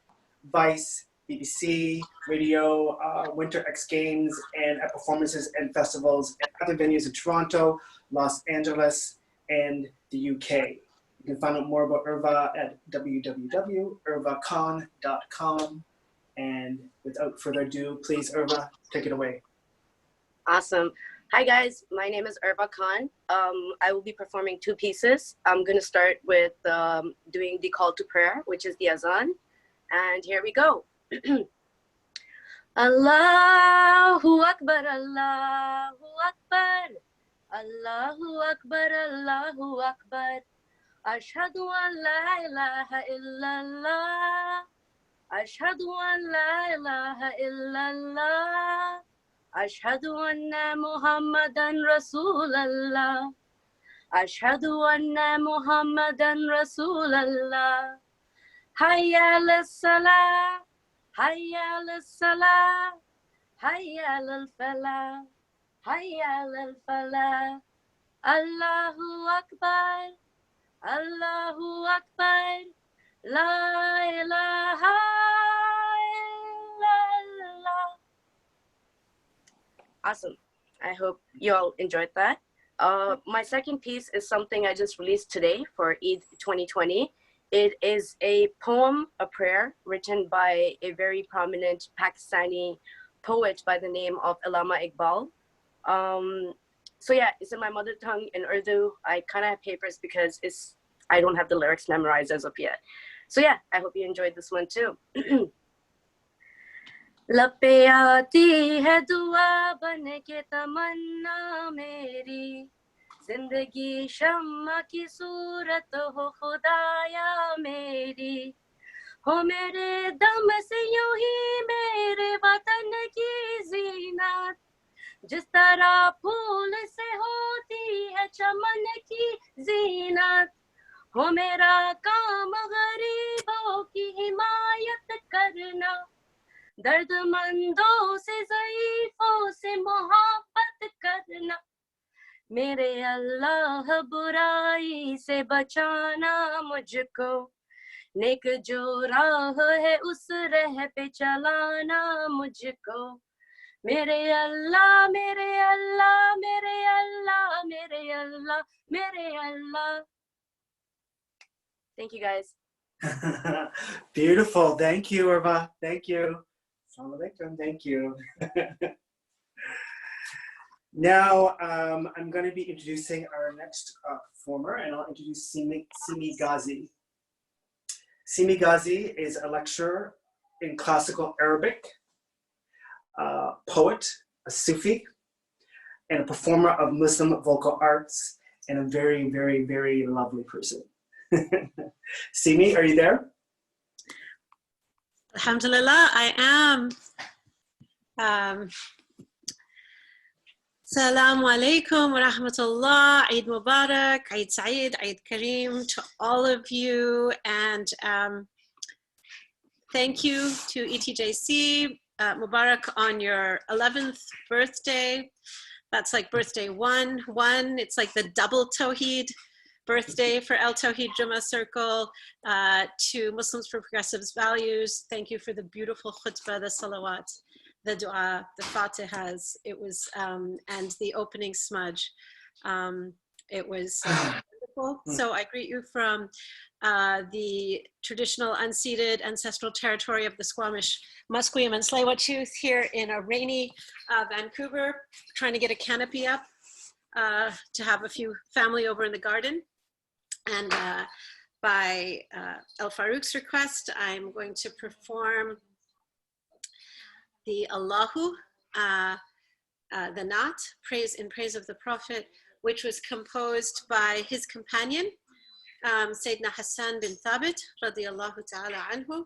Vice, BBC, radio, Winter X Games, and at performances and festivals at other venues in Toronto, Los Angeles, and the UK. You can find out more about Urvah at www.urvahkhan.com. And without further ado, please, Urvah, take it away. Awesome. Hi, guys. My name is Urvah Khan. I will be performing two pieces. I'm going to start with doing the call to prayer, which is the azan. And here we go. Allahu Akbar, Allahu Akbar, Allahu Akbar, Allahu Akbar. Ashhadu an la ilaha illallah. Ashhadu an la ilaha illallah. Ashhadu anna Muhammadan Rasulallah. Ashhadu anna Muhammadan Rasulallah. Hayya lis-salah, hayya lis-salah, hayya lil-falah, hayya lil-falah. Allahu Akbar, Allahu Akbar, la ilaha illallah. Awesome. I hope you all enjoyed that. My second piece is something I just released today for Eid 2020. It is a poem, a prayer, written by a very prominent Pakistani poet by the name of Allama Iqbal. So yeah, it's in my mother tongue in Urdu. I kind of have papers because I don't have the lyrics memorized as of yet. So yeah, I hope you enjoyed this one too. लब पे आती है दुआ बन के तमन्ना मेरी जिंदगी शम्मा की सूरत हो खुदाया मेरी हो मेरे दम से यूं ही मेरे वतन की ज़ीनत जिस तरह फूल से होती है चमन की ज़ीनत हो मेरा काम गरीबों की हिमायत करना दर्दमंदों से ज़ईफ़ों से मोहब्बत करना मेरे अल्लाह बुराई से बचाना मुझको नेक जो राह है उस राह पे चलाना मुझको मेरे अल्लाह मेरे अल्लाह मेरे अल्लाह मेरे अल्लाह मेरे अल्लाह. Thank you guys. Beautiful. Thank you, Urvah. Thank you. Assalamu alaikum. Thank you. Now, I'm going to be introducing our next performer, and I'll introduce Seemi Ghazi. Seemi Ghazi is a lecturer in classical Arabic, poet, a Sufi, and a performer of Muslim vocal arts, and a very, very, very lovely person. Seemi, are you there? Alhamdulillah, I am. Assalamu alaikum wa rahmatullah, Eid Mubarak, Eid Saeed, Eid Kareem to all of you, and thank you to ETJC, Mubarak on your 11th birthday. That's like birthday one, it's like the double Tawheed birthday for El Tawheed Jummah Circle, to Muslims for Progressives Values. Thank you for the beautiful khutbah, the salawat, the dua, the fatihas. It was, and the opening smudge. It was wonderful. So I greet you from the traditional unceded ancestral territory of the Squamish, Musqueam, and Tsleil-Waututh here in a rainy Vancouver, trying to get a canopy up to have a few family over in the garden. And by El-Farouk's request, I'm going to perform the Allahu, the Naat, praise in praise of the Prophet, which was composed by his companion, Sayyidina Hassan bin Thabit, radiallahu ta'ala anhu.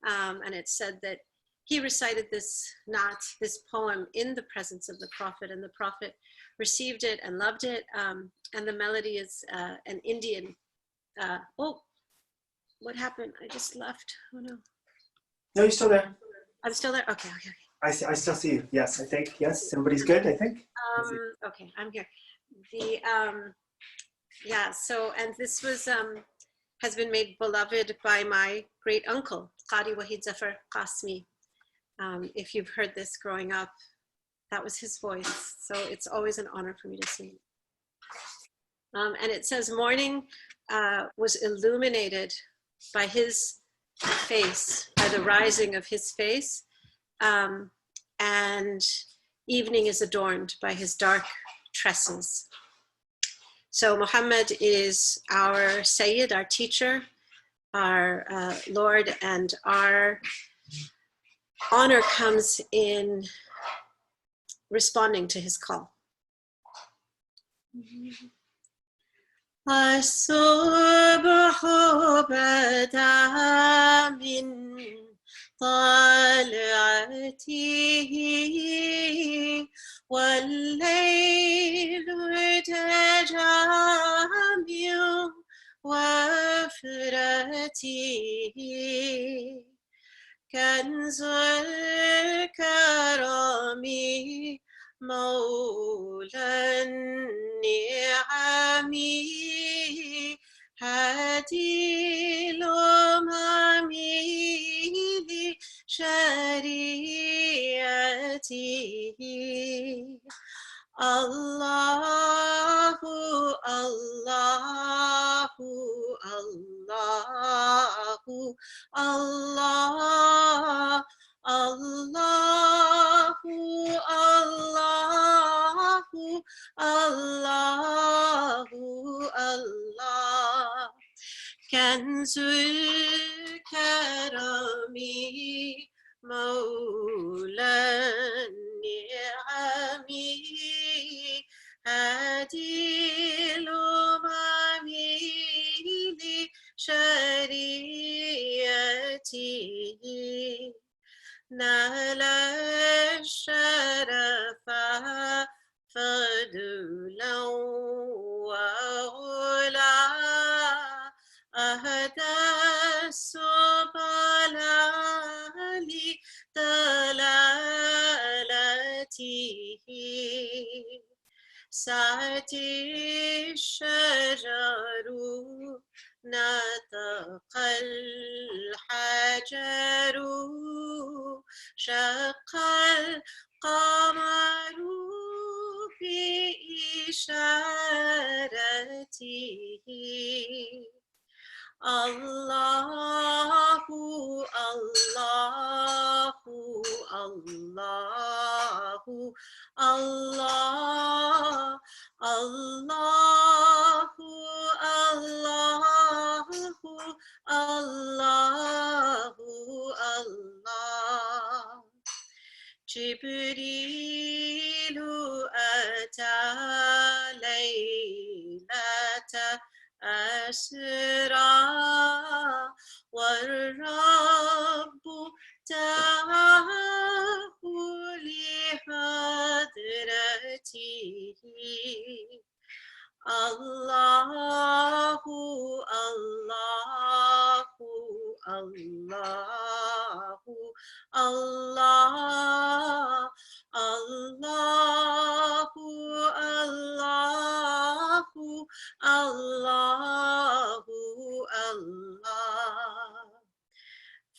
And it's said that he recited this Naat, this poem, in the presence of the Prophet, and the Prophet received it and loved it. And the melody is an Indian. Oh, what happened? I just left. Oh no. No, you're still there. I'm still there? Okay. I still see you. Yes, I think. Yes, everybody's good, I think. Okay, I'm here. Yeah, so, and this was, has been made beloved by my great uncle, Qadi Wahid Zafar Qasmi. If you've heard this growing up, that was his voice. So it's always an honor for me to sing. And it says, morning was illuminated by his face, by the rising of his face, and evening is adorned by his dark tresses. So Muhammad is our Sayyid, our teacher, our Lord, and our honor comes in responding to his call. الصبح بدا من طلعته والليل تجا من وفرته كنز الكرم مولى النعم هادي الأمم لشريعته الله الله الله الله الله الله الله كنز الكرم مولى النعم هادي الأمم لشريعته نال الشرف فضلا وعلا أهدى السبل لدلالته سعتي الشجر نطق الحجر شق القمر بإشارته الله الله الله الله الله الله الله الله جبريل أتى ليلة أسرى والرب دعاه لحضرته الله الله الله الله الله الله الله الله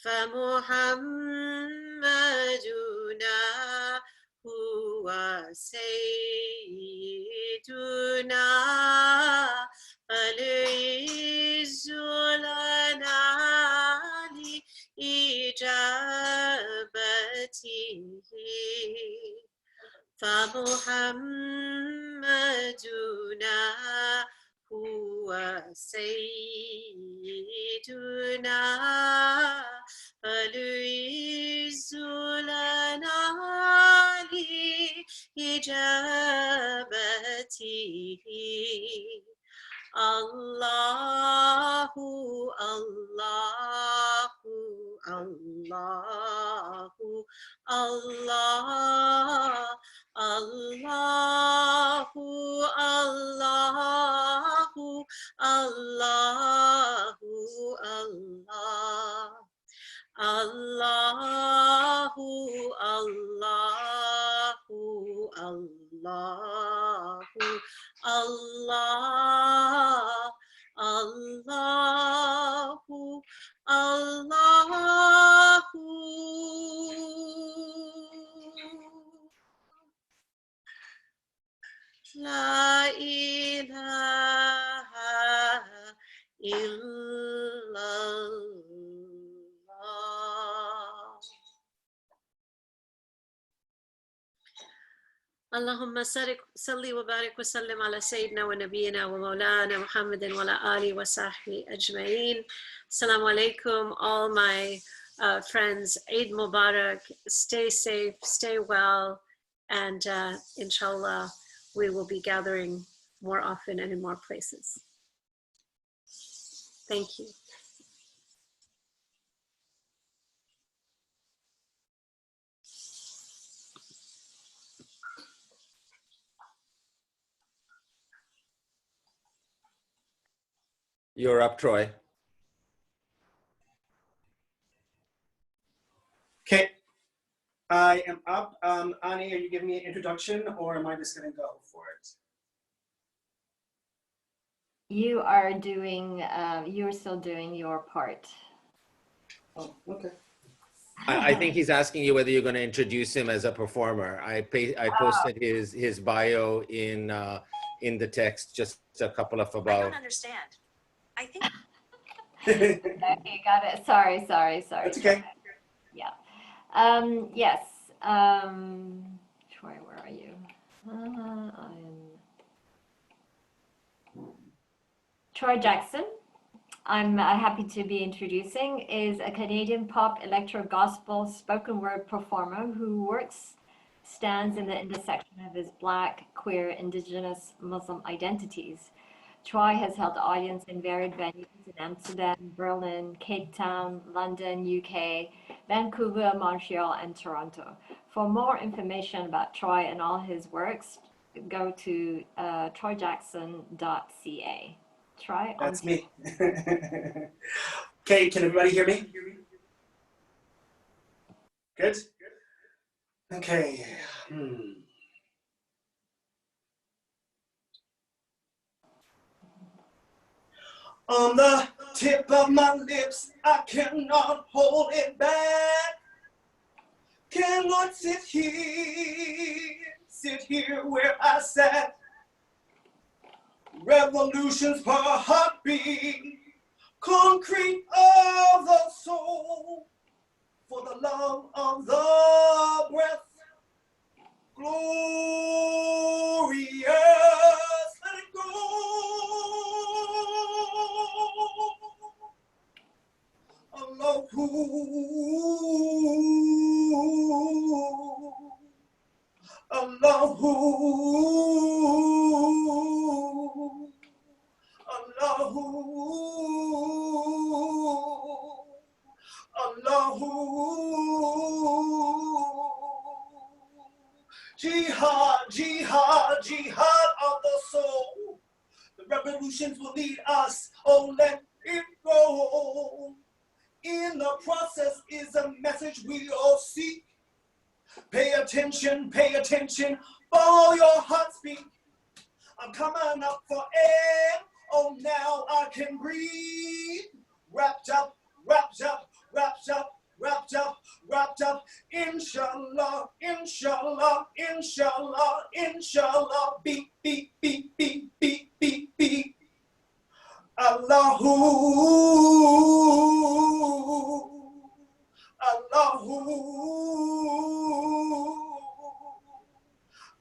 فمحمدنا هو سيدنا فالعز لنا لإجابته فمحمدنا هو سيدنا فالعز لنا لإجابته الله الله الله الله الله الله الله الله الله الله الله الله الله الله لا إله إلا الله اللهم صل وبارك وسلم على سيدنا ونبينا ومولانا محمد وعلى آله وصحبه أجمعين. Assalamu alaikum, all my friends. Eid Mubarak. Stay safe, stay well, and inshallah, we will be gathering more often and in more places. Thank you. You're up, Troy. Okay, I am up. Ani, are you giving me an introduction or am I just gonna go for it? You are doing, you're still doing your part. Oh, okay. I think he's asking you whether you're going to introduce him as a performer. I posted his bio in the text, just a couple of about. I don't understand. I think. Okay, got it. Sorry. That's okay. Yeah. Yes. Troy, where are you? Troy Jackson, I'm happy to be introducing, is a Canadian pop electro gospel spoken word performer who stands in the intersection of his Black, queer, Indigenous, Muslim identities. Troy has held audience in varied venues in Amsterdam, Berlin, Cape Town, London, UK, Vancouver, Montreal, and Toronto. For more information about Troy and all his works, go to troyjackson.ca. Troy? That's me. Okay, can everybody hear me? Good? Okay. On the tip of my lips, I cannot hold it back. Cannot sit here where I sat. Revolutions per heartbeat, concrete of the soul, for the love of the breath, glorious, let it go. Allahu, Allahu, Allahu, Allahu. Jihad, jihad, jihad of the soul. The revolutions will lead us, oh let it go. In the process is a message we all seek. Pay attention, follow your heart speak. I'm coming up for air, oh now I can breathe. Wrapped up, wrapped up, wrapped up, wrapped up, wrapped up. Inshallah, inshallah, inshallah, inshallah. Beat, beat, beat, beat, beat, beat, beat. Allahu, Allahu,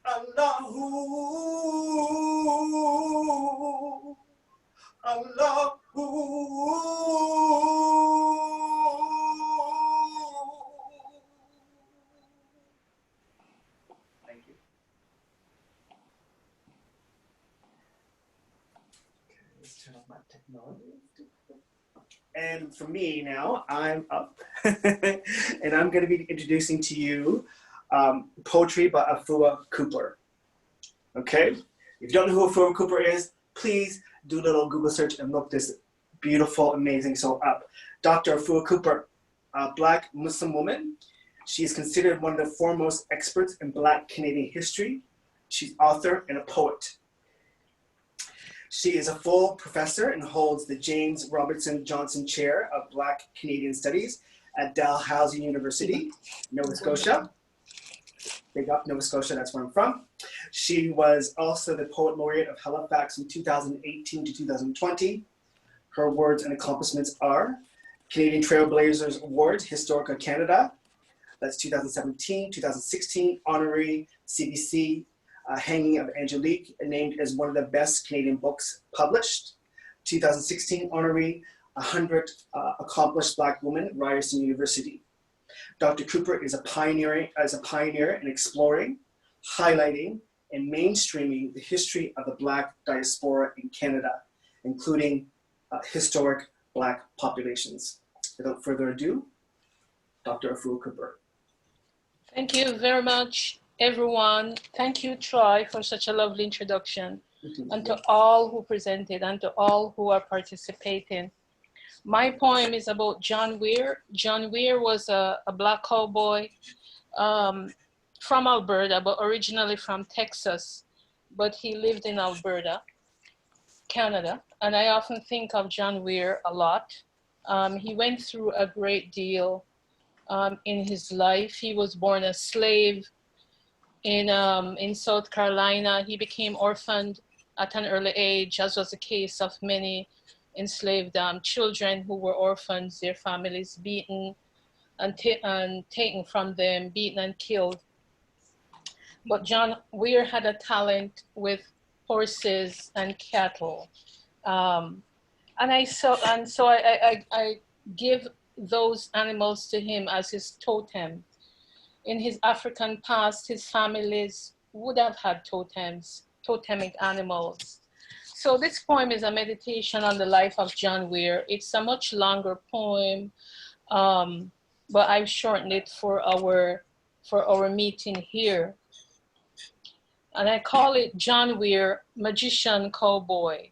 Allahu, Allahu. Thank you. Okay, let's turn off my technology. And for me now, I'm up, and I'm going to be introducing to you poetry by Afua Cooper. Okay, if you don't know who Afua Cooper is, please do a little Google search and look this beautiful, amazing soul up. Dr. Afua Cooper, a Black Muslim woman. She is considered one of the foremost experts in Black Canadian history. She's author and a poet. She is a full professor and holds the James Robertson Johnson Chair of Black Canadian Studies at Dalhousie University, Nova Scotia. Big up Nova Scotia, that's where I'm from. She was also the Poet Laureate of Halifax from 2018 to 2020. Her awards and accomplishments are Canadian Trailblazers Award, Historica Canada, that's 2017, 2016, Honorary CBC, Hanging of Angelique, named as one of the best Canadian books published. 2016 Honorary 100 Accomplished Black Women, Ryerson University. Dr. Cooper is a pioneer in exploring, highlighting, and mainstreaming the history of the Black diaspora in Canada, including historic Black populations. Without further ado, Dr. Afua Cooper. Thank you very much, everyone. Thank you, Troy, for such a lovely introduction, and to all who presented and to all who are participating. My poem is about John Weir. John Weir was a Black cowboy from Alberta, but originally from Texas, but he lived in Alberta, Canada. And I often think of John Weir a lot. He went through a great deal in his life. He was born a slave in South Carolina. He became orphaned at an early age, as was the case of many enslaved children who were orphans, their families beaten and taken from them, beaten and killed. But John Weir had a talent with horses and cattle. And so I give those animals to him as his totem. In his African past, his families would have had totems, totemic animals. So this poem is a meditation on the life of John Weir. It's a much longer poem, but I've shortened it for our meeting here. And I call it John Weir, Magician Cowboy,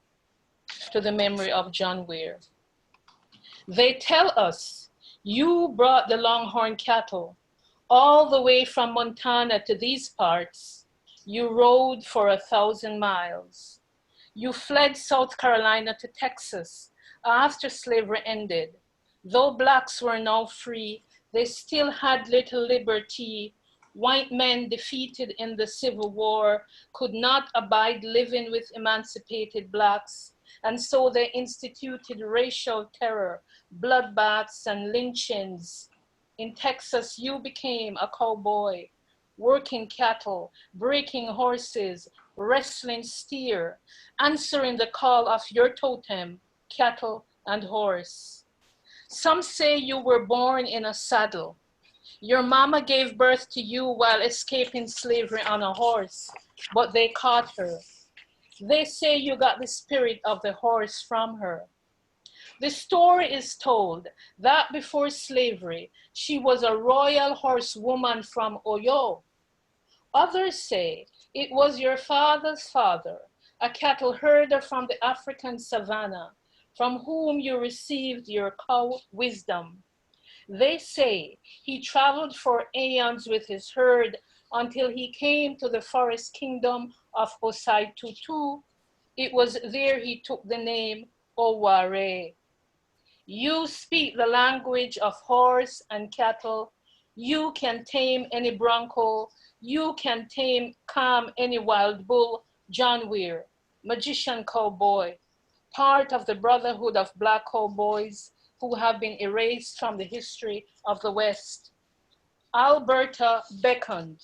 to the memory of John Weir. They tell us, you brought the longhorn cattle all the way from Montana to these parts. You rode for 1,000 miles. You fled South Carolina to Texas after slavery ended. Though blacks were now free, they still had little liberty. White men defeated in the Civil War could not abide living with emancipated blacks, and so they instituted racial terror, bloodbaths, and lynchings. In Texas, you became a cowboy, working cattle, breaking horses, wrestling steer, answering the call of your totem, cattle and horse. Some say you were born in a saddle. Your mama gave birth to you while escaping slavery on a horse, but they caught her. They say you got the spirit of the horse from her. The story is told that before slavery, she was a royal horsewoman from Oyo. Others say it was your father's father, a cattle herder from the African savannah, from whom you received your cow wisdom. They say he traveled for aeons with his herd until he came to the forest kingdom of Osai Tutu. It was there he took the name Oware. You speak the language of horse and cattle. You can tame any bronco. You can calm any wild bull. John Weir, magician cowboy, part of the brotherhood of black cowboys who have been erased from the history of the West. Alberta beckoned.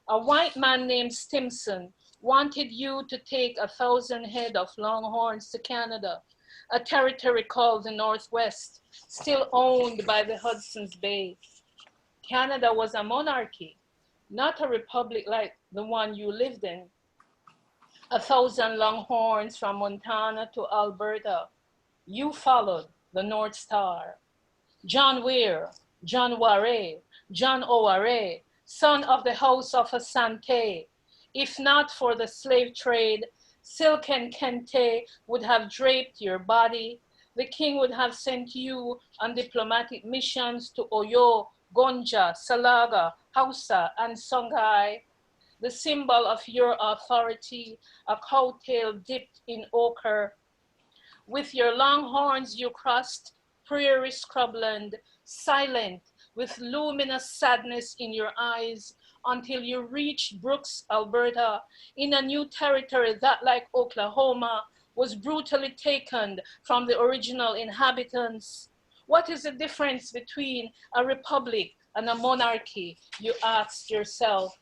A white man named Stimson wanted you to take 1,000 head of longhorns to Canada, a territory called the Northwest, still owned by the Hudson's Bay. Canada was a monarchy, not a republic like the one you lived in. 1,000 longhorns from Montana to Alberta. You followed the North Star. John Weir, John Ware, John Oware, son of the house of Asante. If not for the slave trade, silk and kente would have draped your body. The king would have sent you on diplomatic missions to Oyo, Gonja, Salaga, Hausa, and Songhai. The symbol of your authority, a cowtail dipped in ochre. With your long horns you crossed prairie scrubland, silent, with luminous sadness in your eyes, until you reached Brooks, Alberta, in a new territory that, like Oklahoma, was brutally taken from the original inhabitants. What is the difference between a republic and a monarchy, you asked yourself.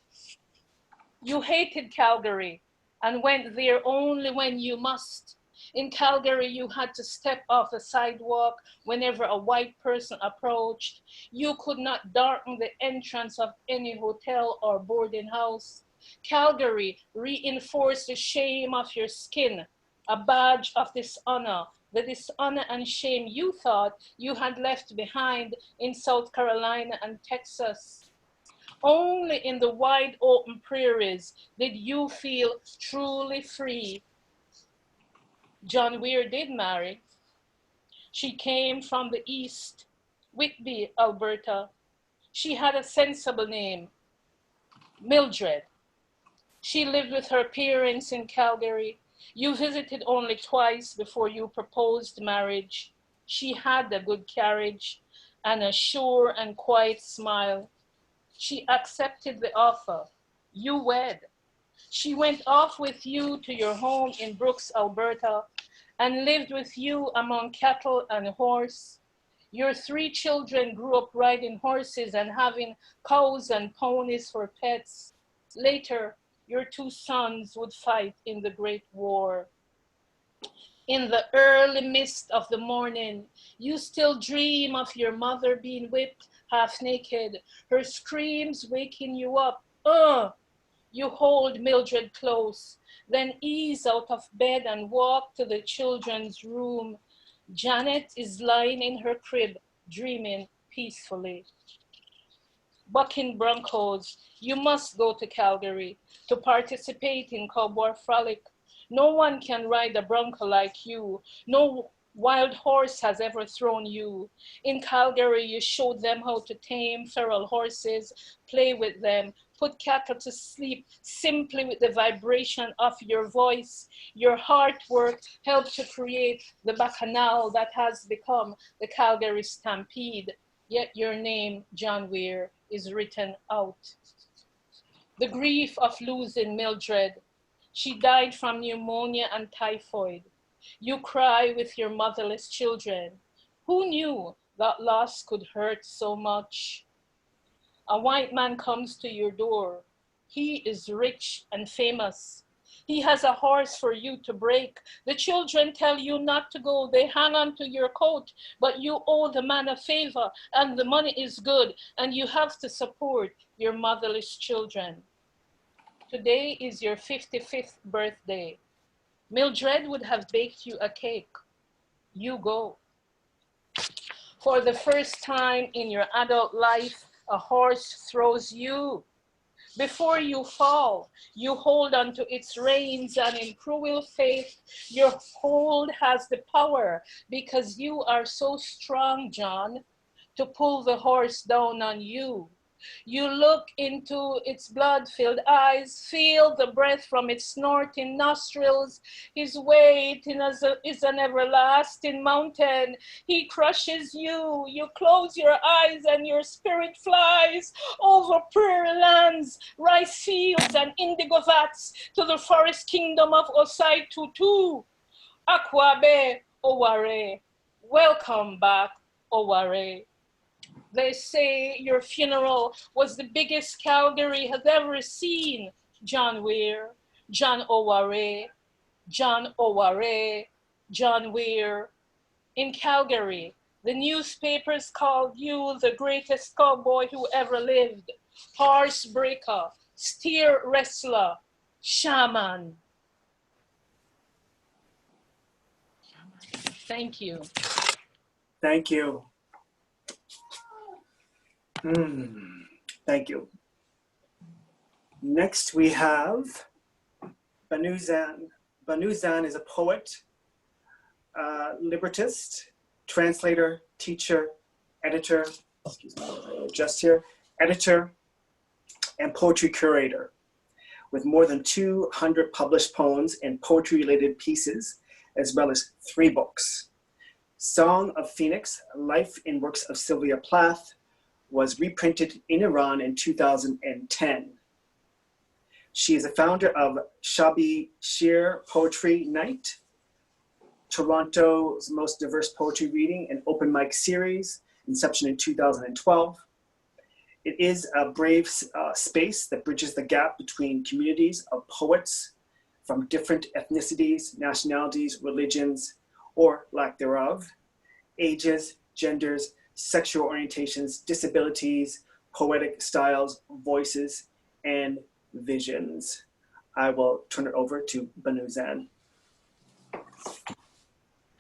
You hated Calgary and went there only when you must. In Calgary, you had to step off the sidewalk whenever a white person approached. You could not darken the entrance of any hotel or boarding house. Calgary reinforced the shame of your skin, a badge of dishonor, the dishonor and shame you thought you had left behind in South Carolina and Texas. Only in the wide open prairies did you feel truly free. John Weir did marry. She came from the east, Whitby, Alberta. She had a sensible name, Mildred. She lived with her parents in Calgary. You visited only twice before you proposed marriage. She had a good carriage and a sure and quiet smile. She accepted the offer. You wed. She went off with you to your home in Brooks, Alberta, and lived with you among cattle and horse. Your 3 children grew up riding horses and having cows and ponies for pets. Later, your 2 sons would fight in the Great War. In the early mist of the morning, you still dream of your mother being whipped half naked, her screams waking you up. You hold Mildred close, then ease out of bed and walk to the children's room. Janet is lying in her crib, dreaming peacefully. Bucking broncos, you must go to Calgary to participate in cowboy frolic. No one can ride a bronco like you. No wild horse has ever thrown you. In Calgary, you showed them how to tame feral horses, play with them, put cattle to sleep simply with the vibration of your voice. Your heart work helped to create the bacchanal that has become the Calgary Stampede. Yet your name, John Weir, is written out. The grief of losing Mildred. She died from pneumonia and typhoid. You cry with your motherless children. Who knew that loss could hurt so much? A white man comes to your door. He is rich and famous. He has a horse for you to break. The children tell you not to go. They hang on to your coat, but you owe the man a favor and the money is good and you have to support your motherless children. Today is your 55th birthday. Mildred would have baked you a cake. You go. For the first time in your adult life, a horse throws you. Before you fall, you hold onto its reins, and in cruel faith, your hold has the power because you are so strong, John, to pull the horse down on you. You look into its blood-filled eyes, feel the breath from its snorting nostrils. His weight is an everlasting mountain. He crushes you. You close your eyes and your spirit flies over prairie lands, rice fields and indigo vats to the forest kingdom of Osai Tutu. Akwabe Oware. Welcome back, Oware. They say your funeral was the biggest Calgary has ever seen. John Weir, John Oware, John Oware, John Weir. In Calgary, the newspapers called you the greatest cowboy who ever lived. Horse breaker, steer wrestler, shaman. Thank you. Thank you. Thank you. Next we have Banuzan. Banuzan is a poet, librettist, translator, teacher, editor, excuse me, just here, editor, and poetry curator, with more than 200 published poems and poetry-related pieces, as well as 3 books. Song of Phoenix, Life and Works of Sylvia Plath, was reprinted in Iran in 2010. She is a founder of Shabi Shir Poetry Night, Toronto's most diverse poetry reading and open mic series, inception in 2012. It is a brave space that bridges the gap between communities of poets from different ethnicities, nationalities, religions, or lack thereof, ages, genders, sexual orientations, disabilities, poetic styles, voices, and visions. I will turn it over to Banuzan.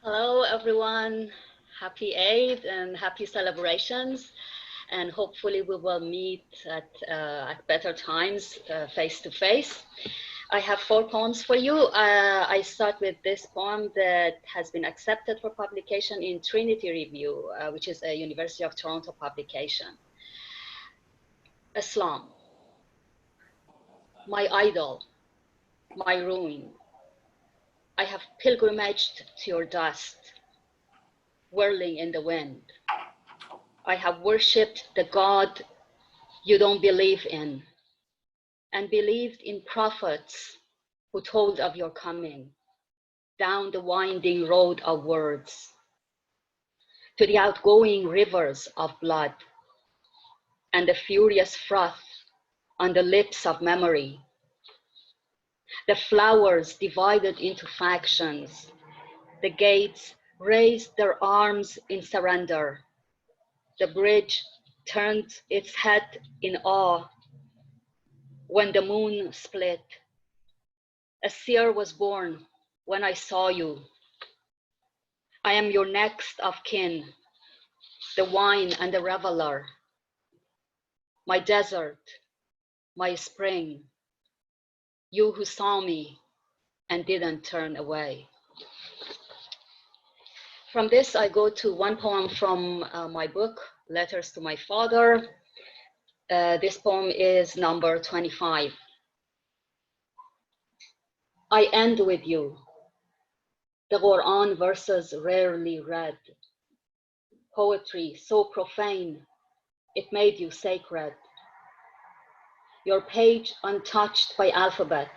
Hello, everyone. Happy Eid and happy celebrations. And hopefully we will meet at better times, face to face. I have 4 poems for you. I start with this poem that has been accepted for publication in Trinity Review, which is a University of Toronto publication. Islam, my idol, my ruin. I have pilgrimaged to your dust, whirling in the wind. I have worshipped the God you don't believe in, and believed in prophets who told of your coming down the winding road of words, to the outgoing rivers of blood and the furious froth on the lips of memory. The flowers divided into factions, the gates raised their arms in surrender, the bridge turned its head in awe when the moon split. A seer was born when I saw you. I am your next of kin, the wine and the reveler, my desert, my spring, you who saw me and didn't turn away. From this, I go to one poem from my book, Letters to My Father. This poem is number 25. I end with you. The Quran verses rarely read. Poetry so profane, it made you sacred. Your page untouched by alphabet.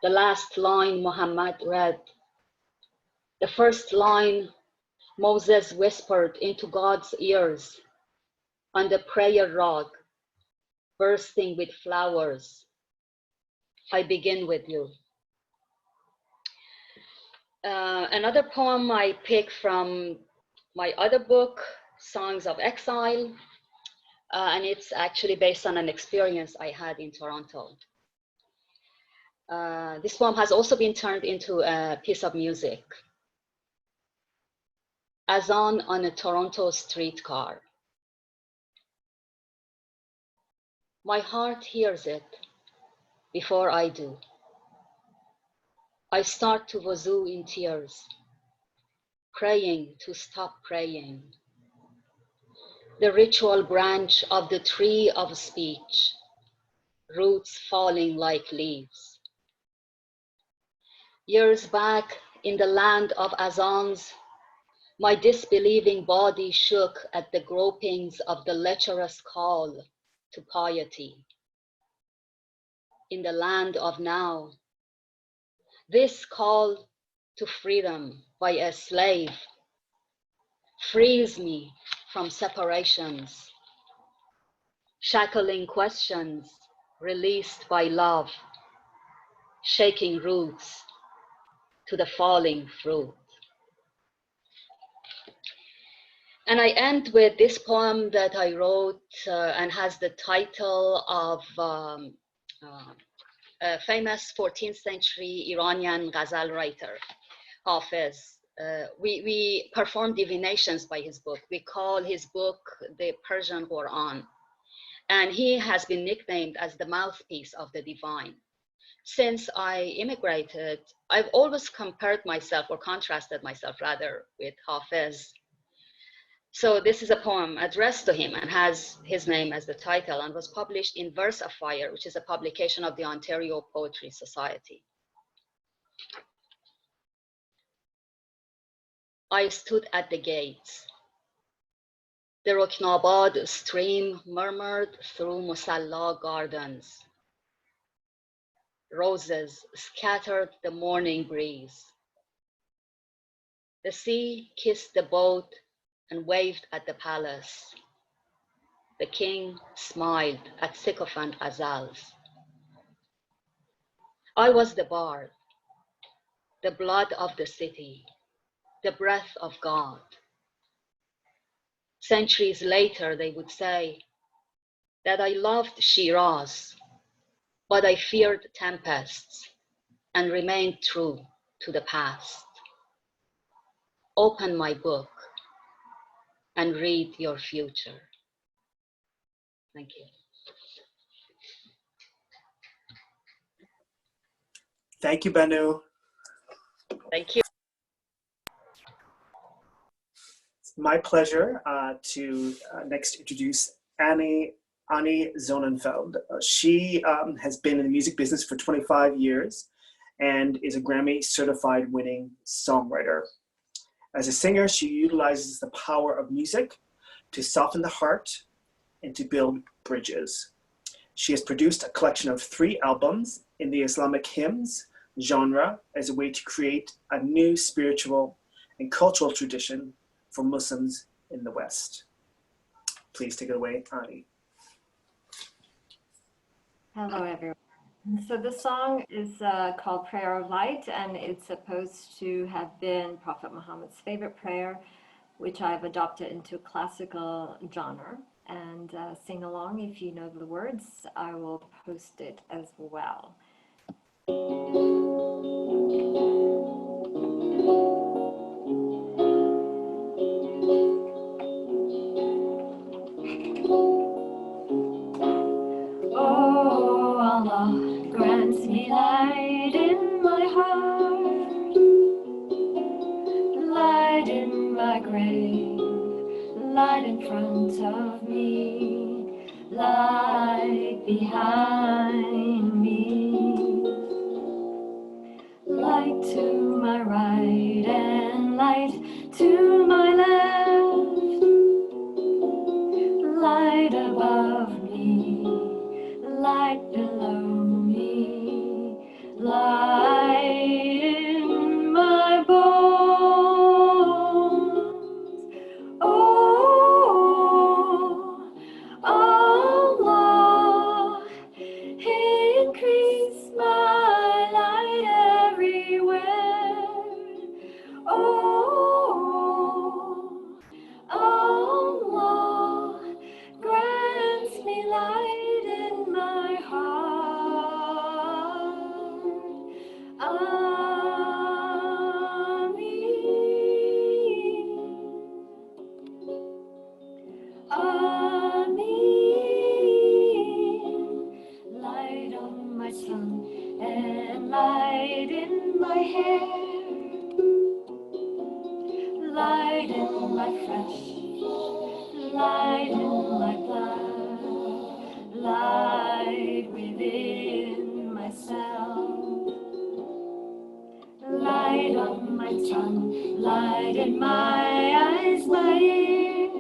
The last line Muhammad read. The first line Moses whispered into God's ears on the prayer rug, bursting with flowers. I begin with you. Another poem I pick from my other book, Songs of Exile, and it's actually based on an experience I had in Toronto. This poem has also been turned into a piece of music. Azan on a Toronto streetcar. My heart hears it before I do. I start to wuzu in tears, praying to stop praying. The ritual branch of the tree of speech, roots falling like leaves. Years back in the land of azans, my disbelieving body shook at the gropings of the lecherous call to piety. In the land of now, this call to freedom by a slave frees me from separations, shackling questions released by love, shaking roots to the falling fruit. And I end with this poem that I wrote and has the title of a famous 14th century Iranian ghazal writer, Hafiz. We perform divinations by his book. We call his book the Persian Quran. And he has been nicknamed as the mouthpiece of the divine. Since I immigrated, I've always compared myself, or contrasted myself rather, with Hafiz. So this is a poem addressed to him and has his name as the title, and was published in Verse of Fire, which is a publication of the Ontario Poetry Society. I stood at the gates. The Ruknabad stream murmured through Musalla gardens. Roses scattered the morning breeze. The sea kissed the boat and waved at the palace. The king smiled at sycophant Azals. I was the bard, the blood of the city, the breath of God. Centuries later, they would say that I loved Shiraz, but I feared tempests and remained true to the past. Open my book and read your future. Thank you. Thank you, Banu. Thank you. It's my pleasure to next introduce Annie Zonenfeld. She has been in the music business for 25 years and is a Grammy certified winning songwriter. As a singer, she utilizes the power of music to soften the heart and to build bridges. She has produced a collection of 3 albums in the Islamic hymns genre as a way to create a new spiritual and cultural tradition for Muslims in the West. Please take it away, Annie. Hello, everyone. So this song is called Prayer of Light, and it's supposed to have been Prophet Muhammad's favorite prayer, which I've adopted into classical genre. And sing along if you know the words. I will post it as well. Oh Allah, grant me light in my heart, light in front of me, light behind me, light to my right and light to my left, light above me, light below me, light in my bones. Oh, Allah, increase my light everywhere. Oh, Allah, grant me light in my heart. Amin. Light on my tongue and light in my hair, light in my flesh, light in my blood, light within myself, light on my tongue, light in my eyes, my ears,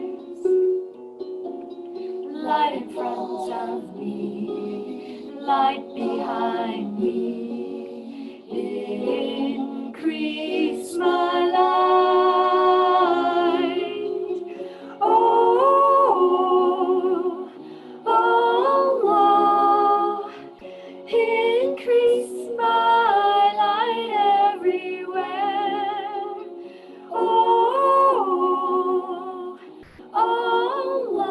light in front of me, light behind me, increase my light. Oh, Allah, increase my light everywhere. Oh, Allah,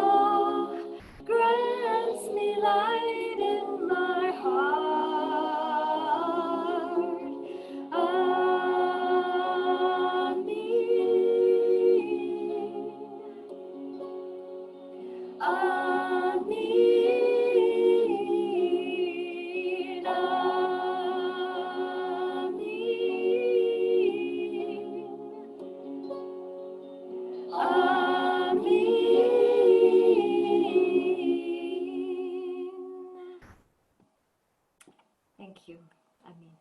grants me light in my heart. Amin. Amin. Thank you. Amin.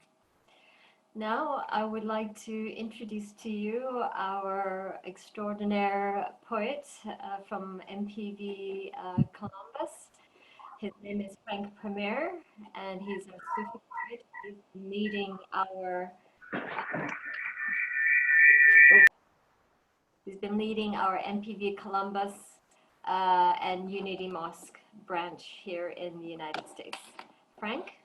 Now I would like to introduce to you our extraordinary poet from MPV Columbus. His name is Frank Premier, and he's a Sufi poet. He's been leading our MPV Columbus and Unity Mosque branch here in the United States. Frank?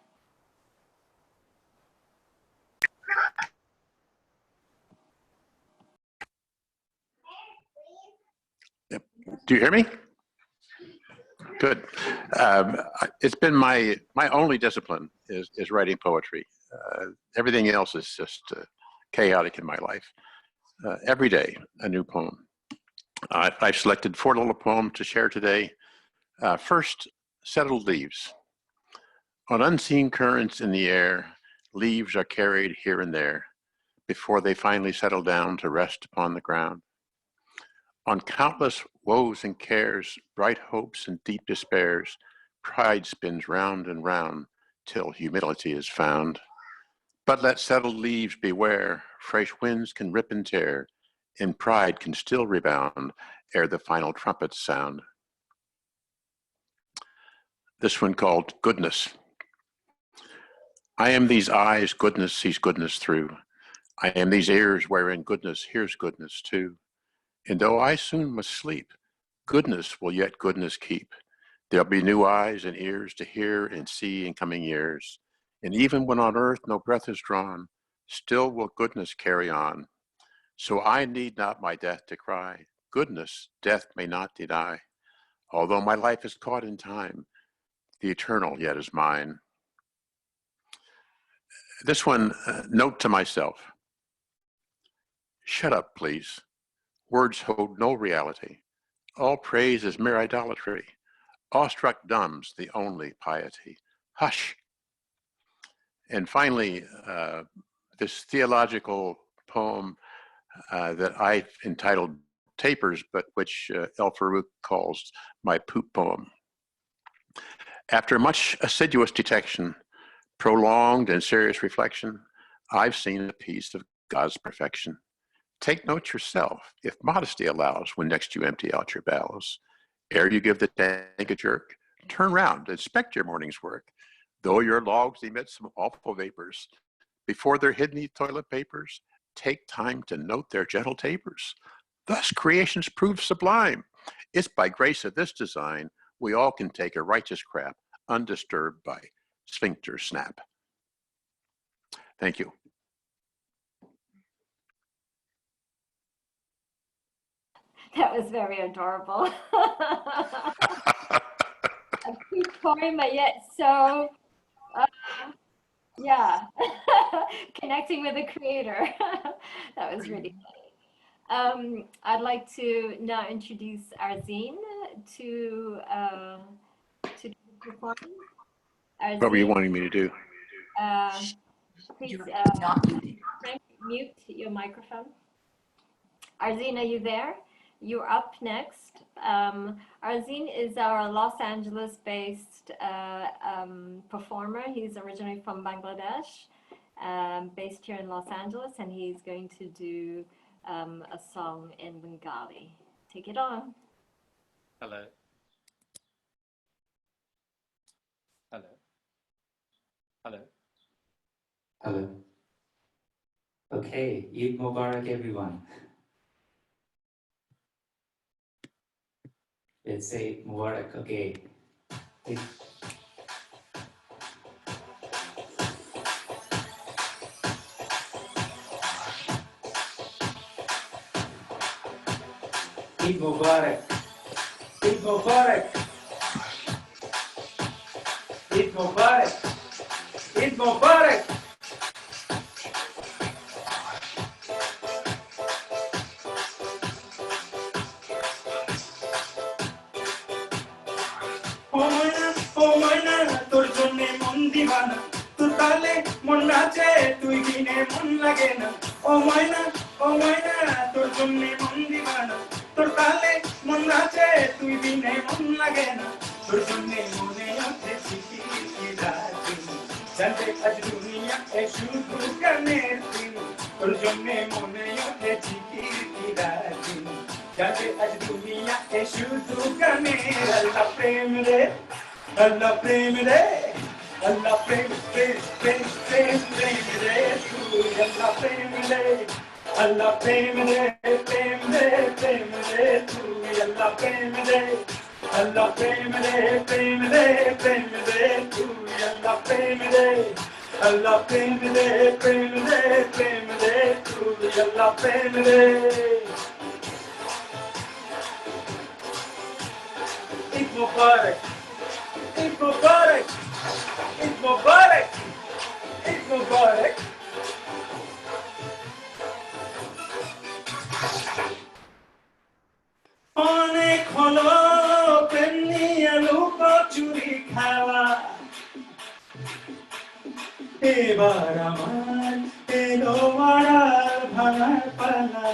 Do you hear me? Good. It's been my only discipline is writing poetry. Everything else is just chaotic in my life. Every day, a new poem. I've selected 4 little poems to share today. First, Settled Leaves. On unseen currents in the air, leaves are carried here and there before they finally settle down to rest upon the ground. On countless woes and cares, bright hopes and deep despairs, pride spins round and round till humility is found. But let settled leaves beware, fresh winds can rip and tear, and pride can still rebound ere the final trumpets sound. This one called Goodness. I am these eyes goodness sees goodness through. I am these ears wherein goodness hears goodness too. And though I soon must sleep, goodness will yet goodness keep. There'll be new eyes and ears to hear and see in coming years. And even when on earth no breath is drawn, still will goodness carry on. So I need not my death to cry. Goodness, death may not deny. Although my life is caught in time, the eternal yet is mine. This one, note to myself. Shut up, please. Words hold no reality. All praise is mere idolatry. Awestruck dumb's the only piety. Hush. And finally, this theological poem that I've entitled tapers, but which El-Farouk calls my poop poem. After much assiduous detection, prolonged and serious reflection, I've seen a piece of God's perfection. Take note yourself, if modesty allows, when next you empty out your bowels. Ere you give the tank a jerk, turn round, inspect your morning's work. Though your logs emit some awful vapors, before they're hidden in toilet papers, take time to note their gentle tapers. Thus creation's proved sublime. It's by grace of this design, we all can take a righteous crap, undisturbed by sphincter snap. Thank you. That was very adorable. A cute poem, but yet so, yeah, connecting with the creator. That was really funny. I'd like to now introduce Arzeen to do the performance. Arzeen, What were you wanting me to do? Please mute your microphone. Arzeen, are you there? You're up next. Arzeen is our Los Angeles-based performer. He's originally from Bangladesh, based here in Los Angeles, and he's going to do a song in Bengali. Take it on. Hello. Hello. Hello. Hello. Okay, Eid Mubarak, everyone. Let's say Mubarak, okay. Eid Mubarak. Eid Mubarak. Eid Mubarak. Eid Mubarak. Oh Moina, তোর জন্যে মন দিবানা, তোর তালে মন নাচে, তুই বিনে মন লাগে না। ও ময়না, তোর জন্যে মন দিবানা, তোর তালে মন নাচে, তুই বিনে মন লাগে না। তোর জন্যে মনে আছে চিঠির কি রাত, জানতে আজ দুনিয়া এ শুধু গানের দিন। তোর জন্যে মনে আছে চিঠির কি রাত, জানতে আজ দুনিয়া এ শুধু গানের। আল্লাহ প্রেম রে, Allah prem re, Allah prem, prem, prem, prem, prem re, Allah prem re, Allah prem re, prem re, prem re, Allah prem re, Allah prem re, prem re, prem re, Allah prem re, Allah prem re, prem re, prem re, Allah prem re. Eid Mubarak. Eid Mubarak! Eid Mubarak! Eid Mubarak! অনেক হলো প্রেম নিয়ে লুকোচুরি খেলা, এবার আমার এলো মারার ভাঙার পালা।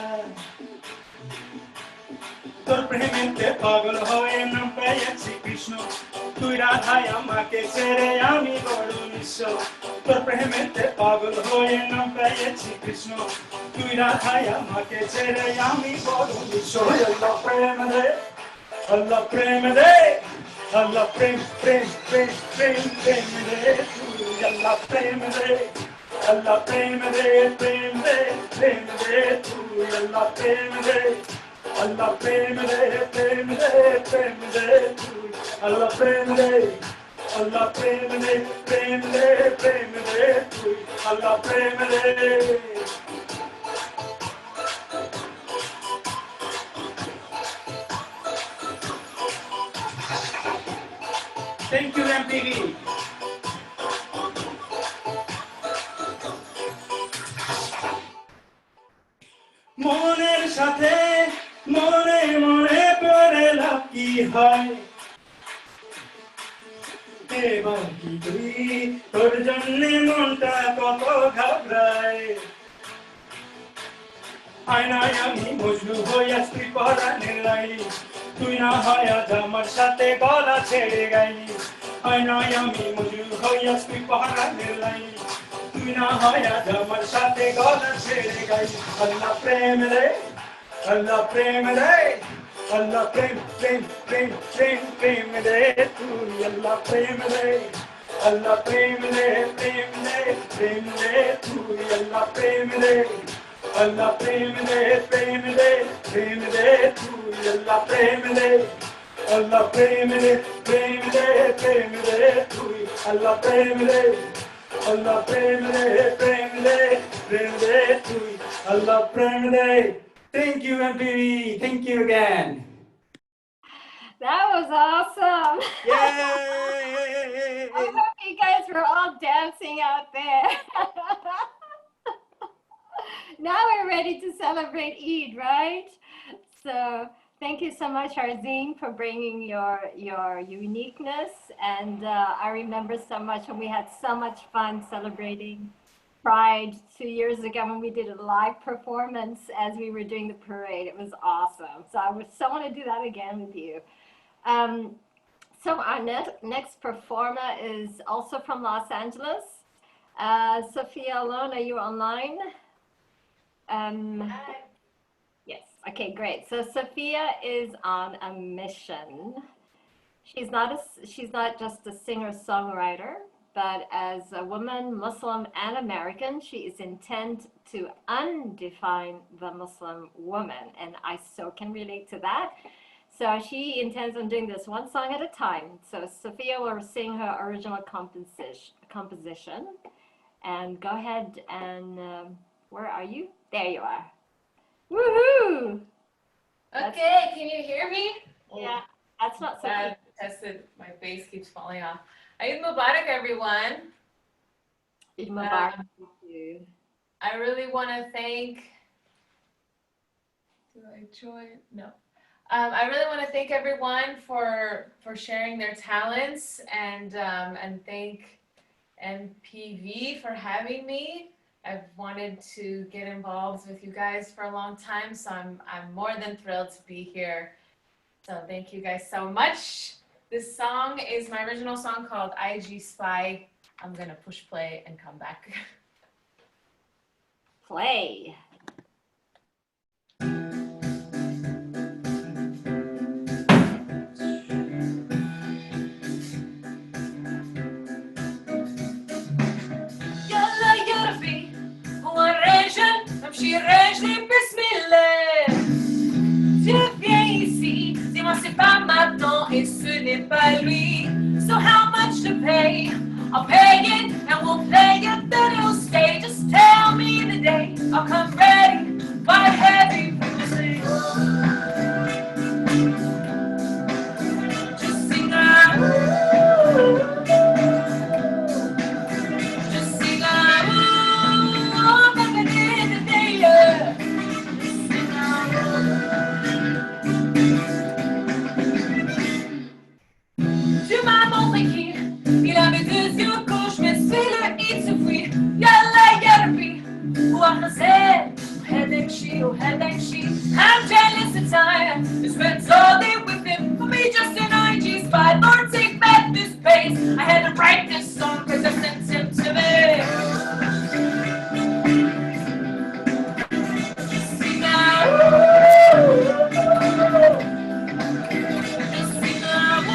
তোর প্রেমেতে পাগল হয়ে নাম পেয়েছি কৃষ্ণ, তুই রাধাই আমাকে ছেড়ে আমি বড় নিঃস্ব। তোর প্রেমেতে পাগল হয়ে নাম পেয়েছি কৃষ্ণ, তুই রাধাই আমাকে ছেড়ে আমি বড় নিঃস্ব। আল্লাহ প্রেম রে, আল্লাহ প্রেম রে, আল্লাহ প্রেম, প্রেম, প্রেম, প্রেম, প্রেম রে, তুই আল্লাহ প্রেম রে, আল্লাহ প্রেম রে, প্রেম রে, প্রেম রে, তুই আল্লাহ প্রেম রে, Allah prem re, prem re, prem re, Allah prem re, Allah prem re, prem re, prem re, Allah prem re. Thank you, MPD. মনের সাথে মনে মনে পড়ে লাভ কি হয়, এবার কি তুই তোর জন্যে মনটা কত ঘাবড়ায়। আয়নায় আমি মজনু হইয়াছি পরাণের লাইলি তুই না হয় আজ আমার সাথে গলা ছেড়ে গাইলি আয়নায় আমি মজনু হইয়াছি পরাণের লাইলি তুই না হয় আজ আমার সাথে গলা ছেড়ে গাইলি আল্লাহ প্রেম রে আল্লাহ প্রেম রে আল্লাহ প্রেম প্রেম প্রেম প্রেম প্রেম রে তুই আল্লাহ প্রেম রে আল্লাহ প্রেম রে প্রেম রে প্রেম রে তুই আল্লাহ প্রেম রে Allah prem de prem de prem de tu Allah prem de Allah prem de prem de prem de tu Allah prem de Allah prem de prem de prem de tu Allah prem de. Thank you MPV, thank you again. That was awesome. Yay! I hope you guys were all dancing out there. Now we're ready to celebrate Eid, right? So thank you so much, Arzeen, for bringing your uniqueness. And I remember so much when we had so much fun celebrating Pride 2 years ago when we did a live performance as we were doing the parade. It was awesome. So I would so want to do that again with you. So our next performer is also from Los Angeles. Sofia Luna, are you online? Yes, okay, great. So Sophia is on a mission. She's not just a singer-songwriter, but as a woman, Muslim and American, she is intent to undefine the Muslim woman, and I so can relate to that. So she intends on doing this one song at a time. So Sophia will sing her original composition, and go ahead and where are you? There you are. Woohoo! Okay, can you hear me? Yeah, that's not so bad. Tested, my bass keeps falling off. Eid Mubarak, everyone. Eid Mubarak. I really want to thank. Do I join? No. I really want to thank everyone for sharing their talents and thank MPV for having me. I've wanted to get involved with you guys for a long time, so I'm more than thrilled to be here. So thank you guys so much. This song is my original song called IG Spy. I'm gonna push play and come back. Play. J'y rêve, bismillah. Dieu vient ici, dis-moi c'est pas maintenant et ce n'est pas lui. So how much to pay? I'll pay it and we'll play it, then it'll stay. Just tell me the day, I'll come ready, by heavy music. Just sing out. Just sing out. Tu m'as montré qu'il avait deux yeux gauches, mais c'est le Eid souffrit. Yalla yarbi, wahazed, headekshi, I'm jealous and tired. I spent all day with him, for me just an IG spy. Lord, take back this space. I had to write this song cause I sent him to me. Sing out. Sing out.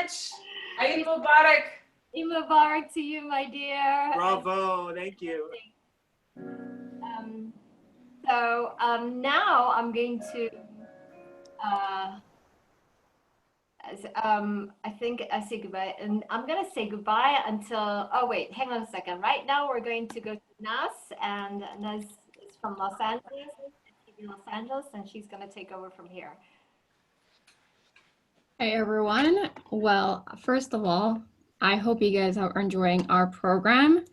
much. Eid Mubarak. Eid Mubarak to you, my dear. Bravo, thank you. Now I'm going to, I think I say goodbye, and I'm gonna say goodbye until, oh wait, hang on a second. Right now we're going to go to Nas, and Nas is from Los Angeles, and she's gonna take over from here. Hey everyone. Well, first of all, I hope you guys are enjoying our program.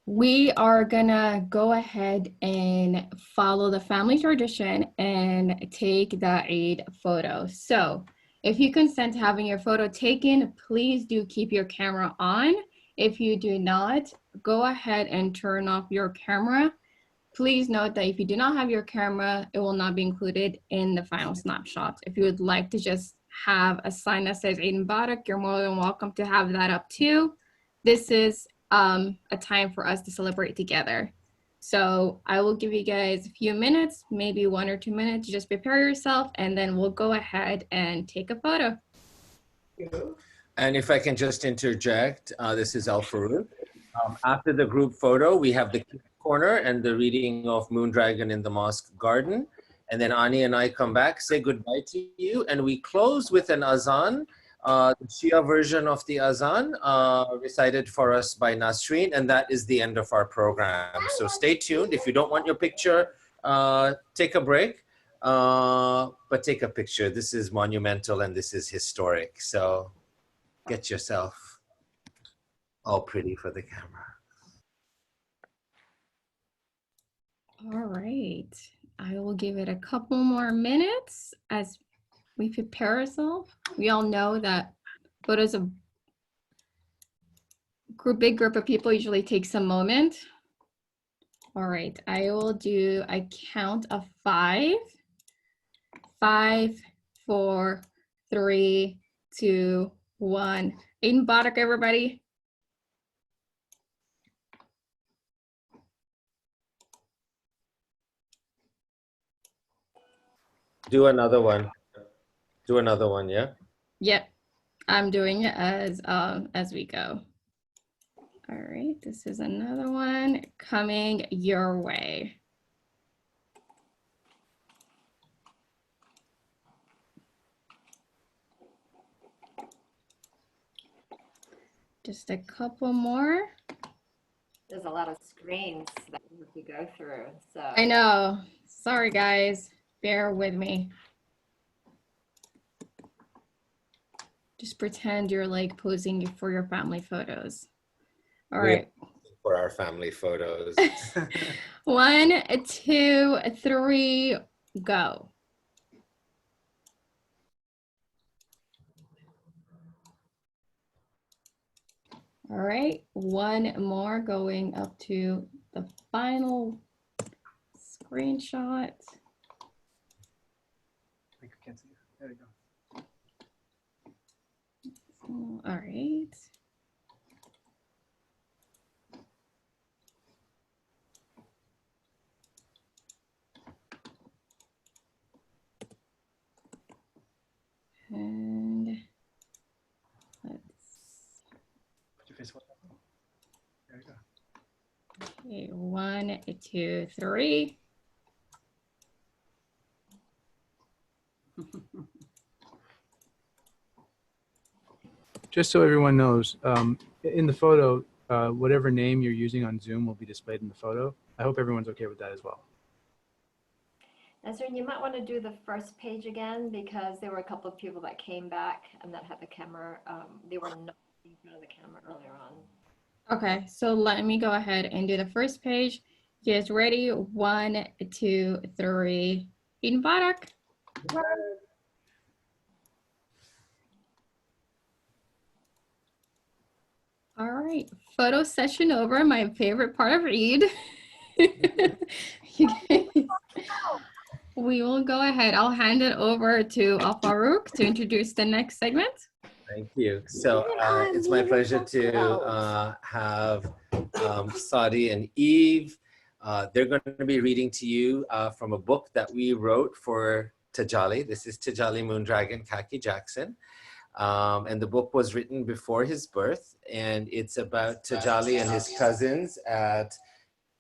We are gonna go ahead and follow the family tradition and take the Eid photo. So if you consent to having your photo taken, please do keep your camera on. If you do not, go ahead and turn off your camera. Please note that if you do not have your camera, it will not be included in the final snapshot. If you would like to just have a sign that says Eid Mubarak, you're more than welcome to have that up too. This is a time for us to celebrate together. So I will give you guys a few minutes, maybe 1 or 2 minutes, to just prepare yourself, and then we'll go ahead and take a photo. And if I can just interject, this is El-Farouk. After the group photo, we have the corner and the reading of Moondragon in the mosque garden. And then Ani and I come back, say goodbye to you, and we close with an azan, the Shia version of the azan, recited for us by Nasreen, and that is the end of our program. So stay tuned. If you don't want your picture, take a break, but take a picture. This is monumental and this is historic. So get yourself all pretty for the camera. All right, I will give it a couple more minutes as we prepare ourselves. We all know that photos of big group of people usually takes a moment. All right, I will do a count of 5. 5, 4, 3, 2, 1. Eid Mubarak, everybody. Do another one. Do another one, yeah? Yep, I'm doing it as we go. All right, this is another one coming your way. Just a couple more. There's a lot of screens that we have to go through, so. I know, sorry guys, bear with me. Just pretend you're like posing for your family photos. All right. For our family photos. 1, 2, 3, go. All right, 1 more going up to the final screenshot. There you go. All right. And let's. Put your face one. There you go. Okay, 1, 2, 3. Just so everyone knows, in the photo, whatever name you're using on Zoom will be displayed in the photo. I hope everyone's okay with that as well. Nazreen, you might want to do the first page again because there were a couple of people that came back and that had the camera. They were not in front of the camera earlier on. Okay, so let me go ahead and do the first page. You guys ready? 1, 2, 3. Eid Mubarak. All right, photo session over. My favorite part of Eid. We will go ahead. I'll hand it over to El-Farouk to introduce the next segment. Thank you. So it's my pleasure to have Saudi and Eve. They're going to be reading to you from a book that we wrote for Tajali. This is Tajali Moondragon Khaki Jackson. And the book was written before his birth, and it's about Tajali and his cousins at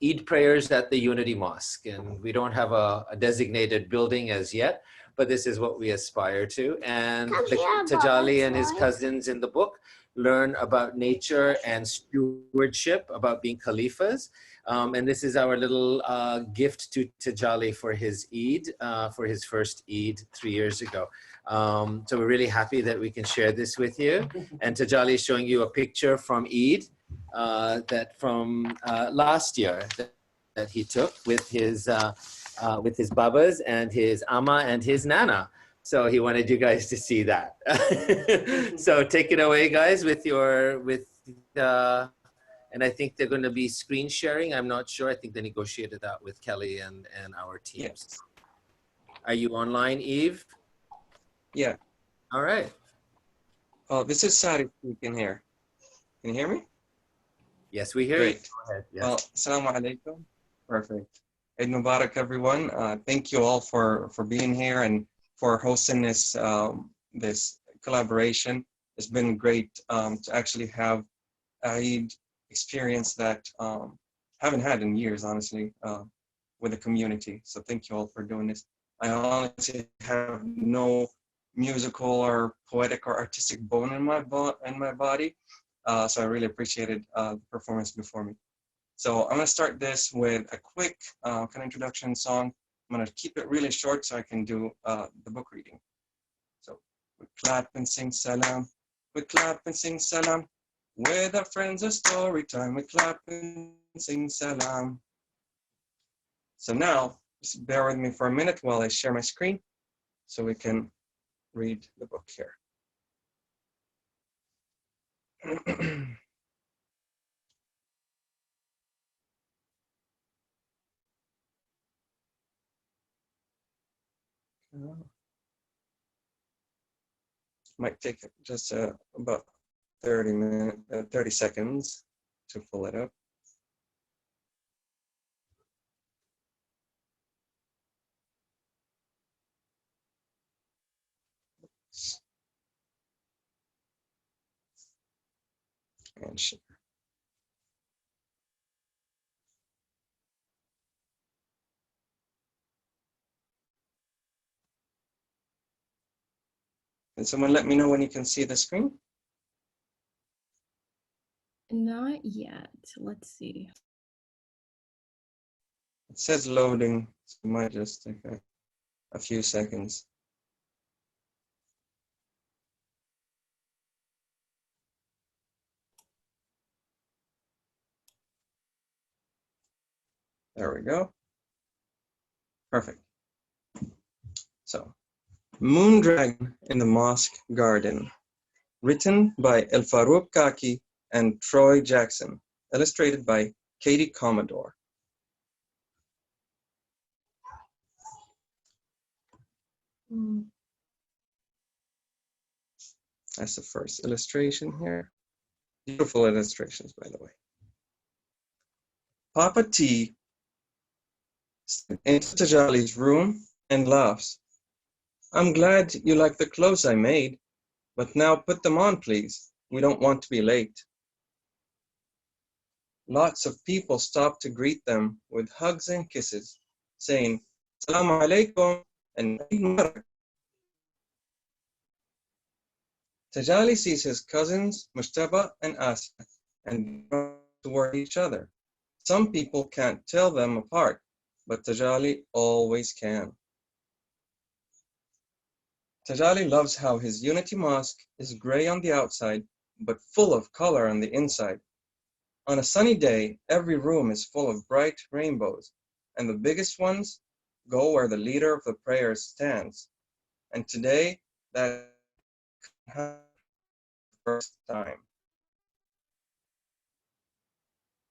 Eid prayers at the Unity Mosque. And we don't have a designated building as yet, but this is what we aspire to. And Tajali and his cousins in the book learn about nature and stewardship, about being khalifas. And this is our little gift to Tajali for his Eid, for his first Eid 3 years ago. So we're really happy that we can share this with you. And Tajali is showing you a picture from Eid that from last year that he took with his babas and his amma and his nana. So he wanted you guys to see that. So take it away, guys, and I think they're going to be screen sharing. I'm not sure. I think they negotiated that with Kelly and our teams. Yes. Are you online, Eve? Yeah. All right. Oh, this is Sari speaking here. Can you hear me? Yes, we hear Great. you. Go ahead. Yes. Well, assalamu alaikum. Perfect. Eid Mubarak, everyone. Thank you all for being here and for hosting this this collaboration. It's been great to actually have Eid experience that haven't had in years, honestly, with the community. So thank you all for doing this. I honestly have no musical or poetic or artistic bone in my body, so I really appreciated the performance before me. So I'm gonna start this with a quick kind of introduction song. I'm gonna keep it really short so I can do the book reading. So we clap and sing salam, we clap and sing salam. With our friends a story time, we clap and sing salam. So now, just bear with me for a minute while I share my screen so we can read the book here. Might take just about 30 seconds to pull it up. And share. Can someone let me know when you can see the screen? Not yet. Let's see. It says loading, so it might just take a few seconds. There we go. Perfect. So, Moon Dragon in the Mosque Garden, written by El-Farouk Kaki and Troy Jackson, illustrated by Katie Commodore. That's the first illustration here. Beautiful illustrations, by the way. Papa T enters Tajali's room and laughs. I'm glad you like the clothes I made, but now put them on, please. We don't want to be late. Lots of people stop to greet them with hugs and kisses, saying, Assalamu alaikum and Eid Mubarak. Tajali sees his cousins, Mushtaba and Asya, and toward each other. Some people can't tell them apart, but Tajali always can. Tajali loves how his Unity Mosque is gray on the outside, but full of color on the inside. On a sunny day, every room is full of bright rainbows, and the biggest ones go where the leader of the prayers stands. And today, that happened for the first time.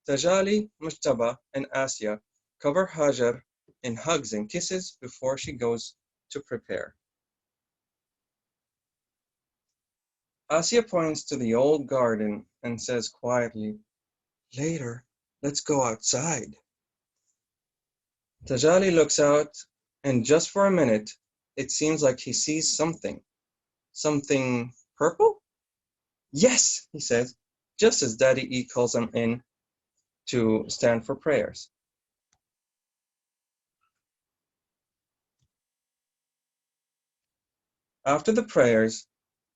Tajali, Mushtaba, and Asya cover Hajar in hugs and kisses before she goes to prepare. Asya points to the old garden and says quietly, Later, let's go outside. Tajali looks out, and just for a minute, it seems like he sees something Purple? Yes, he says, just as Daddy E calls him in to stand for prayers. After the prayers,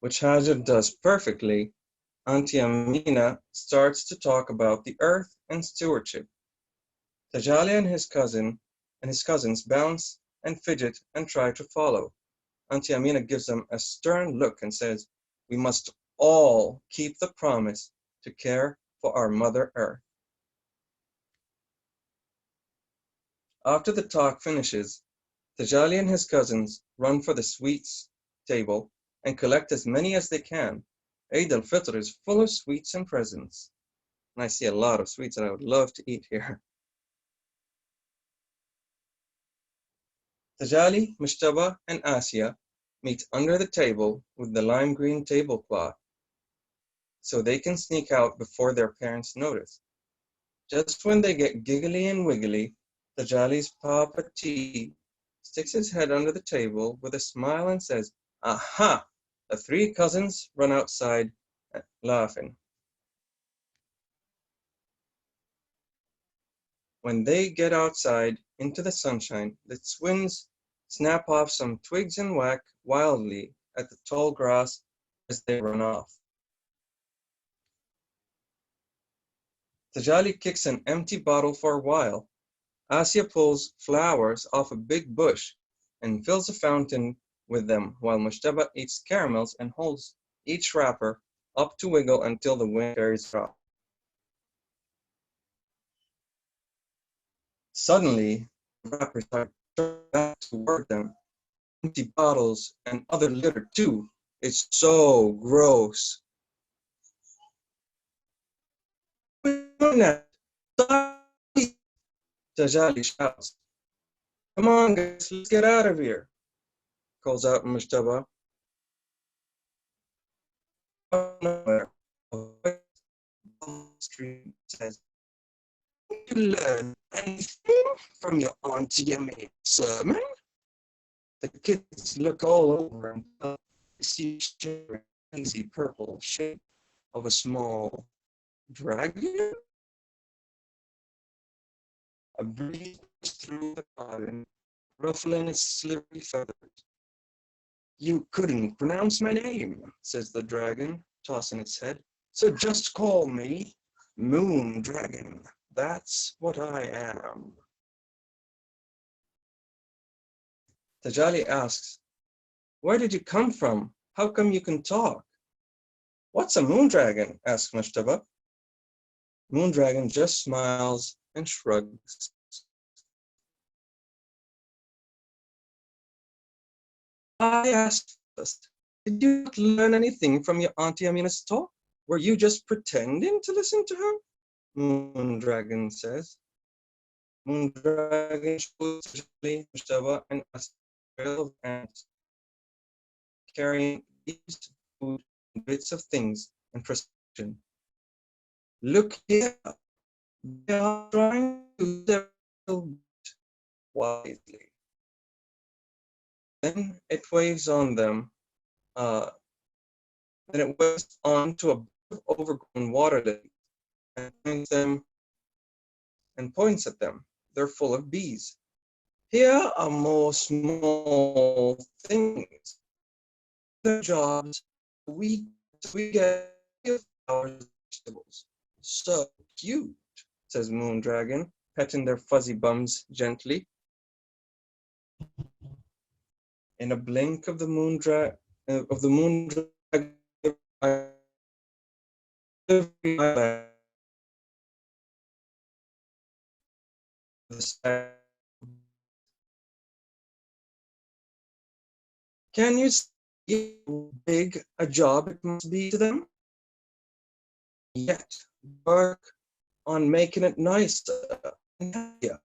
which Hajar does perfectly, Auntie Ameera starts to talk about the earth and stewardship. Tajali and his cousins bounce and fidget and try to follow. Auntie Ameera gives them a stern look and says, we must all keep the promise to care for our Mother Earth. After the talk finishes, Tajali and his cousins run for the sweets table and collect as many as they can. Eid al-Fitr is full of sweets and presents. And I see a lot of sweets that I would love to eat here. Tajali, Mushtaba, and Asya meet under the table with the lime green tablecloth so they can sneak out before their parents notice. Just when they get giggly and wiggly, Tajali's Papa T sticks his head under the table with a smile and says, aha! The three cousins run outside laughing. When they get outside into the sunshine, the twins snap off some twigs and whack wildly at the tall grass as they run off. Tajali kicks an empty bottle for a while. Asya pulls flowers off a big bush and fills a fountain with them, while Mushtaba eats caramels and holds each wrapper up to wiggle until the wind carries it off. Suddenly, the wrappers start turning back toward them. Empty bottles and other litter too. It's so gross. Tajali shouts, come on guys, let's get out of here, calls out Mushtaba. Nowhere, a stream says, did you learn anything from your Auntie Ameera's sermon? The kids look all over and they see a hazy purple shape of a small dragon. A breeze through the garden, ruffling its slippery feathers. You couldn't pronounce my name, says the dragon, tossing its head. So just call me Moon Dragon. That's what I am. Tajali asks, where did you come from? How come you can talk? What's a moon dragon? Asks Mushtaba. Moon Dragon just smiles and shrugs. I asked first, did you not learn anything from your Auntie Ameera's talk? Were you just pretending to listen to her? Moon Dragon says. Moon Dragon shows Mushtaba and Asya ants carrying leaves, food, and bits of things and prescription. Look here, they are trying to do their wisely. Then it waves on them. Then it waves on to a bit of overgrown water lily and points at them. They're full of bees. Here are more small things. Their jobs, we get flowers and vegetables. So cute, says Moon Dragon, petting their fuzzy bums gently. In a blink of the moon dragon, can you see how big a job it must be to them? Yet work on making it nicer and happier.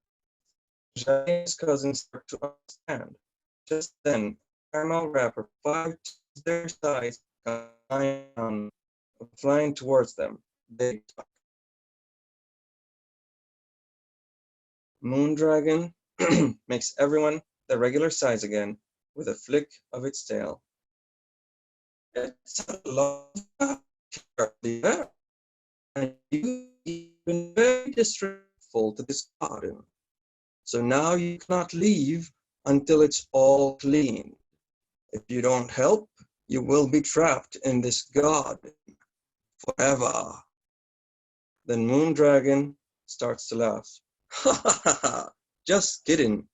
His cousins start to understand. Just then, caramel wrapper 5 times their size flying towards them. They talk. Moon Dragon makes everyone their regular size again with a flick of its tail. It's a lot of care, and you've been very disrespectful to this garden. So now you cannot leave until it's all clean. If you don't help, you will be trapped in this garden forever. Then Moon Dragon starts to laugh. Ha ha ha ha, just kidding.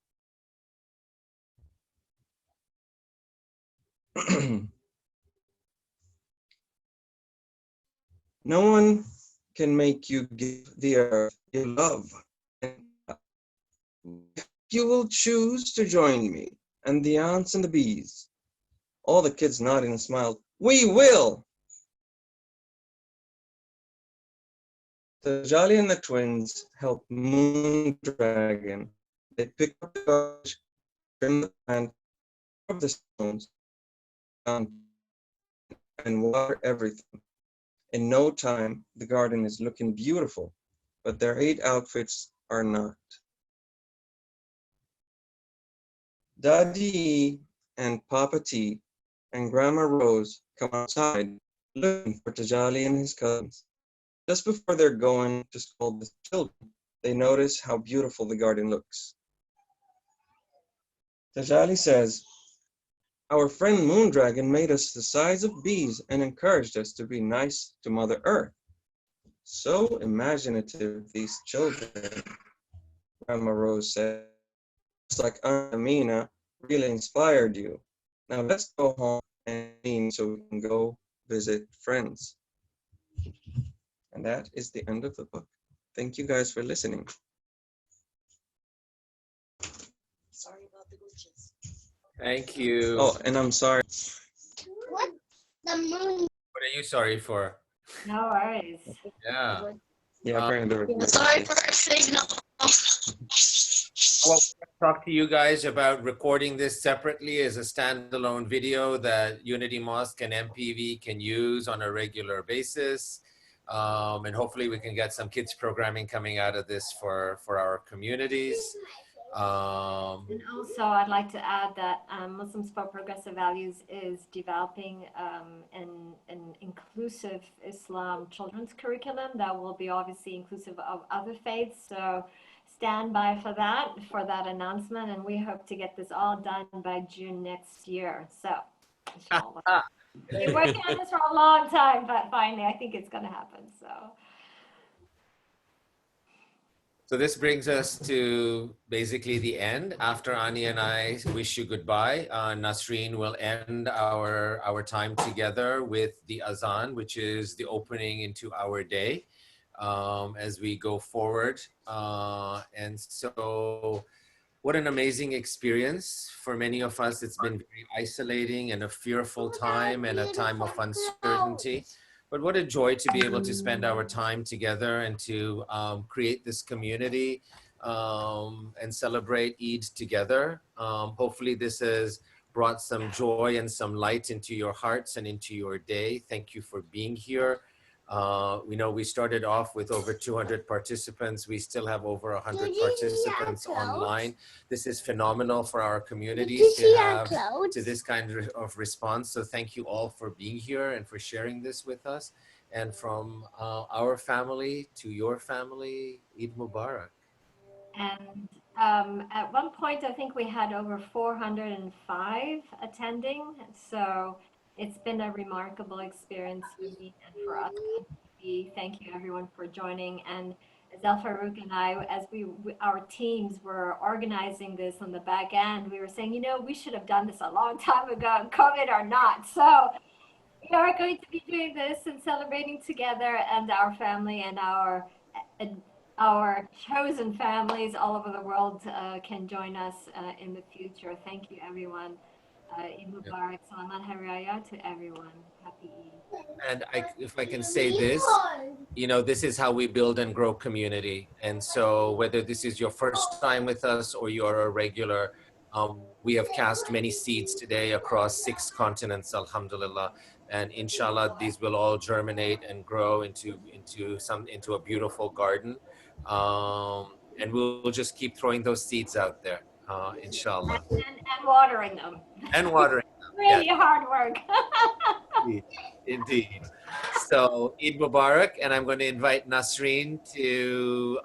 No one can make you give the earth your love. You will choose to join me and the ants and the bees. All the kids nodded and smiled. We will! The Jolly and the twins helped Moon Dragon. They picked up the garbage, trimmed the plant, rubbed the stones, and water everything. In no time, the garden is looking beautiful, but their 8 outfits are not. Daddy and Papa T and Grandma Rose come outside looking for Tajali and his cousins. Just before they're going to scold the children, they notice how beautiful the garden looks. Tajali says, "Our friend Moon Dragon made us the size of bees and encouraged us to be nice to Mother Earth." So imaginative, these children, Grandma Rose said. Looks like Aunt Ameera really inspired you. Now let's go home and eat so we can go visit friends. And that is the end of the book. Thank you guys for listening. Sorry about the glitches. Thank you. Oh, and I'm sorry. What? The moon. What are you sorry for? No worries. Yeah. Yeah, apparently. Sorry for our signal. Well, we'll talk to you guys about recording this separately as a standalone video that Unity Mosque and MPV can use on a regular basis. And hopefully we can get some kids programming coming out of this for our communities. And also I'd like to add that Muslims for Progressive Values is developing an inclusive Islam children's curriculum that will be obviously inclusive of other faiths. So stand by for that announcement, and we hope to get this all done by June next year. So inshallah. We've been working on this for a long time, but finally I think it's going to happen. So this brings us to basically the end. After Ani and I wish you goodbye, Nasreen will end our time together with the azan, which is the opening into our day as we go forward. And so what an amazing experience. For many of us, it's been very isolating and a fearful time and a time of uncertainty. But what a joy to be able to spend our time together and to create this community and celebrate Eid together. Hopefully this has brought some joy and some light into your hearts and into your day. Thank you for being here. We know we started off with over 200 participants. We still have over 100 participants online. This is phenomenal for our community to have to this kind of response. So thank you all for being here and for sharing this with us. And from our family to your family, Eid Mubarak. And at one point, I think we had over 405 attending. So it's been a remarkable experience for me and for us. We thank you everyone for joining. And as El-Farouk and I, as our teams were organizing this on the back end, we were saying, you know, we should have done this a long time ago, COVID or not. So we are going to be doing this and celebrating together, and our family and our chosen families all over the world can join us in the future. Thank you, everyone. Eid Mubarak, Salamat Hari Raya to everyone. Happy Eid. And if I can say this, you know, this is how we build and grow community. And so whether this is your first time with us or you're a regular, we have cast many seeds today across 6 continents, alhamdulillah. And inshallah, these will all germinate and grow into a beautiful garden. And we'll just keep throwing those seeds out there, inshallah. And watering them. And watering them. Really yes. hard work. Indeed, indeed. So Eid Mubarak, and I'm going to invite Nasreen to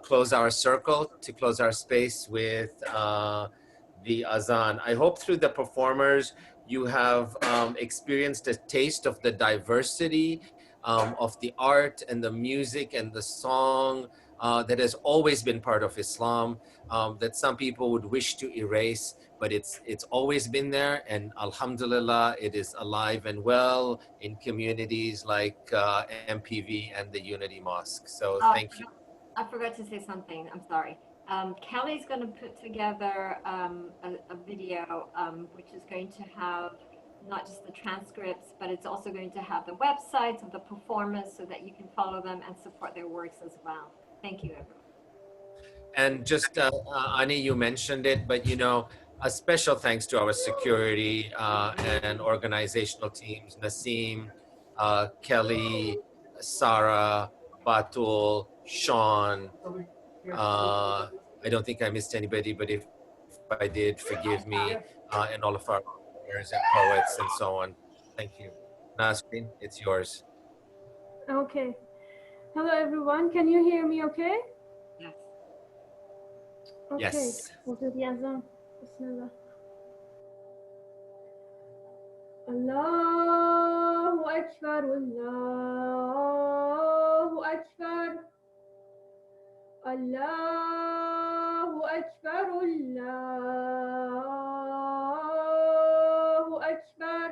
close our circle, to close our space with the azan. I hope through the performers you have experienced a taste of the diversity of the art and the music and the song that has always been part of Islam, that some people would wish to erase, but it's always been there, and alhamdulillah, it is alive and well in communities like MPV and the Unity Mosque. So thank you. I forgot to say something. I'm sorry. Kelly's going to put together a video which is going to have not just the transcripts, but it's also going to have the websites of the performers so that you can follow them and support their works as well. Thank you, everyone. And just, Ani, you mentioned it, but you know, a special thanks to our security and organizational teams, Nasim, Kelly, Sarah, Batul, Sean. I don't think I missed anybody, but if I did, forgive me, and all of our lawyers and poets and so on. Thank you. Nasreen, it's yours. Okay. Hello, everyone. Can you hear me okay? Yes. Okay. Yes. We'll do the azan. Bismillah. Allahu Akbar, Allahu Akbar. Allahu Akbar, Allahu Akbar.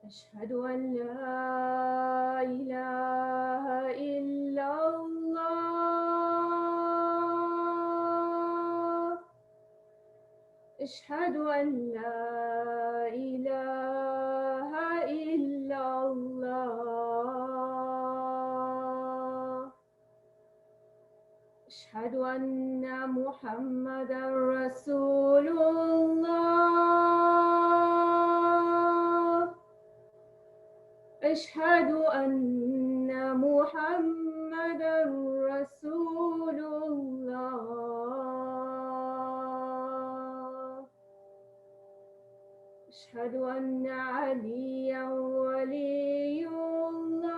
أشهد أن لا إله إلا الله. أشهد أن لا إله إلا الله. أشهد أن محمدا رسول الله. أشهد أن محمدا رسول الله. أشهد أن عليا ولي الله.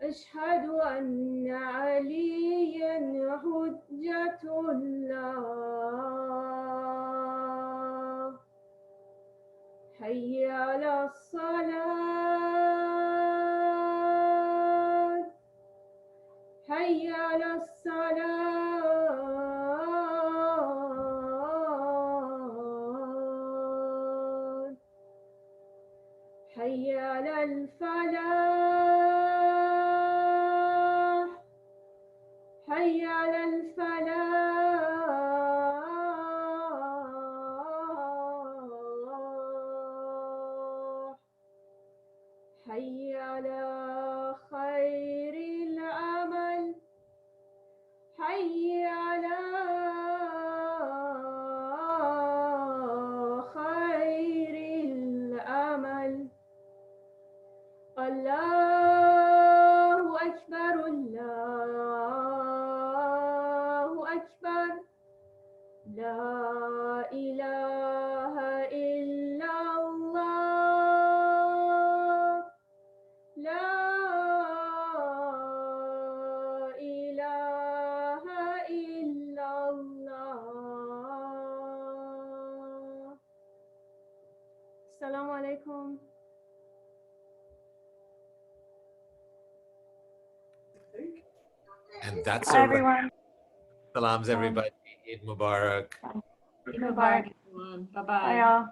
أشهد أن عليا حجة الله. حي على الصلاة. حي على الصلاة. حي على الفلاح. حي على الفلاح. حي على خير العمل. حي على خير العمل. الله أكبر، الله أكبر. لا إله إلا الله. لا إله إلا الله. السلام عليكم. And that's Hi, a everyone. Salams, everybody. Eid Mubarak. Eid Mubarak, everyone. Bye-bye. Bye, y'all.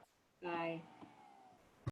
Bye.